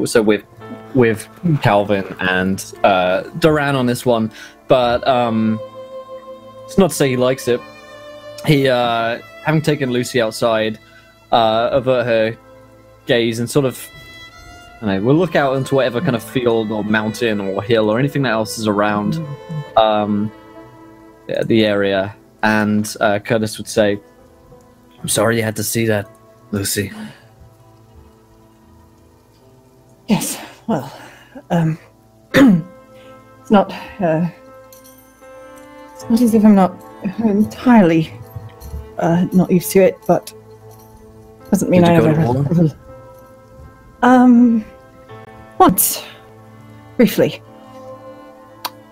So with Calvin and Duran on this one, but it's not to say he likes it. He, having taken Lucy outside, avert her gaze and sort of, I don't know, we'll look out into whatever kind of field or mountain or hill or anything that else is around the area, and Curtis would say, "I'm sorry you had to see that, Lucy." Yes, well, it's not as if I'm not entirely not used to it, but doesn't mean I ever. Once, briefly,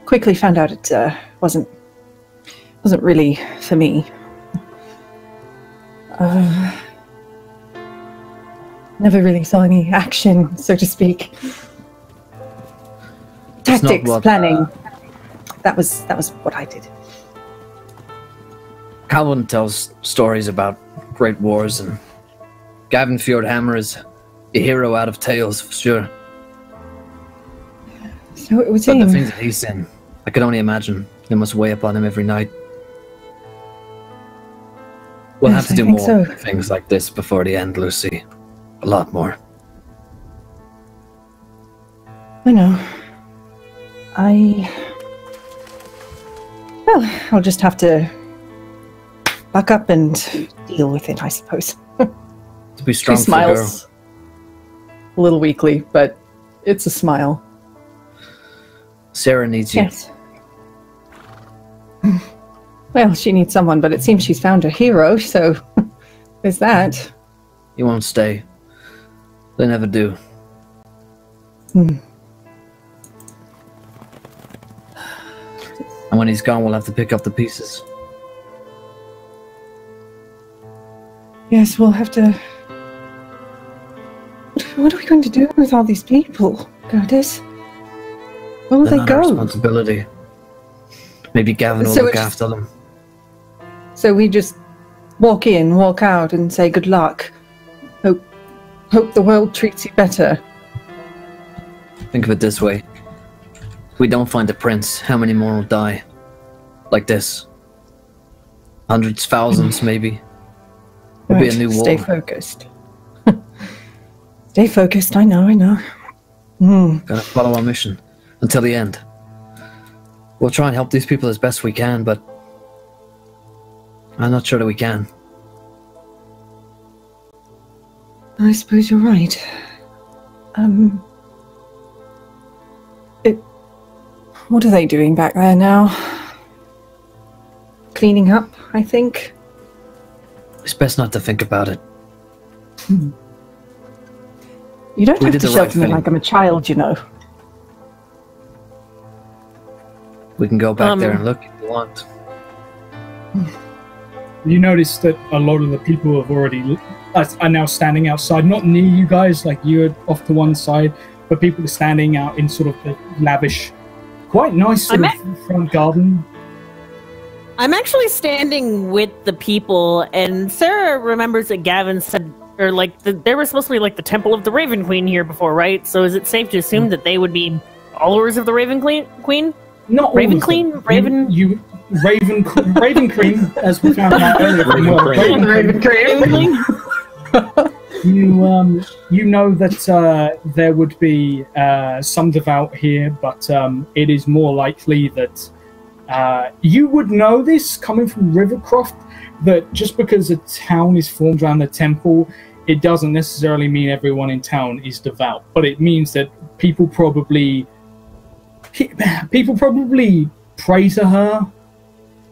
quickly found out it wasn't really for me. Never really saw any action, so to speak. Tactics, planning. That was what I did. Calvin tells stories about great wars, and Gavin Fjordhammer is a hero out of tales for sure. So it was But him. the things that he's seen, I could only imagine they must weigh upon him every night. We'll Yes, have to I do think more so. things like this before the end, Lucy. A lot more. I know. Well, I'll just have to buck up and deal with it, I suppose. To be She strong for a girl. smiles. A little weakly, but it's a smile. Sarah needs you. Yes. Well, she needs someone, but it seems she's found a hero, so there's that. He won't stay. They never do. And when he's gone, we'll have to pick up the pieces. Yes, we'll have to... What are we going to do with all these people, Curtis? Where will They're they not our go? responsibility. Maybe Gavin will So look it's- after them. So we just walk in, walk out, and say good luck. Hope the world treats you better. Think of it this way. If we don't find the prince, how many more will die? Like this. Hundreds, thousands, maybe. It'll be a new war. Stay focused. Stay focused, I know. Gotta follow our mission until the end. We'll try and help these people as best we can, but I'm not sure that we can. I suppose you're right. What are they doing back there now? Cleaning up, I think. It's best not to think about it. You don't We have did to the right shelter me thing. like I'm a child, you know. We can go back there and look if you want. You notice that a lot of the people have already are now standing outside, not near you guys, like you're off to one side, but people are standing out in sort of the lavish, quite nice sort of front garden. I'm actually standing with the people, and Sarah remembers that Gavin said, or like, there was supposed to be like the Temple of the Raven Queen here before, right? So is it safe to assume that they would be followers of the Raven Queen? Not Raven all of Queen? them. Raven? Raven Cream, as we found out earlier. Raven Cream. You know that there would be some devout here, but it is more likely that you would know this coming from Croft, that just because a town is formed around the temple, it doesn't necessarily mean everyone in town is devout, but it means that people probably pray to her,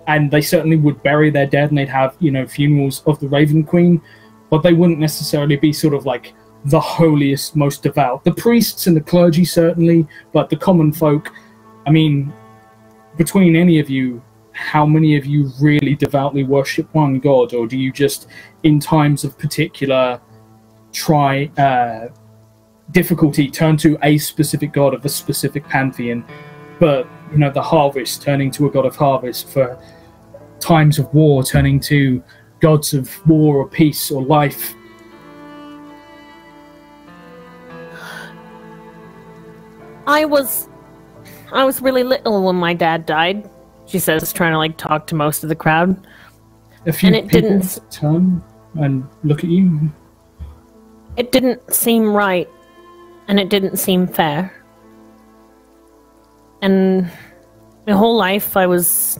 and they certainly would bury their dead, and they'd have, you know, funerals of the Raven Queen, but they wouldn't necessarily be sort of like the holiest, most devout. The priests and the clergy certainly, but the common folk, I mean, between any of you, how many of you really devoutly worship one god, or do you just, in times of particular difficulty, turn to a specific god of a specific pantheon? But, you know, the harvest, turning to a god of harvest; for times of war, turning to gods of war or peace or life. I was really little when my dad died, she says, trying to like talk to most of the crowd. A few And it people didn't- turn and look at you. It didn't seem right, and it didn't seem fair. And my whole life I was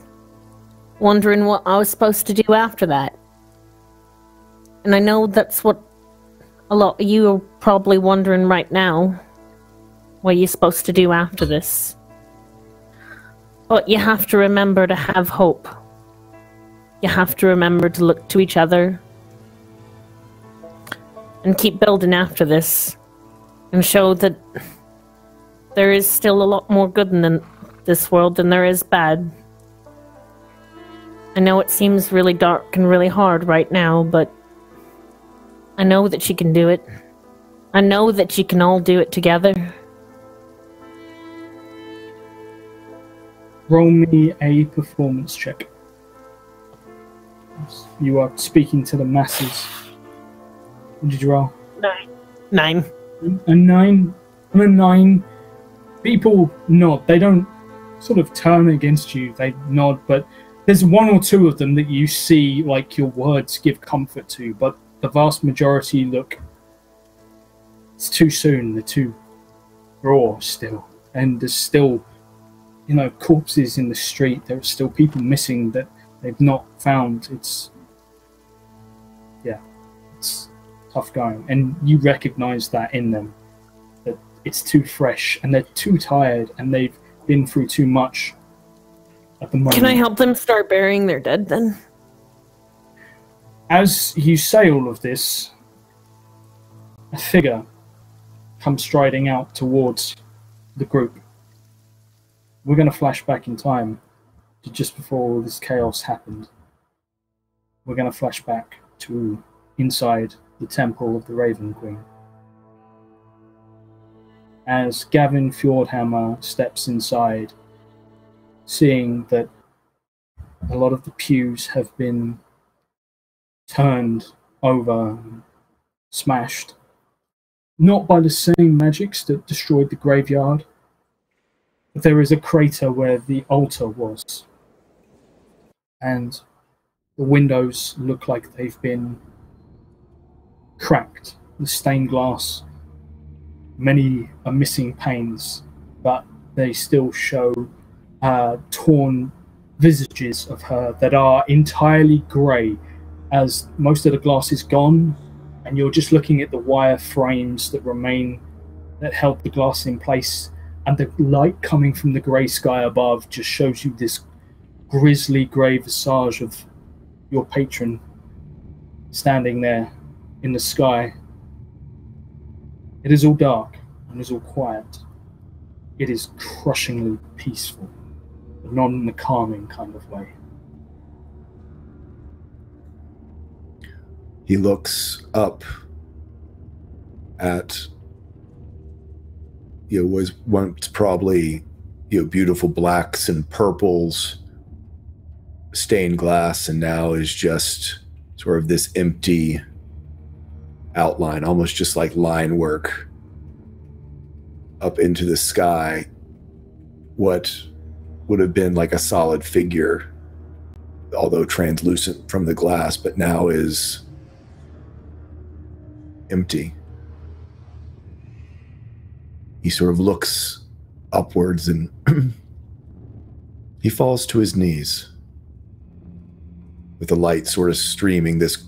wondering what I was supposed to do after that. And I know that's what a lot of you are probably wondering right now. What you're supposed to do after this. But you have to remember to have hope. You have to remember to look to each other and keep building after this, and show that there is still a lot more good in this world than there is bad. I know it seems really dark and really hard right now, but I know that she can do it. I know that you can all do it together. Roll me a performance check. You are speaking to the masses. What did you roll? 9. A 9. On a 9, people nod. They don't sort of turn against you. They nod, but there's one or two of them that you see, like, your words give comfort to, but the vast majority look, it's too soon. They're too raw still, and there's still, you know, corpses in the street. There are still people missing that they've not found. It's tough going, and you recognize that in them, that it's too fresh, and they're too tired, and they've been through too much at the moment. Can I help them start burying their dead then? As you say all of this, a figure comes striding out towards the group. We're going to flash back in time to just before all this chaos happened. We're going to flash back to inside the Temple of the Raven Queen. As Gavin Fjordhammer steps inside, seeing that a lot of the pews have been turned over, smashed, not by the same magics that destroyed the graveyard, but there is a crater where the altar was, and the windows look like they've been cracked, the stained glass, many are missing panes, but they still show torn visages of her that are entirely grey, as most of the glass is gone, and you're just looking at the wire frames that remain, that held the glass in place, and the light coming from the grey sky above just shows you this grisly grey visage of your patron standing there, in the sky. It is all dark and it is all quiet. It is crushingly peaceful, but not in a calming kind of way. He looks up at was once probably beautiful blacks and purples, stained glass, and now is just sort of this empty outline, almost just like line work up into the sky. What would have been like a solid figure, although translucent from the glass, but now is empty. He sort of looks upwards and he falls to his knees with the light sort of streaming, this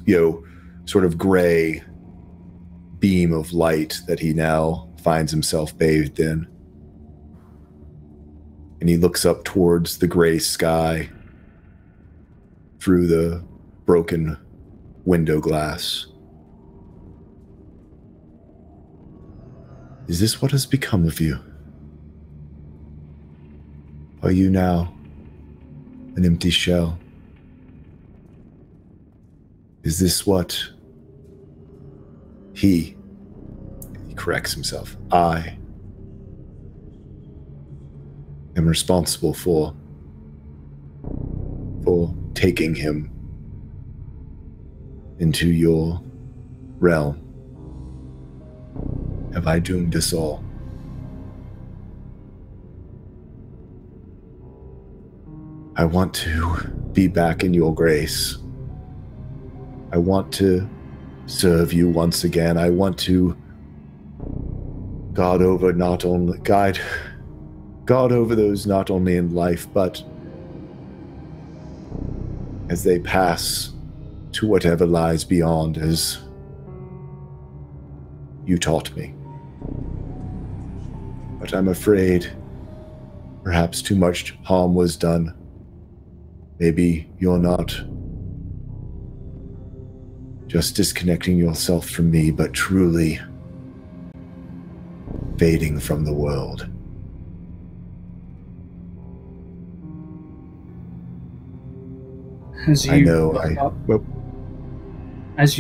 sort of gray beam of light that he now finds himself bathed in. And he looks up towards the gray sky through the broken window glass. Is this what has become of you? Are you now an empty shell? Is this what he corrects himself, I am responsible for taking him into your realm? Have I doomed us all? I want to be back in your grace. I want to serve you once again. I want to guard over those not only in life, but as they pass to whatever lies beyond, as you taught me. But I'm afraid perhaps too much harm was done. Maybe you're not just disconnecting yourself from me, but truly fading from the world. As you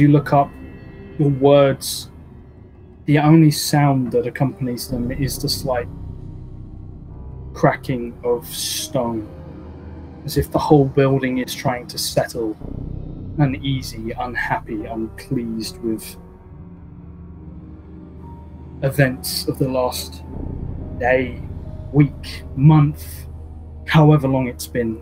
look up, your words, the only sound that accompanies them is the slight cracking of stone, as if the whole building is trying to settle, uneasy, unhappy, unpleased with events of the last day, week, month, however long it's been.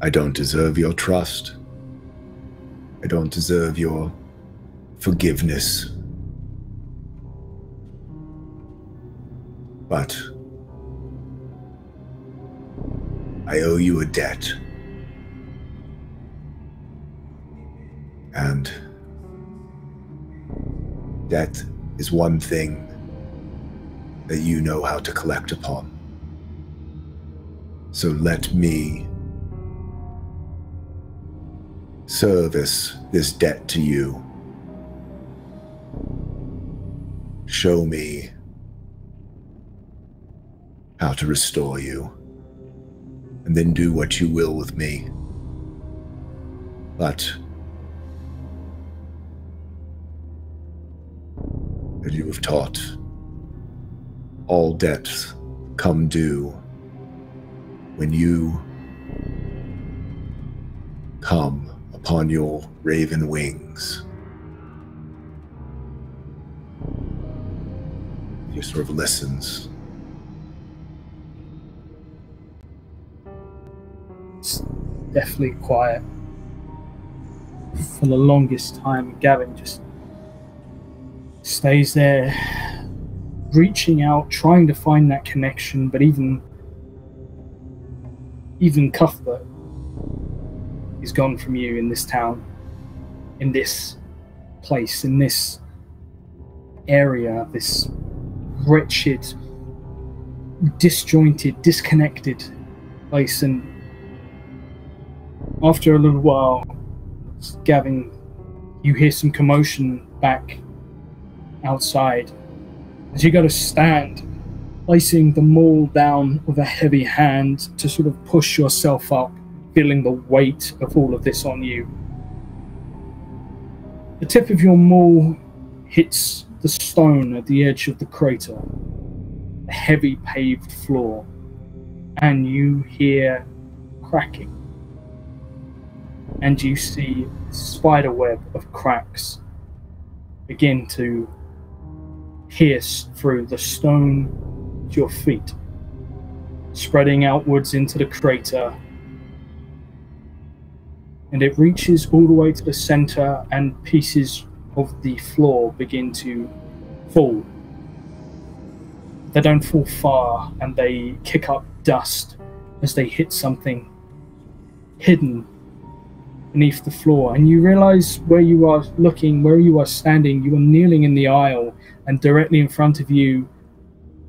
I don't deserve your trust. I don't deserve your forgiveness. But I owe you a debt. And debt is one thing that you know how to collect upon. So let me service this debt to you. Show me how to restore you, and then do what you will with me. But as you have taught, all debts come due when you come upon your raven wings. He sort of listens. It's deathly quiet. For the longest time, Gavin just stays there, reaching out, trying to find that connection, but even Cuthbert is gone from you in this town, in this place, in this area, this wretched, disjointed, disconnected place. And After a little while, Gavin, you hear some commotion back outside. As you go to stand, placing the maul down with a heavy hand to sort of push yourself up, feeling the weight of all of this on you. The tip of your maul hits the stone at the edge of the crater, a heavy paved floor, and you hear cracking. And you see a spider web of cracks begin to pierce through the stone at your feet, spreading outwards into the crater. And it reaches all the way to the center, and pieces of the floor begin to fall. They don't fall far, and they kick up dust as they hit something hidden beneath the floor. And you realize where you are looking, where you are standing, you are kneeling in the aisle, and directly in front of you,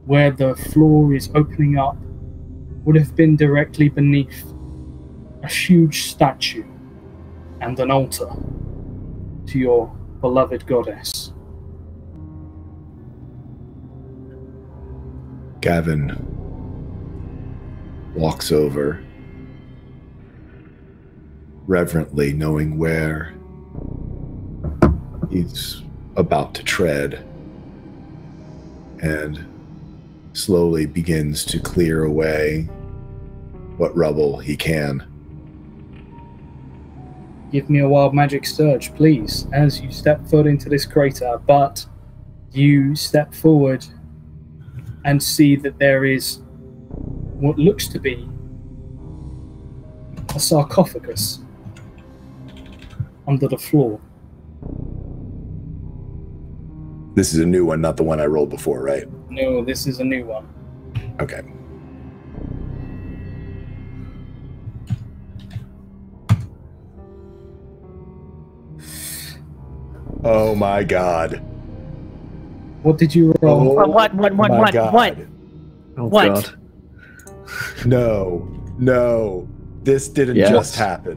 where the floor is opening up, would have been directly beneath a huge statue and an altar to your beloved goddess. Gavin walks over, reverently knowing where he's about to tread, and slowly begins to clear away what rubble he can. Give me a wild magic surge, please, as you step foot into this crater, but you step forward and see that there is what looks to be a sarcophagus under the floor. This is a new one, not the one I rolled before, right? No, this is a new one. Okay. Oh my god. What did you roll? Oh, What? my God. What? Oh, What? God. No. This didn't Yes. just happen.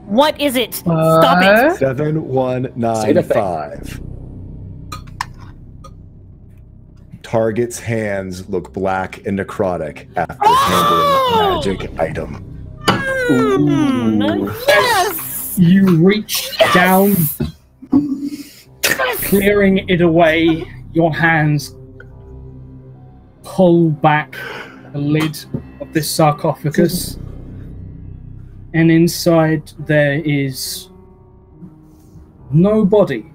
What is it? Stop it! 7195. Target's hands look black and necrotic after handling magic item. Yes! You reach down, clearing it away. Your hands pull back the lid of this sarcophagus, and inside there is no body.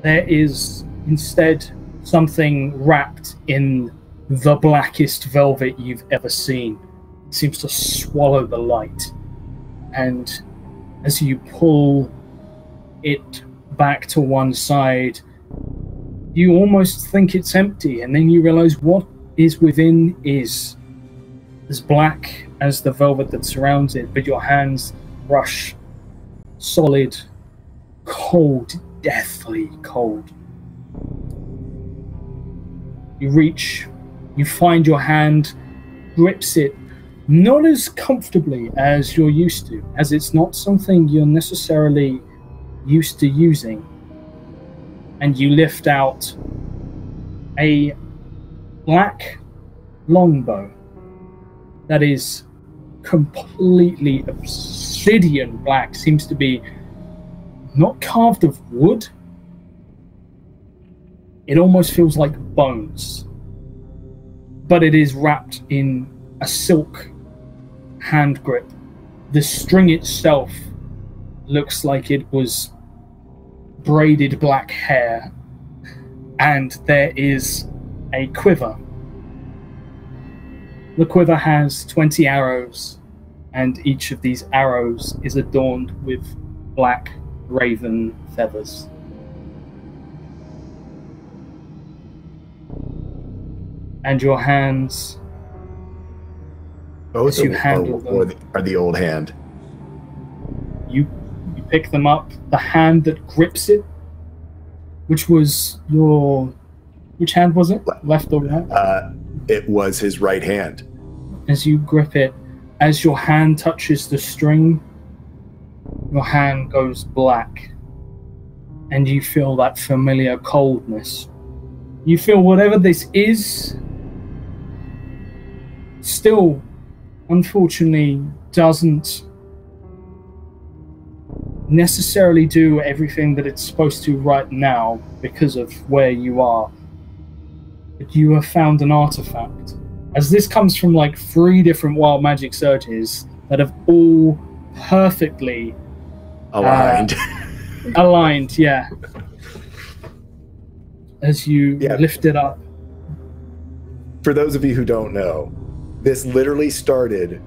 There is instead something wrapped in the blackest velvet you've ever seen. It seems to swallow the light, and as you pull it back to one side, you almost think it's empty, and then you realize what is within is as black as the velvet that surrounds it, but your hands rush solid, cold, deathly cold. You reach, you find your hand, grips it, not as comfortably as you're used to, as it's not something you're necessarily used to using. And you lift out a black longbow that is completely obsidian black, seems to be not carved of wood. It almost feels like bones, but it is wrapped in a silk hand grip. The string itself looks like it was braided black hair, and there is a quiver. The quiver has 20 arrows, and each of these arrows is adorned with black raven feathers. And your hands, Both as you of handle them, are the old hand. you pick them up. The hand that grips it, which was your... Which hand was it? Left or right? It was his right hand. As you grip it, as your hand touches the string, your hand goes black, and you feel that familiar coldness. You feel whatever this is still, unfortunately, doesn't necessarily do everything that it's supposed to right now because of where you are. But you have found an artifact. As this comes from like 3 different wild magic surges that have all perfectly aligned. Aligned, yeah. As you lift it up. For those of you who don't know, this literally started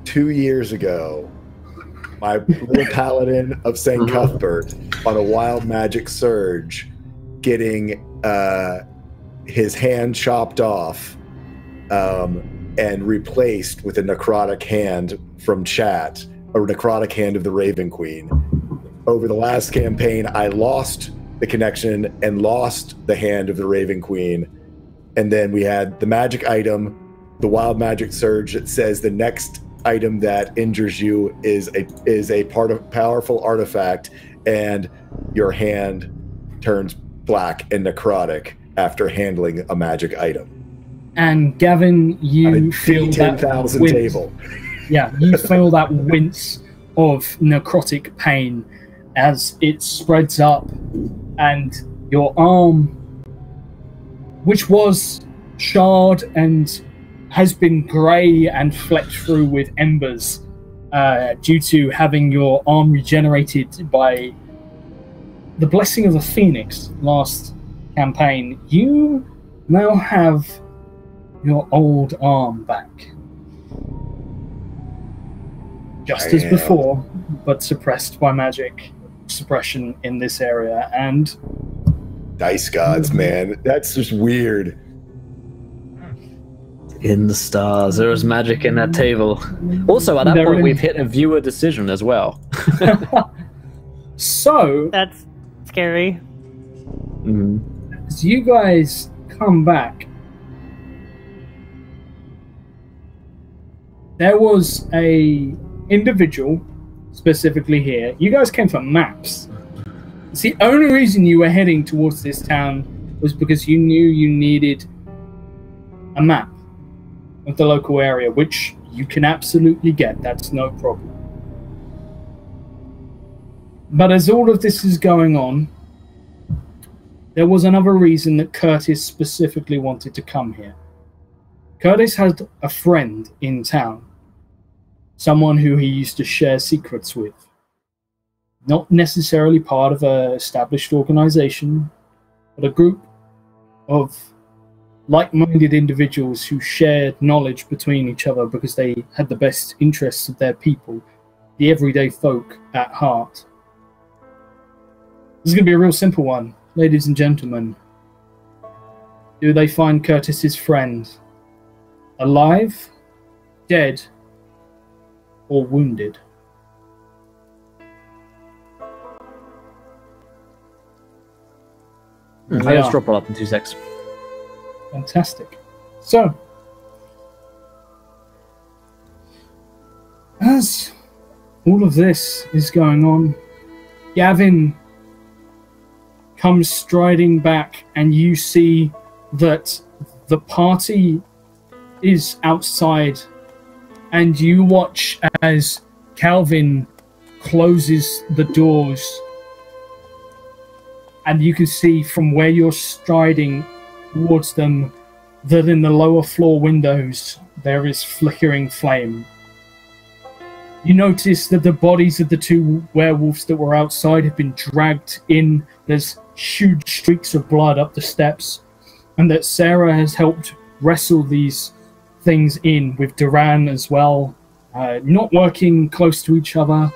2 years ago. My little paladin of St. Cuthbert on a wild magic surge getting his hand chopped off and replaced with a necrotic hand from chat, a necrotic hand of the Raven Queen. Over the last campaign, I lost the connection and lost the hand of the Raven Queen. And then we had the magic item, the wild magic surge that says the next item that injures you is a powerful artifact, and your hand turns black and necrotic after handling a magic item. And Gavin, you feel that 10,000 wince. table. Yeah, you feel that wince of necrotic pain as it spreads up, and your arm, which was charred and has been grey and flecked through with embers due to having your arm regenerated by the blessing of the Phoenix last campaign. You now have your old arm back. Just as before, but suppressed by magic suppression in this area. And dice gods, man. That's just weird. In the stars, there is magic in that table. Also, at that point, we've hit a viewer decision as well. So that's scary. As you guys come back, there was a individual specifically here. You guys came for maps. It's the only reason you were heading towards this town was because you knew you needed a map of the local area, which you can absolutely get. That's no problem. But as all of this is going on, there was another reason that Curtis specifically wanted to come here. Curtis had a friend in town, someone who he used to share secrets with. Not necessarily part of an established organization, but a group of like-minded individuals who shared knowledge between each other because they had the best interests of their people, the everyday folk at heart. This is going to be a real simple one, ladies and gentlemen. Do they find Curtis's friend alive, dead, or wounded? I just drop it up in 2 secs. Fantastic. So, as all of this is going on, Gavin comes striding back, and you see that the party is outside, and you watch as Calvin closes the doors, and you can see from where you're striding towards them that in the lower floor windows there is flickering flame. You notice that the bodies of the 2 werewolves that were outside have been dragged in. There's huge streaks of blood up the steps, and that Sarah has helped wrestle these things in with Duran as well, not working close to each other.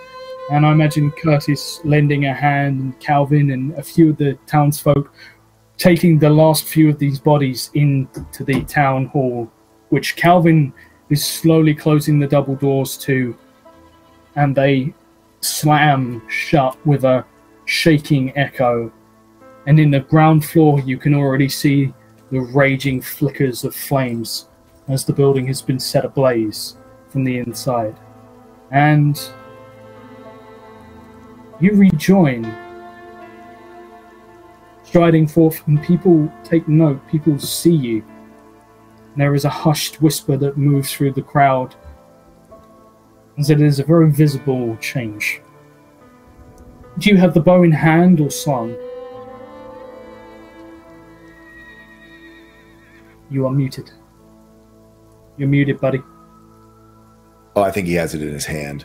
And I imagine Curtis lending a hand, and Calvin and a few of the townsfolk taking the last few of these bodies into the town hall, which Calvin is slowly closing the double doors to, and they slam shut with a shaking echo. And in the ground floor, you can already see the raging flickers of flames as the building has been set ablaze from the inside. And you rejoin, striding forth, and people take note, people see you. There is a hushed whisper that moves through the crowd, as it is a very visible change. Do you have the bow in hand or slung? You are muted. You're muted, buddy. Oh, I think he has it in his hand.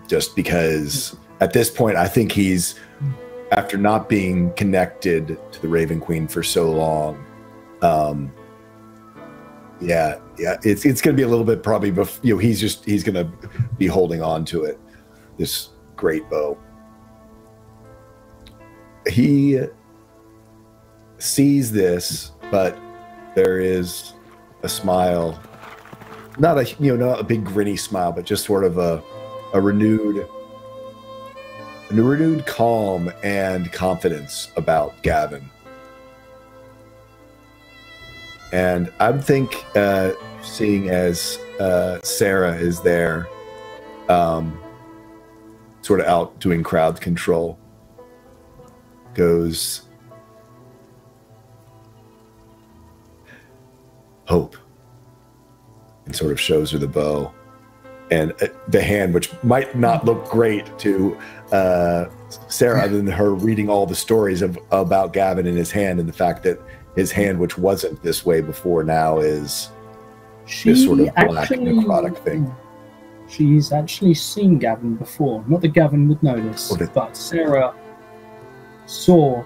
Just because at this point, I think he's, after not being connected to the Raven Queen for so long, it's going to be a little bit probably, he's going to be holding on to it, this great bow. He sees this, but there is a smile, not a big grinny smile, but just sort of a renewed calm and confidence about Gavin. And I think seeing as Sarah is there, sort of out doing crowd control, goes, Hope, and sort of shows her the bow and the hand, which might not look great to Sarah, other than her reading all the stories about Gavin in his hand, and the fact that his hand, which wasn't this way before, now is this sort of black necrotic thing. She's actually seen Gavin before. Not that Gavin would know this, but Sarah saw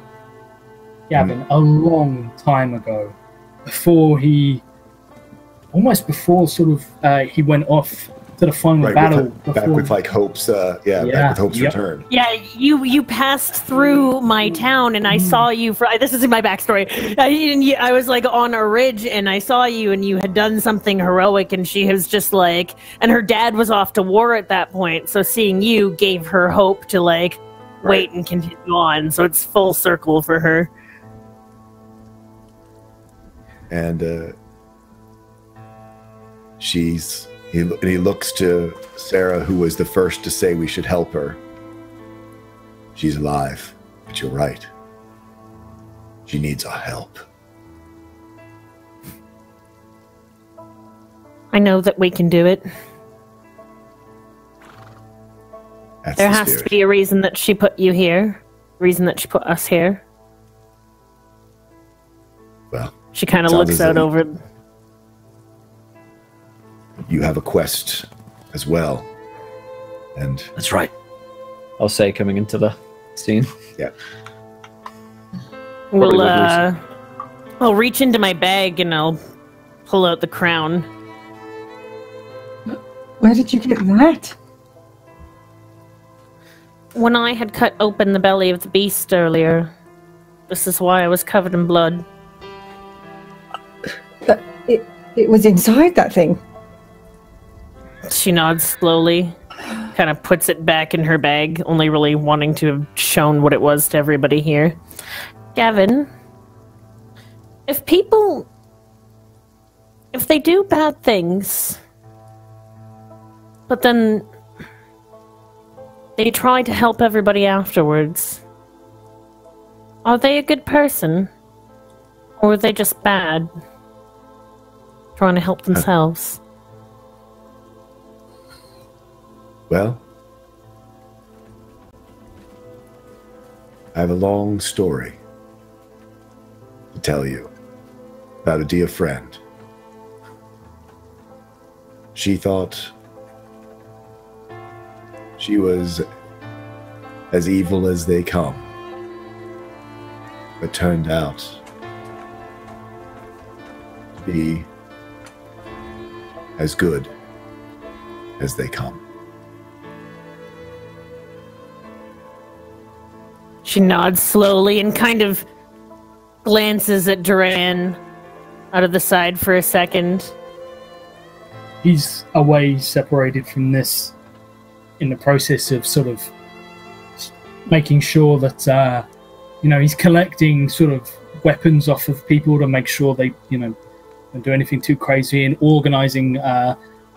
Gavin a long time ago, before he went off to the final battle. Back with like Hope's, back with Hope's return. Yeah, you passed through my town, and I saw you. This is in my backstory. I was like on a ridge, and I saw you, and you had done something heroic, and she was just like, and her dad was off to war at that point. So seeing you gave her hope to like wait and continue on. So it's full circle for her. And he looks to Sarah, who was the first to say we should help her. She's alive, but you're right. She needs our help. I know that we can do it. There has to be a reason that she put you here. Reason that she put us here. Well, she kind of looks out over. You have a quest as well, and that's right. I'll say, coming into the scene. Yeah. Well, I'll reach into my bag and I'll pull out the crown. Where did you get that? When I had cut open the belly of the beast earlier. This is why I was covered in blood. But it was inside that thing. She nods slowly, kind of puts it back in her bag, only really wanting to have shown what it was to everybody here. Gavin, if they do bad things, but then they try to help everybody afterwards, are they a good person? Or are they just bad? Trying to help themselves? Well, I have a long story to tell you about a dear friend. She thought she was as evil as they come, but turned out to be as good as they come. She nods slowly and kind of glances at Duran out of the side for a second. He's away, separated from this, in the process of sort of making sure that, he's collecting sort of weapons off of people to make sure they, don't do anything too crazy, and organizing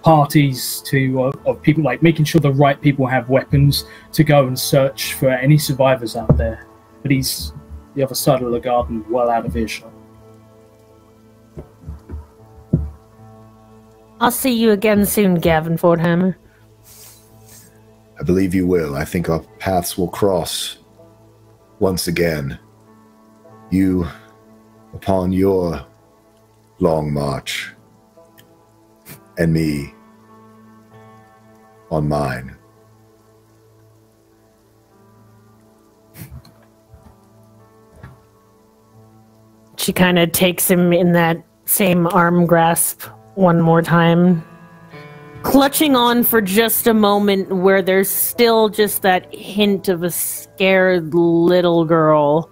parties of people, like making sure the right people have weapons to go and search for any survivors out there. But he's the other side of the garden, well out of earshot. I'll see you again soon, Gavin Fordhammer. I believe you will. I think our paths will cross once again. You upon your long march, and me on mine. She kind of takes him in that same arm grasp one more time, clutching on for just a moment where there's still just that hint of a scared little girl,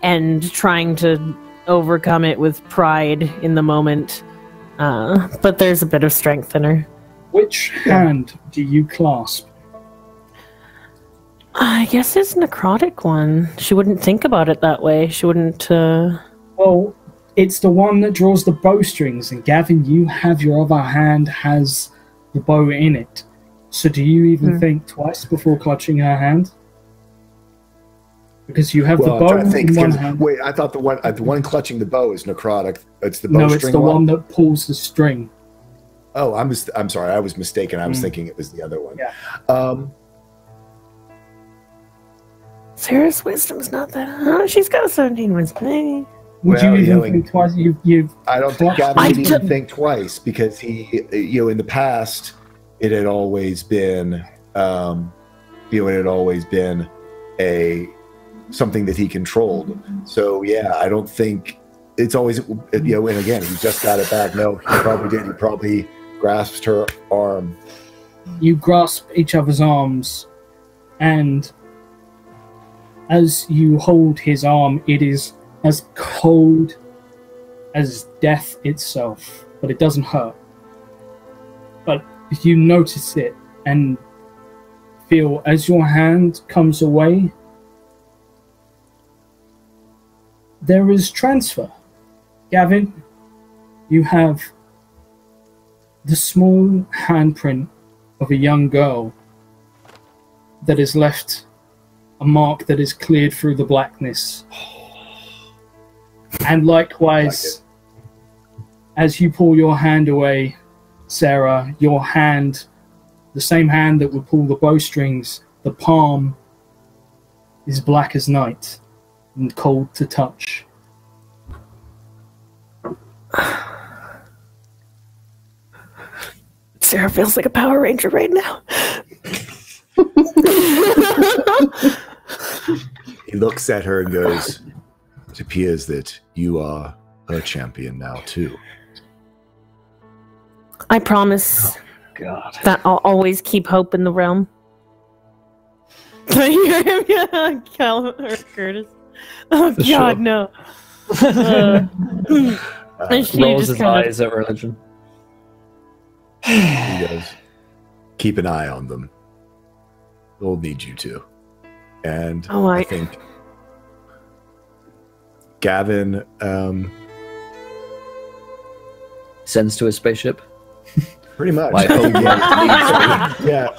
and trying to overcome it with pride in the moment. But there's a bit of strength in her. Which hand do you clasp? I guess it's necrotic one. She wouldn't think about it that way. She wouldn't... Well, it's the one that draws the bowstrings, and Gavin, you have your other hand has the bow in it. So do you even think twice before clutching her hand? Because you have the bow in one hand. Wait, I thought the one clutching the bow is necrotic. It's the bowstring. No, it's the one that pulls the string. Oh, I'm sorry. I was mistaken. I was thinking it was the other one. Yeah. Sarah's wisdom's not that... she's got a 17 wisdom. Would you even think twice? I don't think Gavin would even think twice, because he, in the past, it had always been, something that he controlled. So yeah, I don't think it's always, and again, he just got it back. No, he probably did. He probably grasped her arm. You grasp each other's arms, and as you hold his arm, it is as cold as death itself, but it doesn't hurt. But you notice it and feel as your hand comes away, there is transfer. Gavin, you have the small handprint of a young girl that has left a mark that is cleared through the blackness. And likewise, as you pull your hand away, Sarah, your hand, the same hand that would pull the bowstrings, the palm is black as night and cold to touch. Sarah feels like a Power Ranger right now. He looks at her and goes, "It appears that you are a champion now, too." I promise that I'll always keep hope in the realm. Cal or Curtis. Oh, God, no. Rolls his eyes at religion. He goes, "Keep an eye on them. They'll need you to." And I think Gavin sends to his spaceship. Pretty much. Yeah.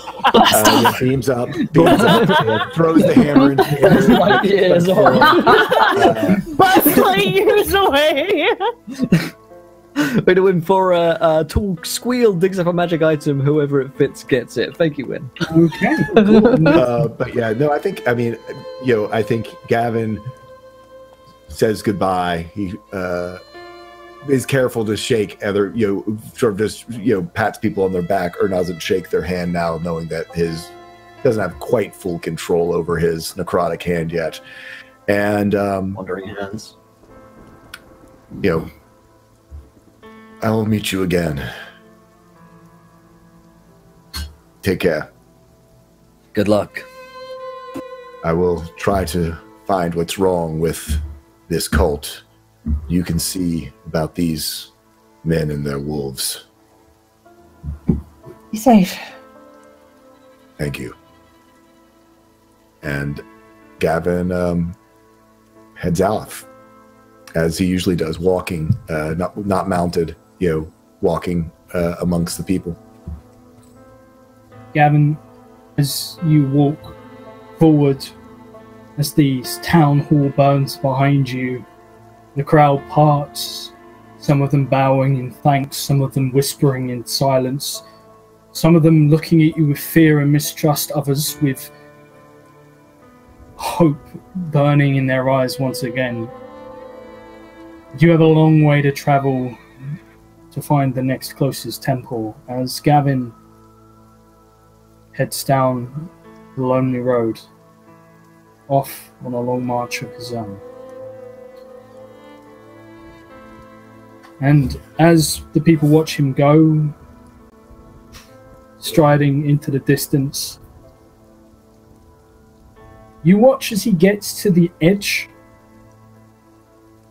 Beams up, throws the hammer into the air. Buzz light years away. We're to win for a tall squeal digs up a magic item. Whoever it fits gets it. Thank you, Win. Okay. But yeah, no, I think Gavin says goodbye. He is careful to shake other, sort of just, pats people on their back, or doesn't shake their hand now, knowing that his doesn't have quite full control over his necrotic hand yet. And wandering hands. I will meet you again. Take care. Good luck. I will try to find what's wrong with this cult. You can see about these men and their wolves. Be safe. Thank you. And Gavin heads off, as he usually does, walking, not mounted, walking amongst the people. Gavin, as you walk forward, as the town hall burns behind you, the crowd parts, some of them bowing in thanks, some of them whispering in silence, some of them looking at you with fear and mistrust, others with hope burning in their eyes once again. You have a long way to travel to find the next closest temple, as Gavin heads down the lonely road, off on a long march of his own. And as the people watch him go, striding into the distance, you watch as he gets to the edge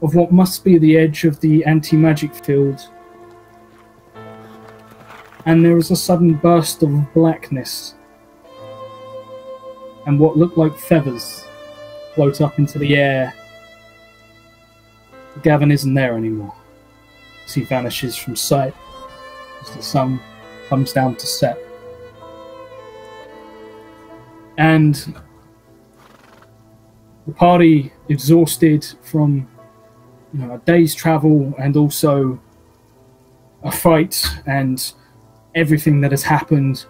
of what must be the edge of the anti-magic field, and there is a sudden burst of blackness, and what look like feathers float up into the air. Gavin isn't there anymore, as he vanishes from sight as the sun comes down to set. And the party, exhausted from a day's travel and also a fight and everything that has happened,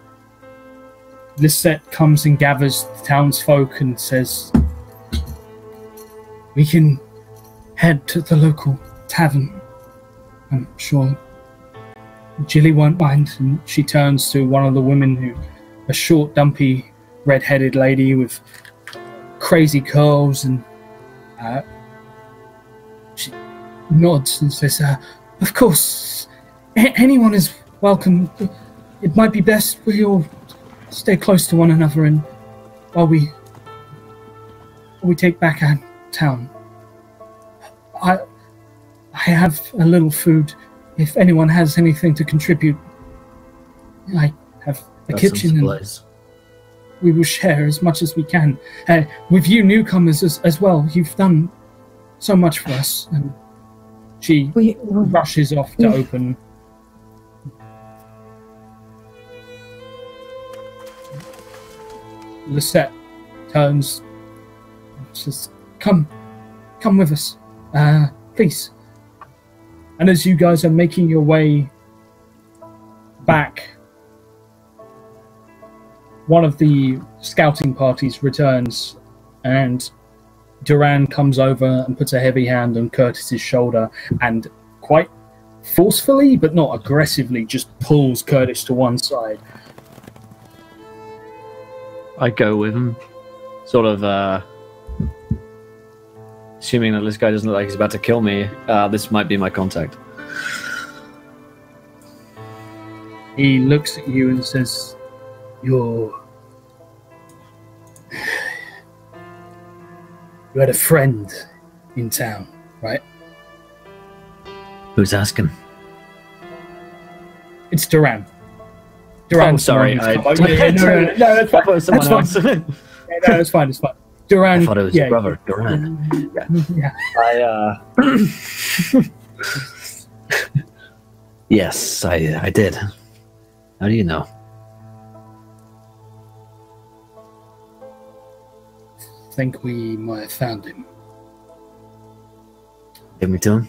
Lisette comes and gathers the townsfolk and says, "We can head to the local tavern. I'm sure Jilly won't mind." And she turns to one of the women, a short, dumpy, red-headed lady with crazy curls, and she nods and says, "Of course, anyone is welcome. It might be best we all stay close to one another and while we take back our town. I have a little food. If anyone has anything to contribute, I have a kitchen, and we will share as much as we can. With you newcomers as well, you've done so much for us." And she rushes off to open. Lisette turns and says, Come with us, please." And as you guys are making your way back, one of the scouting parties returns, and Duran comes over and puts a heavy hand on Curtis's shoulder and quite forcefully, but not aggressively, just pulls Curtis to one side. I go with him, sort of assuming that this guy doesn't look like he's about to kill me. This might be my contact. He looks at you and says, You had a friend in town, right?" Who's asking? It's Duran. Duran. Oh, sorry. No, that's fine. That's fine. No, it's fine. It's fine. Duran. I thought it was your brother, Duran. Yeah. Yes, I did. How do you know? I think we might have found him. Give me to him.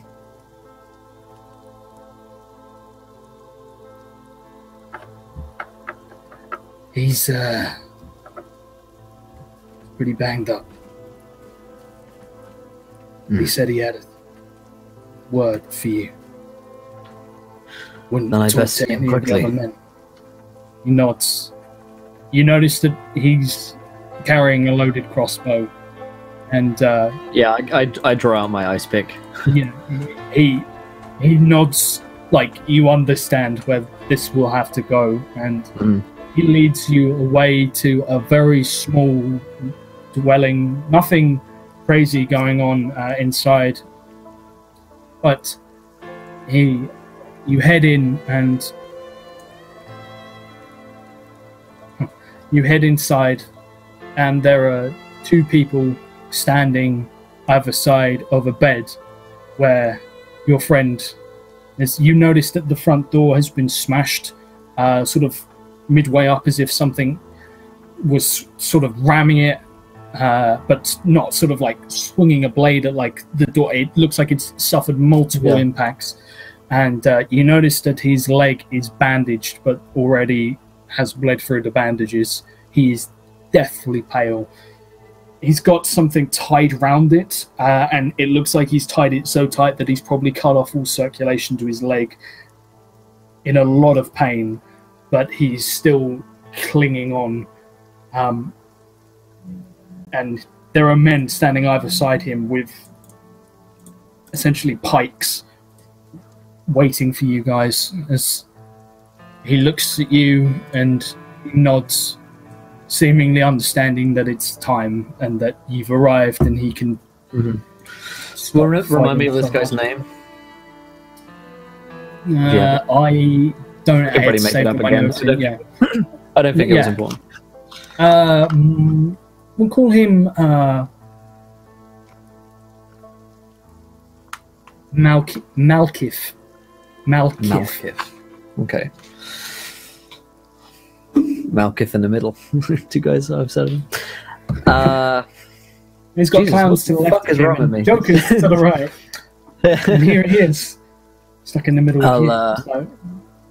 He's pretty banged up. He said he had a word for you. Wouldn't Then I talk best to see him any of the quickly. other men. He nods. You notice that he's carrying a loaded crossbow, and Yeah, I draw out my ice pick. he nods like you understand where this will have to go, and he leads you away to a very small dwelling. Nothing crazy going on inside, but you head in and you head inside, and there are two people standing either side of a bed where your friend is. You notice that the front door has been smashed, sort of midway up, as if something was sort of ramming it, but not sort of like swinging a blade at like the door. It looks like it's suffered multiple impacts, and you notice that his leg is bandaged, but already has bled through the bandages. He is deathly pale. He's got something tied round it, and it looks like he's tied it so tight that he's probably cut off all circulation to his leg, in a lot of pain, but he's still clinging on. And there are men standing either side him with essentially pikes waiting for you guys, as he looks at you and nods, seemingly understanding that it's time and that you've arrived, and he can remind me of this guy's name. I don't know. Everybody make it up again. Yeah. I don't think it was important. We'll call him Malkith. Okay. Malkith in the middle. Two guys I've said him. He's got clowns to the left. What the fuck is wrong with me? Joker's to the right. And here he is, stuck in the middle of you.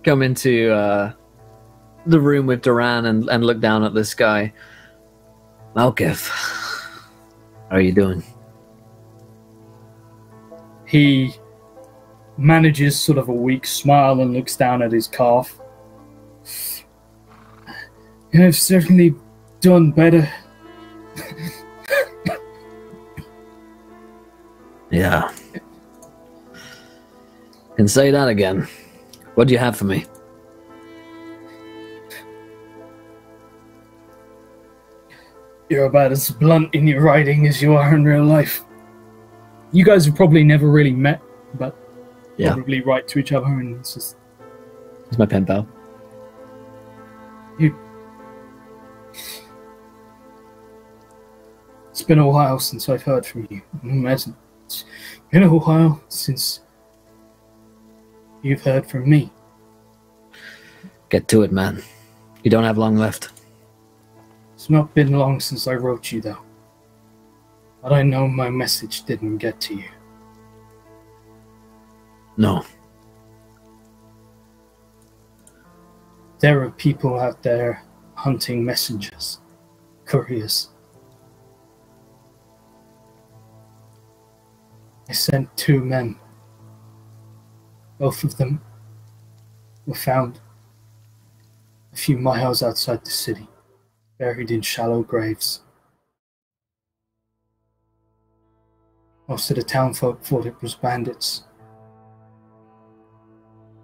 Come into the room with Duran and look down at this guy. Malkith, how are you doing? He manages sort of a weak smile and looks down at his calf. I've certainly done better. Yeah. Can say that again. What do you have for me? You're about as blunt in your writing as you are in real life. You guys have probably never really met, but probably write to each other, and it's just... It's my pen pal. It's been a while since I've heard from you. Imagine it's been a while since you've heard from me. Get to it, man. You don't have long left. It's not been long since I wrote you, though. But I know my message didn't get to you. No. There are people out there hunting messengers, couriers. I sent 2 men. Both of them were found a few miles outside the city, buried in shallow graves. Most of the townfolk thought it was bandits,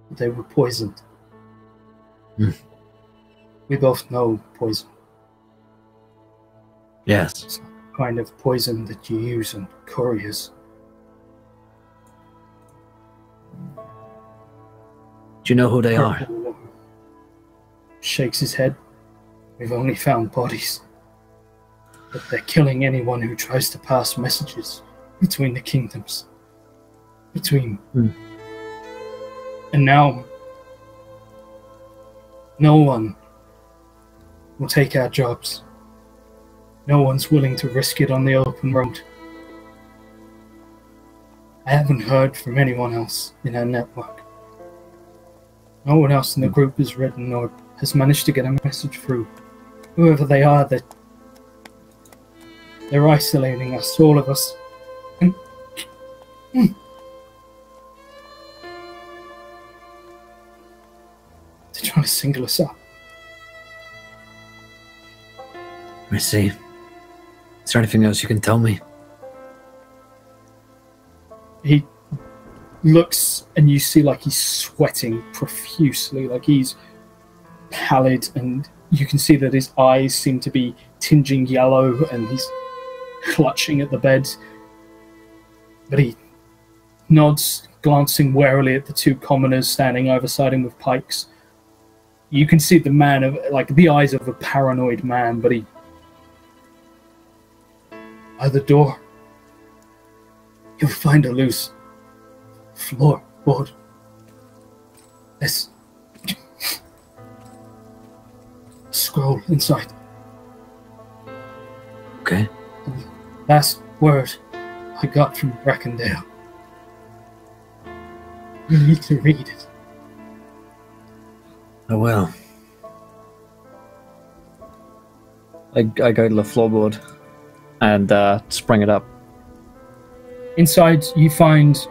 but they were poisoned. We both know poison. Yes. It's the kind of poison that you use on couriers. Do you know who they are? Shakes his head. We've only found bodies. But they're killing anyone who tries to pass messages between the kingdoms. And now, no one will take our jobs. No one's willing to risk it on the open road. I haven't heard from anyone else in our network. No one else in the group has written or has managed to get a message through. Whoever they are, they're isolating us, all of us. And they're trying to single us out. I see. Is there anything else you can tell me? He looks, and you see like he's sweating profusely, like he's pallid, and you can see that his eyes seem to be tinging yellow, and he's clutching at the bed. But he nods, glancing warily at the 2 commoners standing overside him with pikes. You can see the man of, like, the eyes of a paranoid man, but he... By the door, you'll find a loose floorboard. This... scroll inside. Okay. Last word I got from Brackendale. You need to read it. I will. I go to the floorboard and spring it up. Inside, you find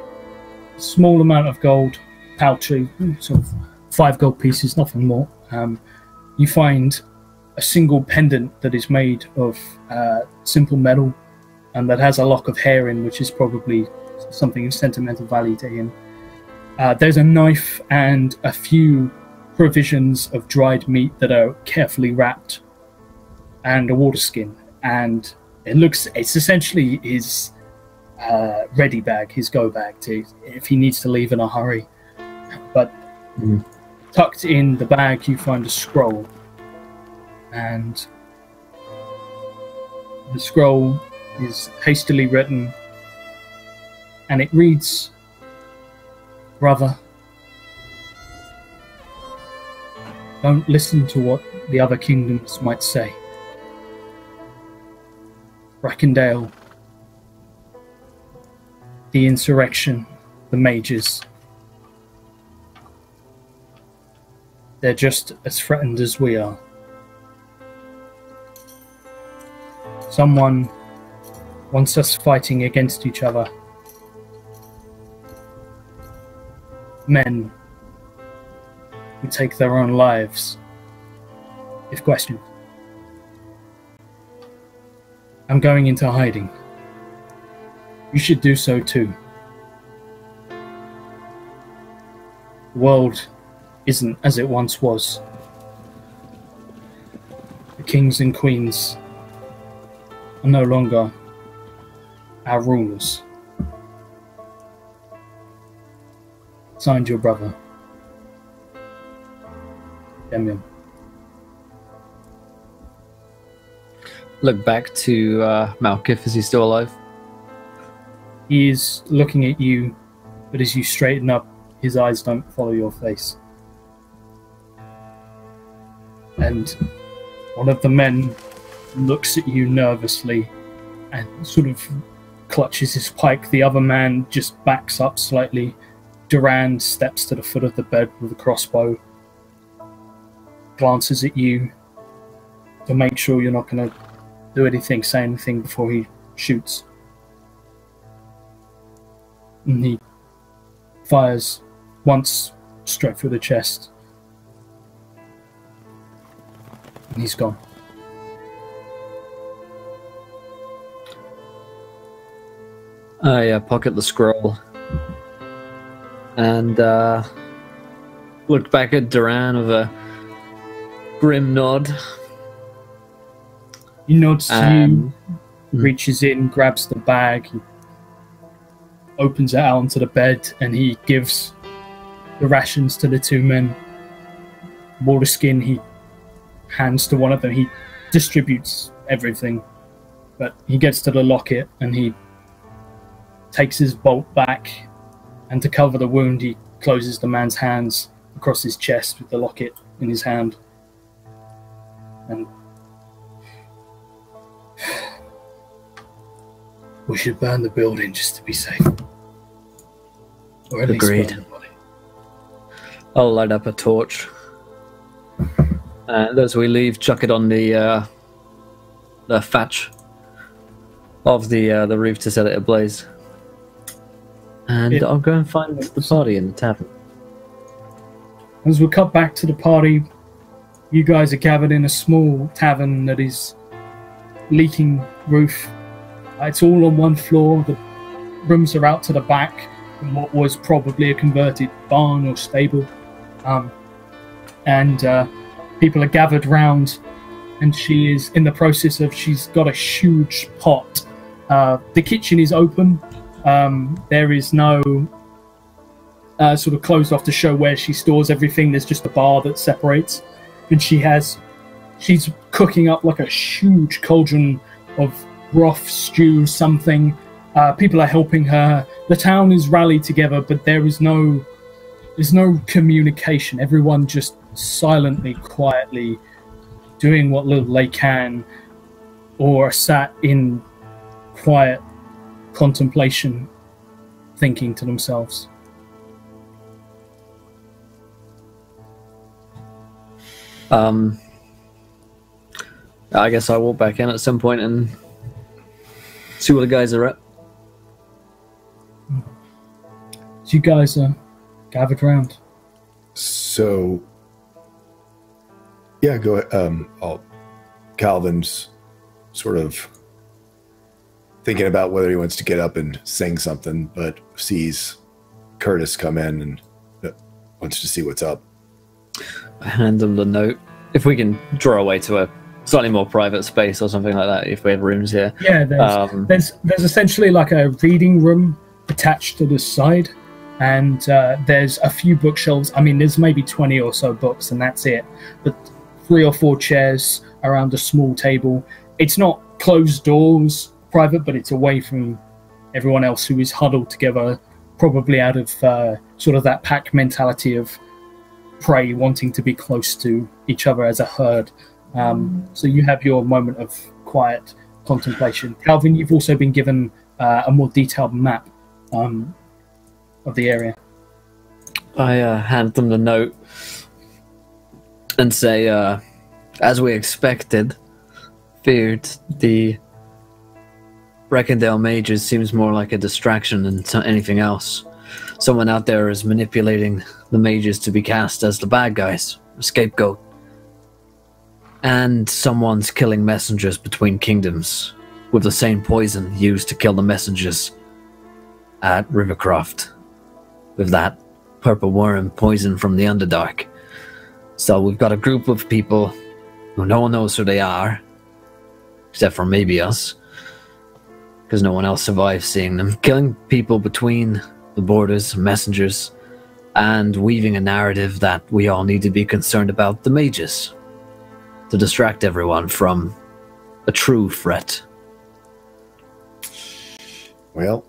a small amount of gold, paltry, sort of 5 gold pieces, nothing more. You find a single pendant that is made of simple metal and that has a lock of hair in, which is probably something of sentimental value to him. There's a knife and a few provisions of dried meat that are carefully wrapped, and a water skin. And it's essentially his ready bag, his go bag, to if he needs to leave in a hurry. But tucked in the bag, you find a scroll, and the scroll is hastily written, and it reads, "Brother, don't listen to what the other kingdoms might say. Brackendale, the insurrection, the mages, they're just as threatened as we are. Someone wants us fighting against each other. Men who take their own lives if questioned. I'm going into hiding. You should do so too. The world isn't as it once was. The kings and queens are no longer our rulers. Signed, your brother, Demian." Look back to Malkith. Is he still alive? He is looking at you, but as you straighten up, his eyes don't follow your face. And one of the men looks at you nervously and sort of clutches his pike. The other man just backs up slightly. Durand steps to the foot of the bed with a crossbow, glances at you to make sure you're not going to do anything, say anything before he shoots. And he fires once straight through the chest. And he's gone. I pocket the scroll and look back at Duran with a grim nod. He nods to you, reaches in, grabs the bag, he opens it out onto the bed, and he gives the rations to the 2 men. Water skin he hands to one of them. He distributes everything, but he gets to the locket and he takes his bolt back, and to cover the wound he closes the man's hands across his chest with the locket in his hand. And we should burn the building just to be safe. Or at least Agreed. burn the body. I'll light up a torch. And as we leave, chuck it on the thatch of the roof to set it ablaze. And I'll go and find the party in the tavern. As we cut back to the party, you guys are gathered in a small tavern that is leaking roof. It's all on one floor. The rooms are out to the back in what was probably a converted barn or stable. And people are gathered round, and she is in the process of, she's got a huge pot. The kitchen is open. There is no sort of closed off to show where she stores everything. There's just a bar that separates. And she's cooking up like a huge cauldron of broth, stew, something. People are helping her. The town is rallied together, but there's no communication. Everyone just silently, quietly doing what little they can, or are sat in quiet contemplation, thinking to themselves. I guess I'll walk back in at some point and see where the guys are at. So you guys are gathered around. So, yeah, go ahead. Calvin's sort of thinking about whether he wants to get up and sing something, but sees Curtis come in and wants to see what's up. I hand him the note. If we can draw away to a slightly more private space or something like that, if we have rooms here. Yeah, there's essentially like a reading room attached to the side, and there's a few bookshelves. I mean, there's maybe 20 or so books, and that's it. But 3 or 4 chairs around a small table. It's not closed doors, private, but it's away from everyone else who is huddled together, probably out of sort of that pack mentality of prey wanting to be close to each other as a herd. So you have your moment of quiet contemplation. Calvin, you've also been given a more detailed map of the area. I hand them the note and say, as we expected, feared, the Brecondale mages seems more like a distraction than anything else. Someone out there is manipulating the mages to be cast as the bad guys, a scapegoat. And someone's killing messengers between kingdoms with the same poison used to kill the messengers at Rivercroft, with that purple worm poison from the Underdark. So we've got a group of people who no one knows who they are, except for maybe us, because no one else survives seeing them, killing people between the borders, messengers, and weaving a narrative that we all need to be concerned about the mages, to distract everyone from a true threat. Well,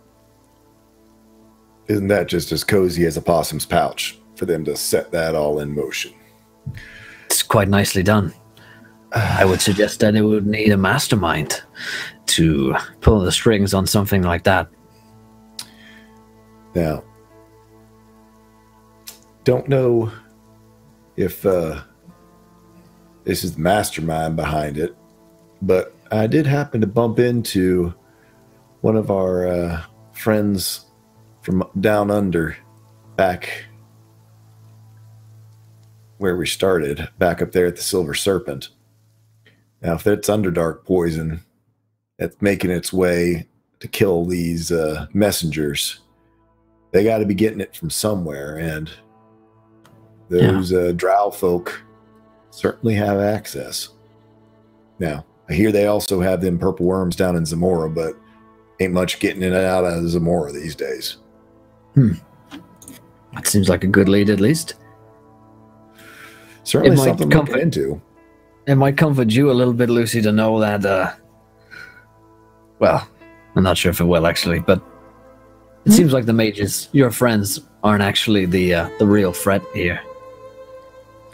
isn't that just as cozy as a possum's pouch for them to set that all in motion? It's quite nicely done. I would suggest that it would need a mastermind to pull the strings on something like that. Now, don't know if this is the mastermind behind it, but I did happen to bump into one of our friends from down under, back where we started, back up there at the Silver Serpent. Now, if that's Underdark poison that's making its way to kill these messengers, they got to be getting it from somewhere, and those drow folk certainly have access. Now, I hear they also have them purple worms down in Zamora, but ain't much getting in and out of Zamora these days. That seems like a good lead, at least. Certainly something to look into. It might comfort you a little bit, Lucy, to know that, well, I'm not sure if it will, actually, but it seems like the mages, your friends, aren't actually the real threat here.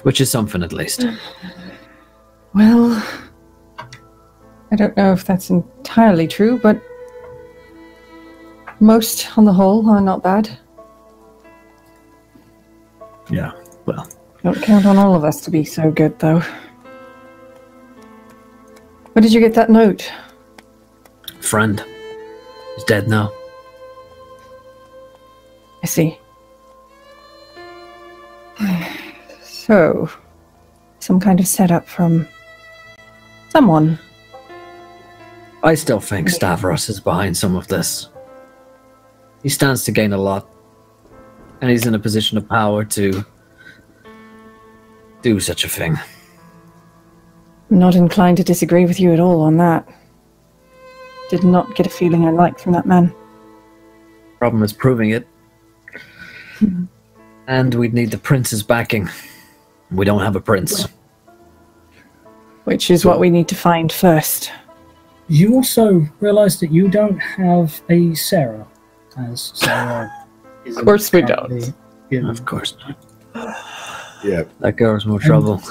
Which is something, at least. Well, I don't know if that's entirely true, but most, on the whole, are not bad. Yeah, well. Don't count on all of us to be so good, though. Where did you get that note? Friend. He's dead now. I see. So, some kind of setup from someone. I still think Stavros is behind some of this. He stands to gain a lot, and he's in a position of power to do such a thing. I'm not inclined to disagree with you at all on that. Did not get a feeling I liked from that man. Problem is proving it. And we'd need the prince's backing. We don't have a prince. Which is what we need to find first. You also realise that you don't have a Sarah, as Sarah is. Of course we don't. Of course not. Yeah. That girl's more trouble.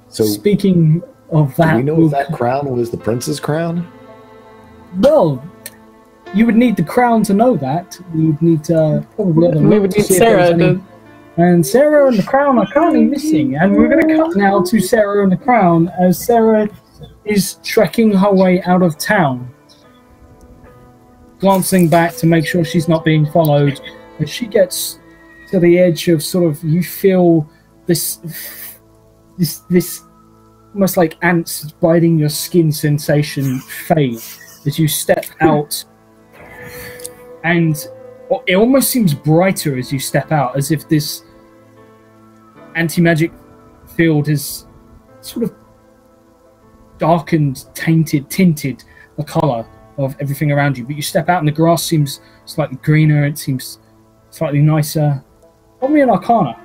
So, speaking of do that, we know if that crown was the prince's crown? Well, you would need the crown to know that. You would need to probably have a We look would to need see if there's Sarah any- to... And Sarah and the crown are currently missing. And we're going to cut now to Sarah and the crown as Sarah is trekking her way out of town, glancing back to make sure she's not being followed. As she gets to the edge of sort of, you feel this almost like ants biting your skin sensation fade as you step out, and it almost seems brighter as you step out, as if this anti-magic field is sort of darkened, tinted the color of everything around you. But you step out and the grass seems slightly greener, it seems slightly nicer. Roll me an Arcana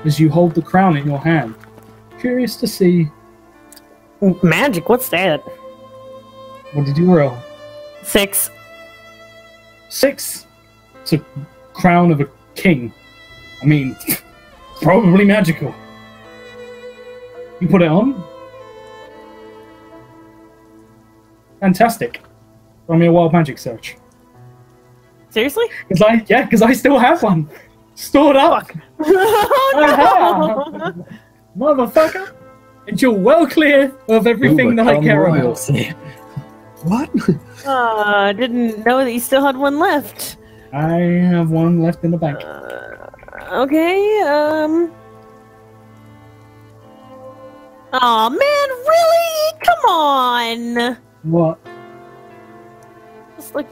as you hold the crown in your hand. Curious to see. Magic, what's that? What did you roll? 6. 6. It's a crown of a king. I mean, probably magical. You put it on? Fantastic. Roll me a wild magic search. Seriously? Because I still have one. Stored up. Oh, no. Motherfucker. And you're well clear of everything that I care about. What? Didn't know that you still had one left. I have one left in the bank. Okay, Aw, man, really? Come on! What? Just like,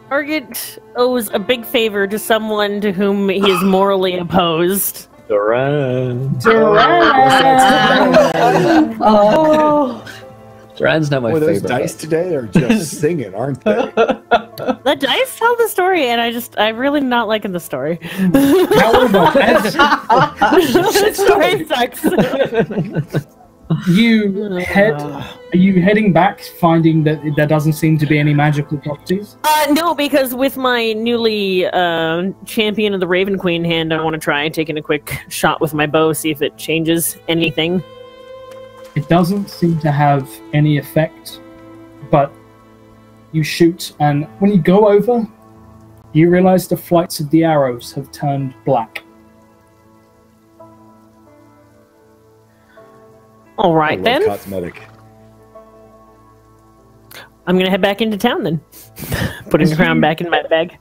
Target owes a big favor to someone to whom he is morally opposed. Duran. Oh. Duran's not my Boy, those favorite. dice today are just singing, aren't they? The dice tell the story, and I'm really not liking the story. However, as The story sucks. are you heading back, finding that there doesn't seem to be any magical properties? No, because with my newly champion of the Raven Queen hand, I want to try taking a quick shot with my bow, see if it changes anything. It doesn't seem to have any effect, but you shoot, and when you go over, you realize the flights of the arrows have turned black. All right, I love then. cosmetic. I'm going to head back into town, then. Putting the crown back in my bag.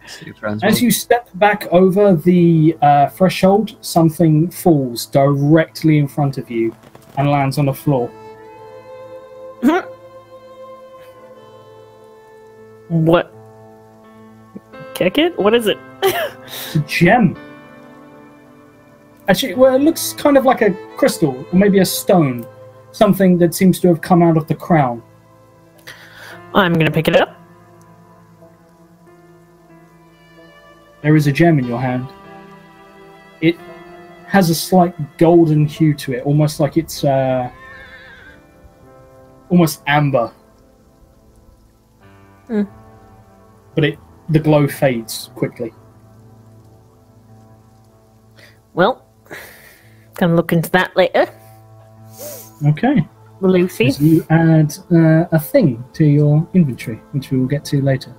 As you step back over the threshold, something falls directly in front of you and lands on the floor. What? Kick it? What is it? It's a gem. Actually, well, it looks kind of like a crystal, or maybe a stone. Something that seems to have come out of the crown. I'm going to pick it up. There is a gem in your hand. It has a slight golden hue to it, almost like it's almost amber. But the glow fades quickly. Well, can look into that later. Okay. Lucy. As you add a thing to your inventory, which we will get to later.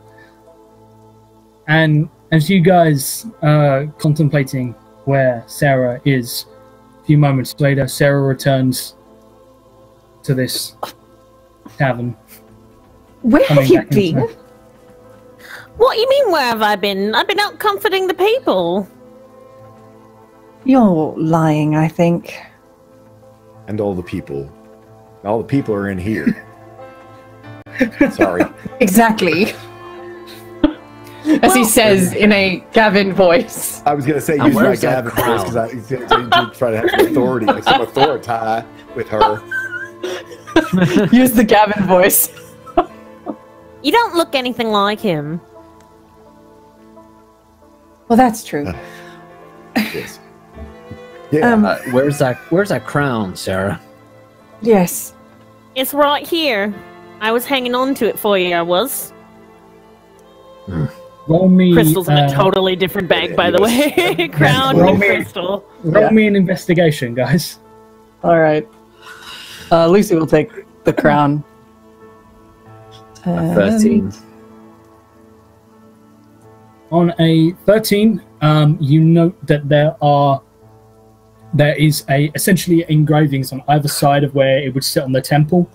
And as you guys are contemplating where Sarah is, a few moments later, Sarah returns to this tavern. Where have you been? What you mean, where have I been? I've been out comforting the people. You're lying, I think. And all the people. All the people are in here. Sorry. Exactly. As he says in a Gavin voice. I was going to say use my Gavin voice because I try to have some authority, like some authority with her. Use the Gavin voice. You don't look anything like him. Well, that's true. Yes. Yeah. Where's that crown, Sarah? Yes. It's right here. I was hanging on to it for you, I was. Roll me... Crystal's in a totally different bag, by the way. Crown roll and me- crystal. Roll me an investigation, guys. All right. Lucy will take the crown. 13. On a 13, you note that there is essentially engravings on either side of where it would sit on the temple.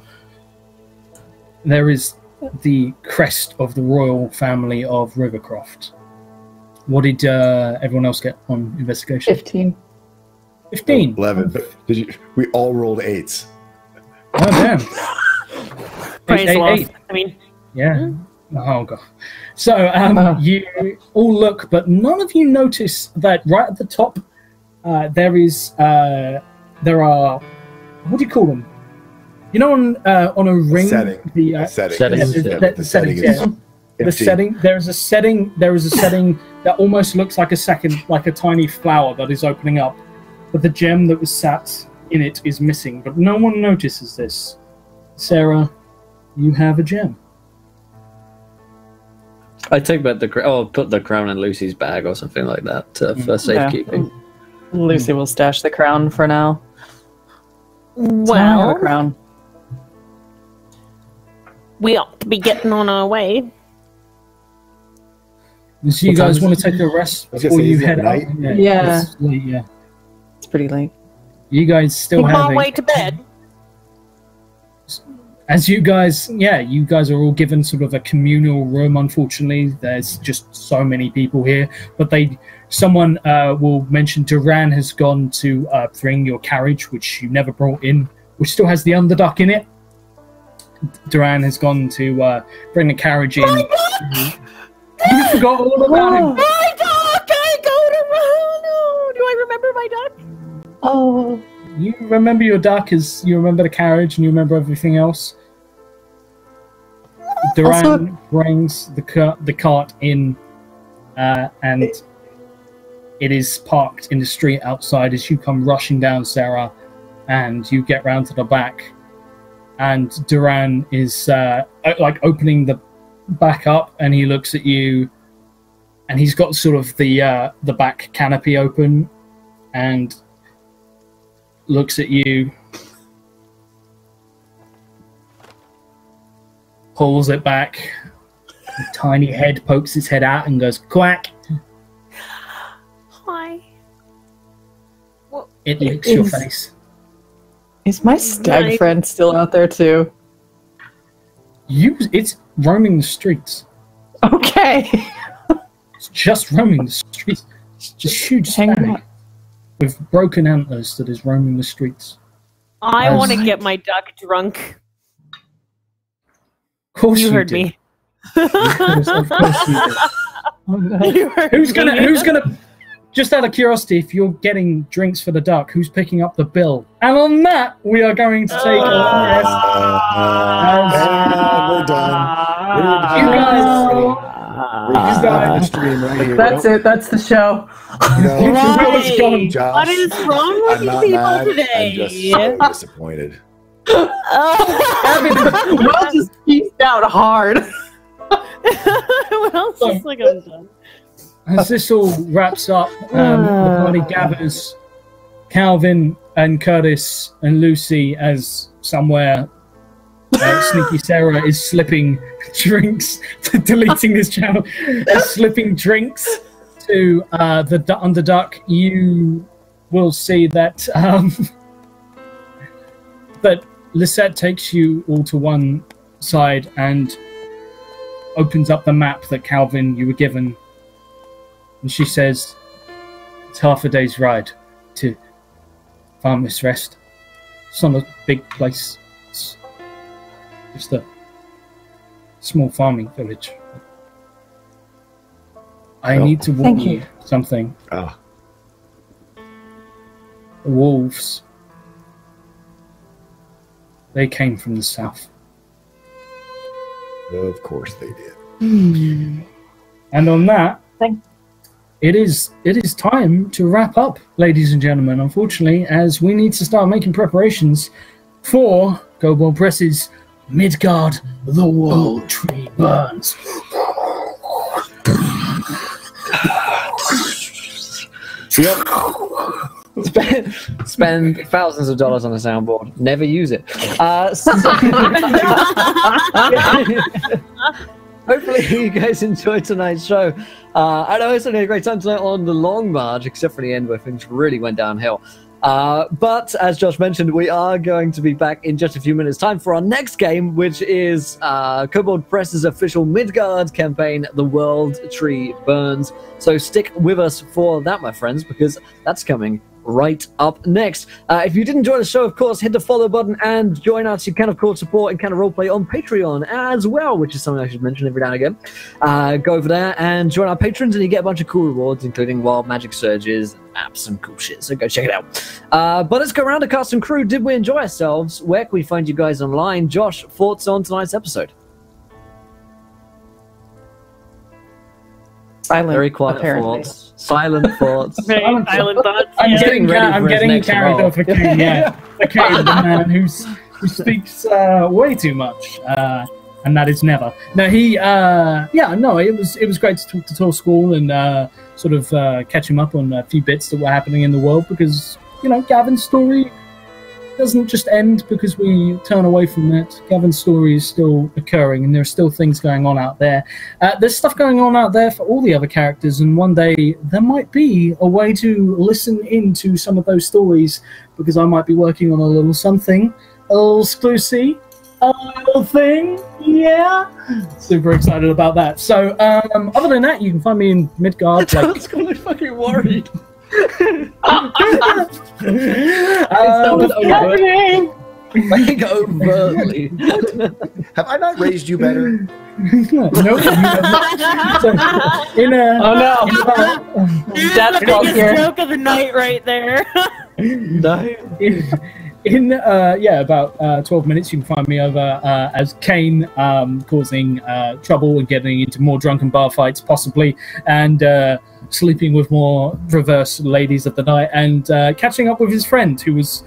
There is the crest of the royal family of Rivercroft. What did everyone else get on investigation? 15. 15. 11. We all rolled 8s. Oh, damn. Praise the Lord. Eight. I mean, Yeah. Oh, God. So you all look, but none of you notice that right at the top there are, what do you call them? You know, on a ring, Setting. the Setting. The setting is the setting. There is a setting that almost looks like a tiny flower that is opening up, but the gem that was sat in it is missing. But no one notices this. Sarah, you have a gem. I take back the I'll put the crown in Lucy's bag or something like that for safekeeping. Lucy will stash the crown for now. well, crown. we ought to be getting on our way. So you guys want to take a rest before you head out? Yeah. It's late, yeah. It's pretty late. You guys still On have our way to bed. as you guys are all given sort of a communal room. Unfortunately, there's just so many people here, but someone will mention Duran has gone to bring your carriage, which you never brought in, which still has the underduck in it. Duran has gone to bring the carriage in. You forgot all about him. My duck! I go to run. Do I remember my duck? Oh. You remember your duck as you remember the carriage and you remember everything else. Duran brings the cart in and it is parked in the street outside as you come rushing down, Sarah, and you get round to the back. And Duran is like opening the back up, and he looks at you, and he's got sort of the back canopy open, and looks at you, pulls it back, a tiny head pokes its head out and goes quack. Hi. It licks your face. Is my stag Right. friend still out there too? It's roaming the streets. Okay. It's just roaming the streets. It's just huge Hang stag on. with broken antlers that is roaming the streets. I What? want to get my duck drunk. Of course You heard do. me. Of course you do. Oh, no. You heard Who's me. gonna just out of curiosity, if you're getting drinks for the duck, who's picking up the bill? And on that, we are going to take a long rest. We're done. You guys, We're done the stream right here. That's it. That's the show. No, Right. Gone. Josh, What is wrong with I'm you not people mad. today? I'm just so disappointed. Oh. Will just pieced out hard. Well, it's just like I'm done. As this all wraps up, the party gathers. Calvin and Curtis and Lucy, as somewhere Sneaky Sarah is slipping drinks, deleting this channel, slipping drinks to the underduck. You will see that that Lisette takes you all to one side and opens up the map that Calvin you were given. And she says, it's half a day's ride to Farmer's Rest. It's not a big place. It's just a small farming village. I need to warn Thank you. you something. Oh, The wolves, they came from the south. of course they did. And on that, Thank- it is time to wrap up, ladies and gentlemen, unfortunately, as we need to start making preparations for Gobold Press's Midgard, the World Tree Burns. Yep. spend thousands of dollars on a soundboard, never use it. Hopefully you guys enjoyed tonight's show. I know it's only a great time tonight on the long march, except for the end where things really went downhill. But as Josh mentioned, we are going to be back in just a few minutes' time for our next game, which is Kobold Press's official Midgard campaign, The World Tree Burns. So stick with us for that, my friends, because that's coming right up next. If you did enjoy the show, of course, hit the follow button and join us. You can, of course, support and roleplay on Patreon as well, which is something I should mention every now and again. Go over there and join our patrons, and you get a bunch of cool rewards, including wild magic surges, maps, and cool shit. So go check it out. But let's go around the cast and crew. Did we enjoy ourselves? Where can we find you guys online? Josh, thoughts on tonight's episode? Silent, very quiet apparently. thoughts. Silent thoughts. Very silent thoughts. I'm Yeah. getting next carried role. off a Kane, yeah. A Kane, the man who speaks way too much, and that is never. No, it was great to talk to Tor School and sort of catch him up on a few bits that were happening in the world, because, you know, Gavin's story doesn't just end because we turn away from it. Gavin's story is still occurring, and there are still things going on out there. There's stuff going on out there for all the other characters, and one day there might be a way to listen into some of those stories, because I might be working on a little something, a little exclusive, a little thing, yeah. Super excited about that. So, other than that, you can find me in Midgard. I was kind of fucking worried. Like overtly. Have I not raised you better? Nope. Oh no! That's Biggest joke of the night right there. No. In about 12 minutes, you can find me over as Kane, causing trouble and getting into more drunken bar fights, possibly, and sleeping with more reverse ladies of the night, and catching up with his friend, who was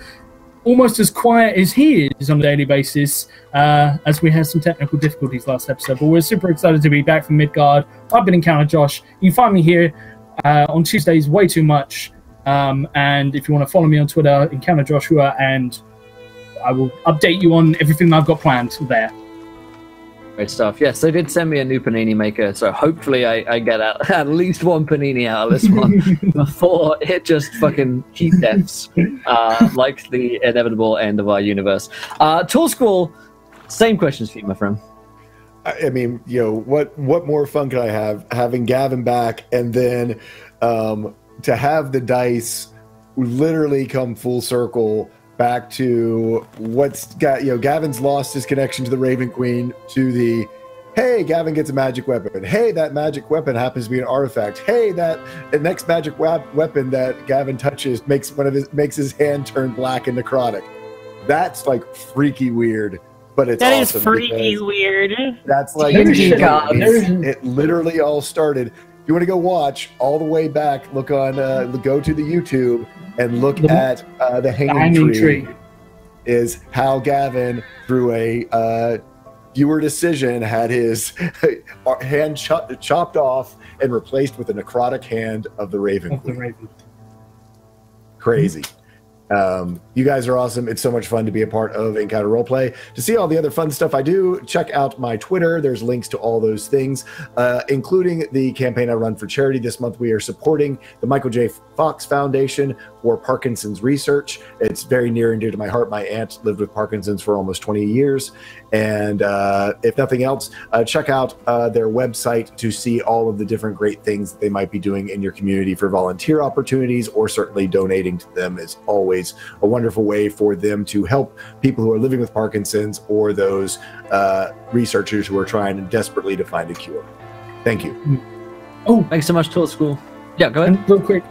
almost as quiet as he is on a daily basis, as we had some technical difficulties last episode. But we're super excited to be back from Midgard. I've been Encounter Josh. You can find me here on Tuesdays way too much. And if you want to follow me on Twitter, Encounter Joshua, and I will update you on everything I've got planned there. Great stuff. Yes, they did send me a new panini maker, so hopefully I get at least one panini out of this one before it just fucking heat deaths, like the inevitable end of our universe. Tool School, same questions for you, my friend. I mean, what more fun could I have having Gavin back, and then to have the dice literally come full circle back to Gavin's lost his connection to the Raven Queen, to the, hey, Gavin gets a magic weapon. Hey, that magic weapon happens to be an artifact. Hey, the next magic weapon that Gavin touches makes his hand turn black and necrotic. That's like freaky weird, but it's That awesome is freaky weird. That's like it literally all started. If you want to go watch all the way back, look on go to the YouTube and look at the hanging tree. Is how Gavin, through a viewer decision, had his hand chopped off and replaced with a necrotic hand of the Raven Queen. Crazy. You guys are awesome. It's so much fun to be a part of Encounter Roleplay. To see all the other fun stuff I do, check out my Twitter. There's links to all those things, including the campaign I run for charity. This month we are supporting the Michael J. Fox Foundation for Parkinson's research. It's very near and dear to my heart. My aunt lived with Parkinson's for almost 20 years. And if nothing else, check out their website to see all of the different great things that they might be doing in your community for volunteer opportunities, or certainly donating to them is always a wonderful way for them to help people who are living with Parkinson's, or those researchers who are trying desperately to find a cure. Thank you. Oh, Thanks so much, Tool School. Yeah, go ahead. and real quick,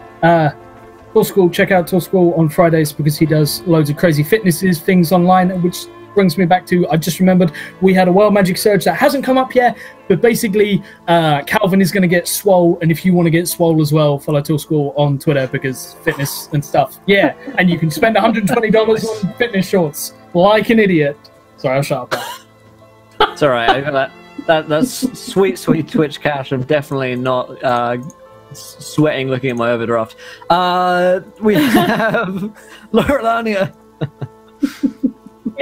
Tool School, check out Tool School on Fridays, because he does loads of crazy fitnesses things online, which brings me back to, I just remembered we had a Wild Magic Surge that hasn't come up yet, but basically Calvin is going to get swole, and if you want to get swole as well, follow Tool School on Twitter, because fitness and stuff. Yeah, and you can spend $120 on fitness shorts like an idiot. Sorry, I'll shut up. It's all right. I got that's sweet Twitch cash. I'm definitely not sweating looking at my overdraft. We have Lorelania.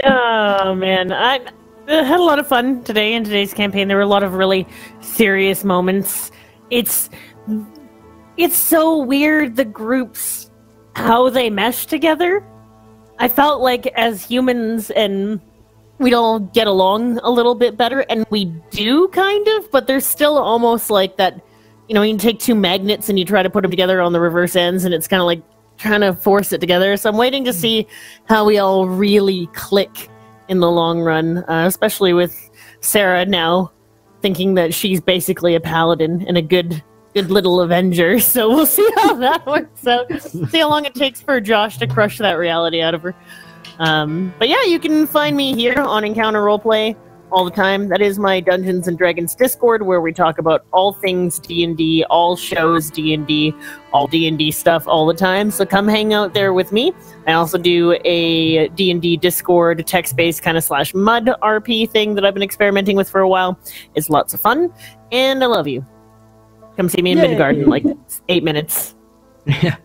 Oh man, I had a lot of fun today in today's campaign. There were a lot of really serious moments. It's so weird, the groups, how they mesh together. I felt like as humans, and we'd all get along a little bit better, and we do kind of, but there's still almost like that, you know, you can take two magnets and you try to put them together on the reverse ends, and it's kind of like trying to force it together. So I'm waiting to see how we all really click in the long run, especially with Sarah now thinking that she's basically a paladin and a good little avenger. So we'll see how that works out. See how long it takes for Josh to crush that reality out of her. But yeah, you can find me here on Encounter Roleplay all the time. That is my Dungeons and Dragons Discord, where we talk about all things D&D, all shows D&D, all D&D stuff all the time. So come hang out there with me. I also do a D&D Discord text-based kind of /mud RP thing that I've been experimenting with for a while. It's lots of fun, and I love you. Come see me in Midgard in like 8 minutes. Yeah.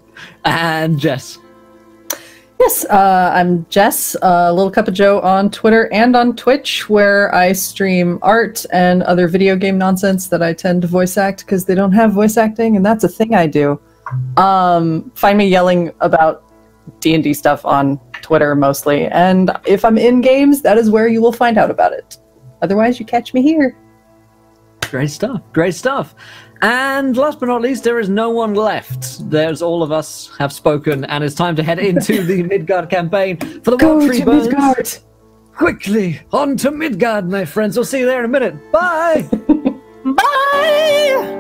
And Jess. Yes, I'm Jess, Little Cup of Joe on Twitter and on Twitch, where I stream art and other video game nonsense that I tend to voice act because they don't have voice acting, and that's a thing I do. Find me yelling about D&D stuff on Twitter mostly, and if I'm in games, that is where you will find out about it. Otherwise, you catch me here. Great stuff. Great stuff. And last but not least, there is no one left. There's all of us have spoken, and it's time to head into the Midgard campaign for the Go Wild Tree to Burns. Midgard! Quickly, on to Midgard, my friends. We'll see you there in a minute. Bye! Bye!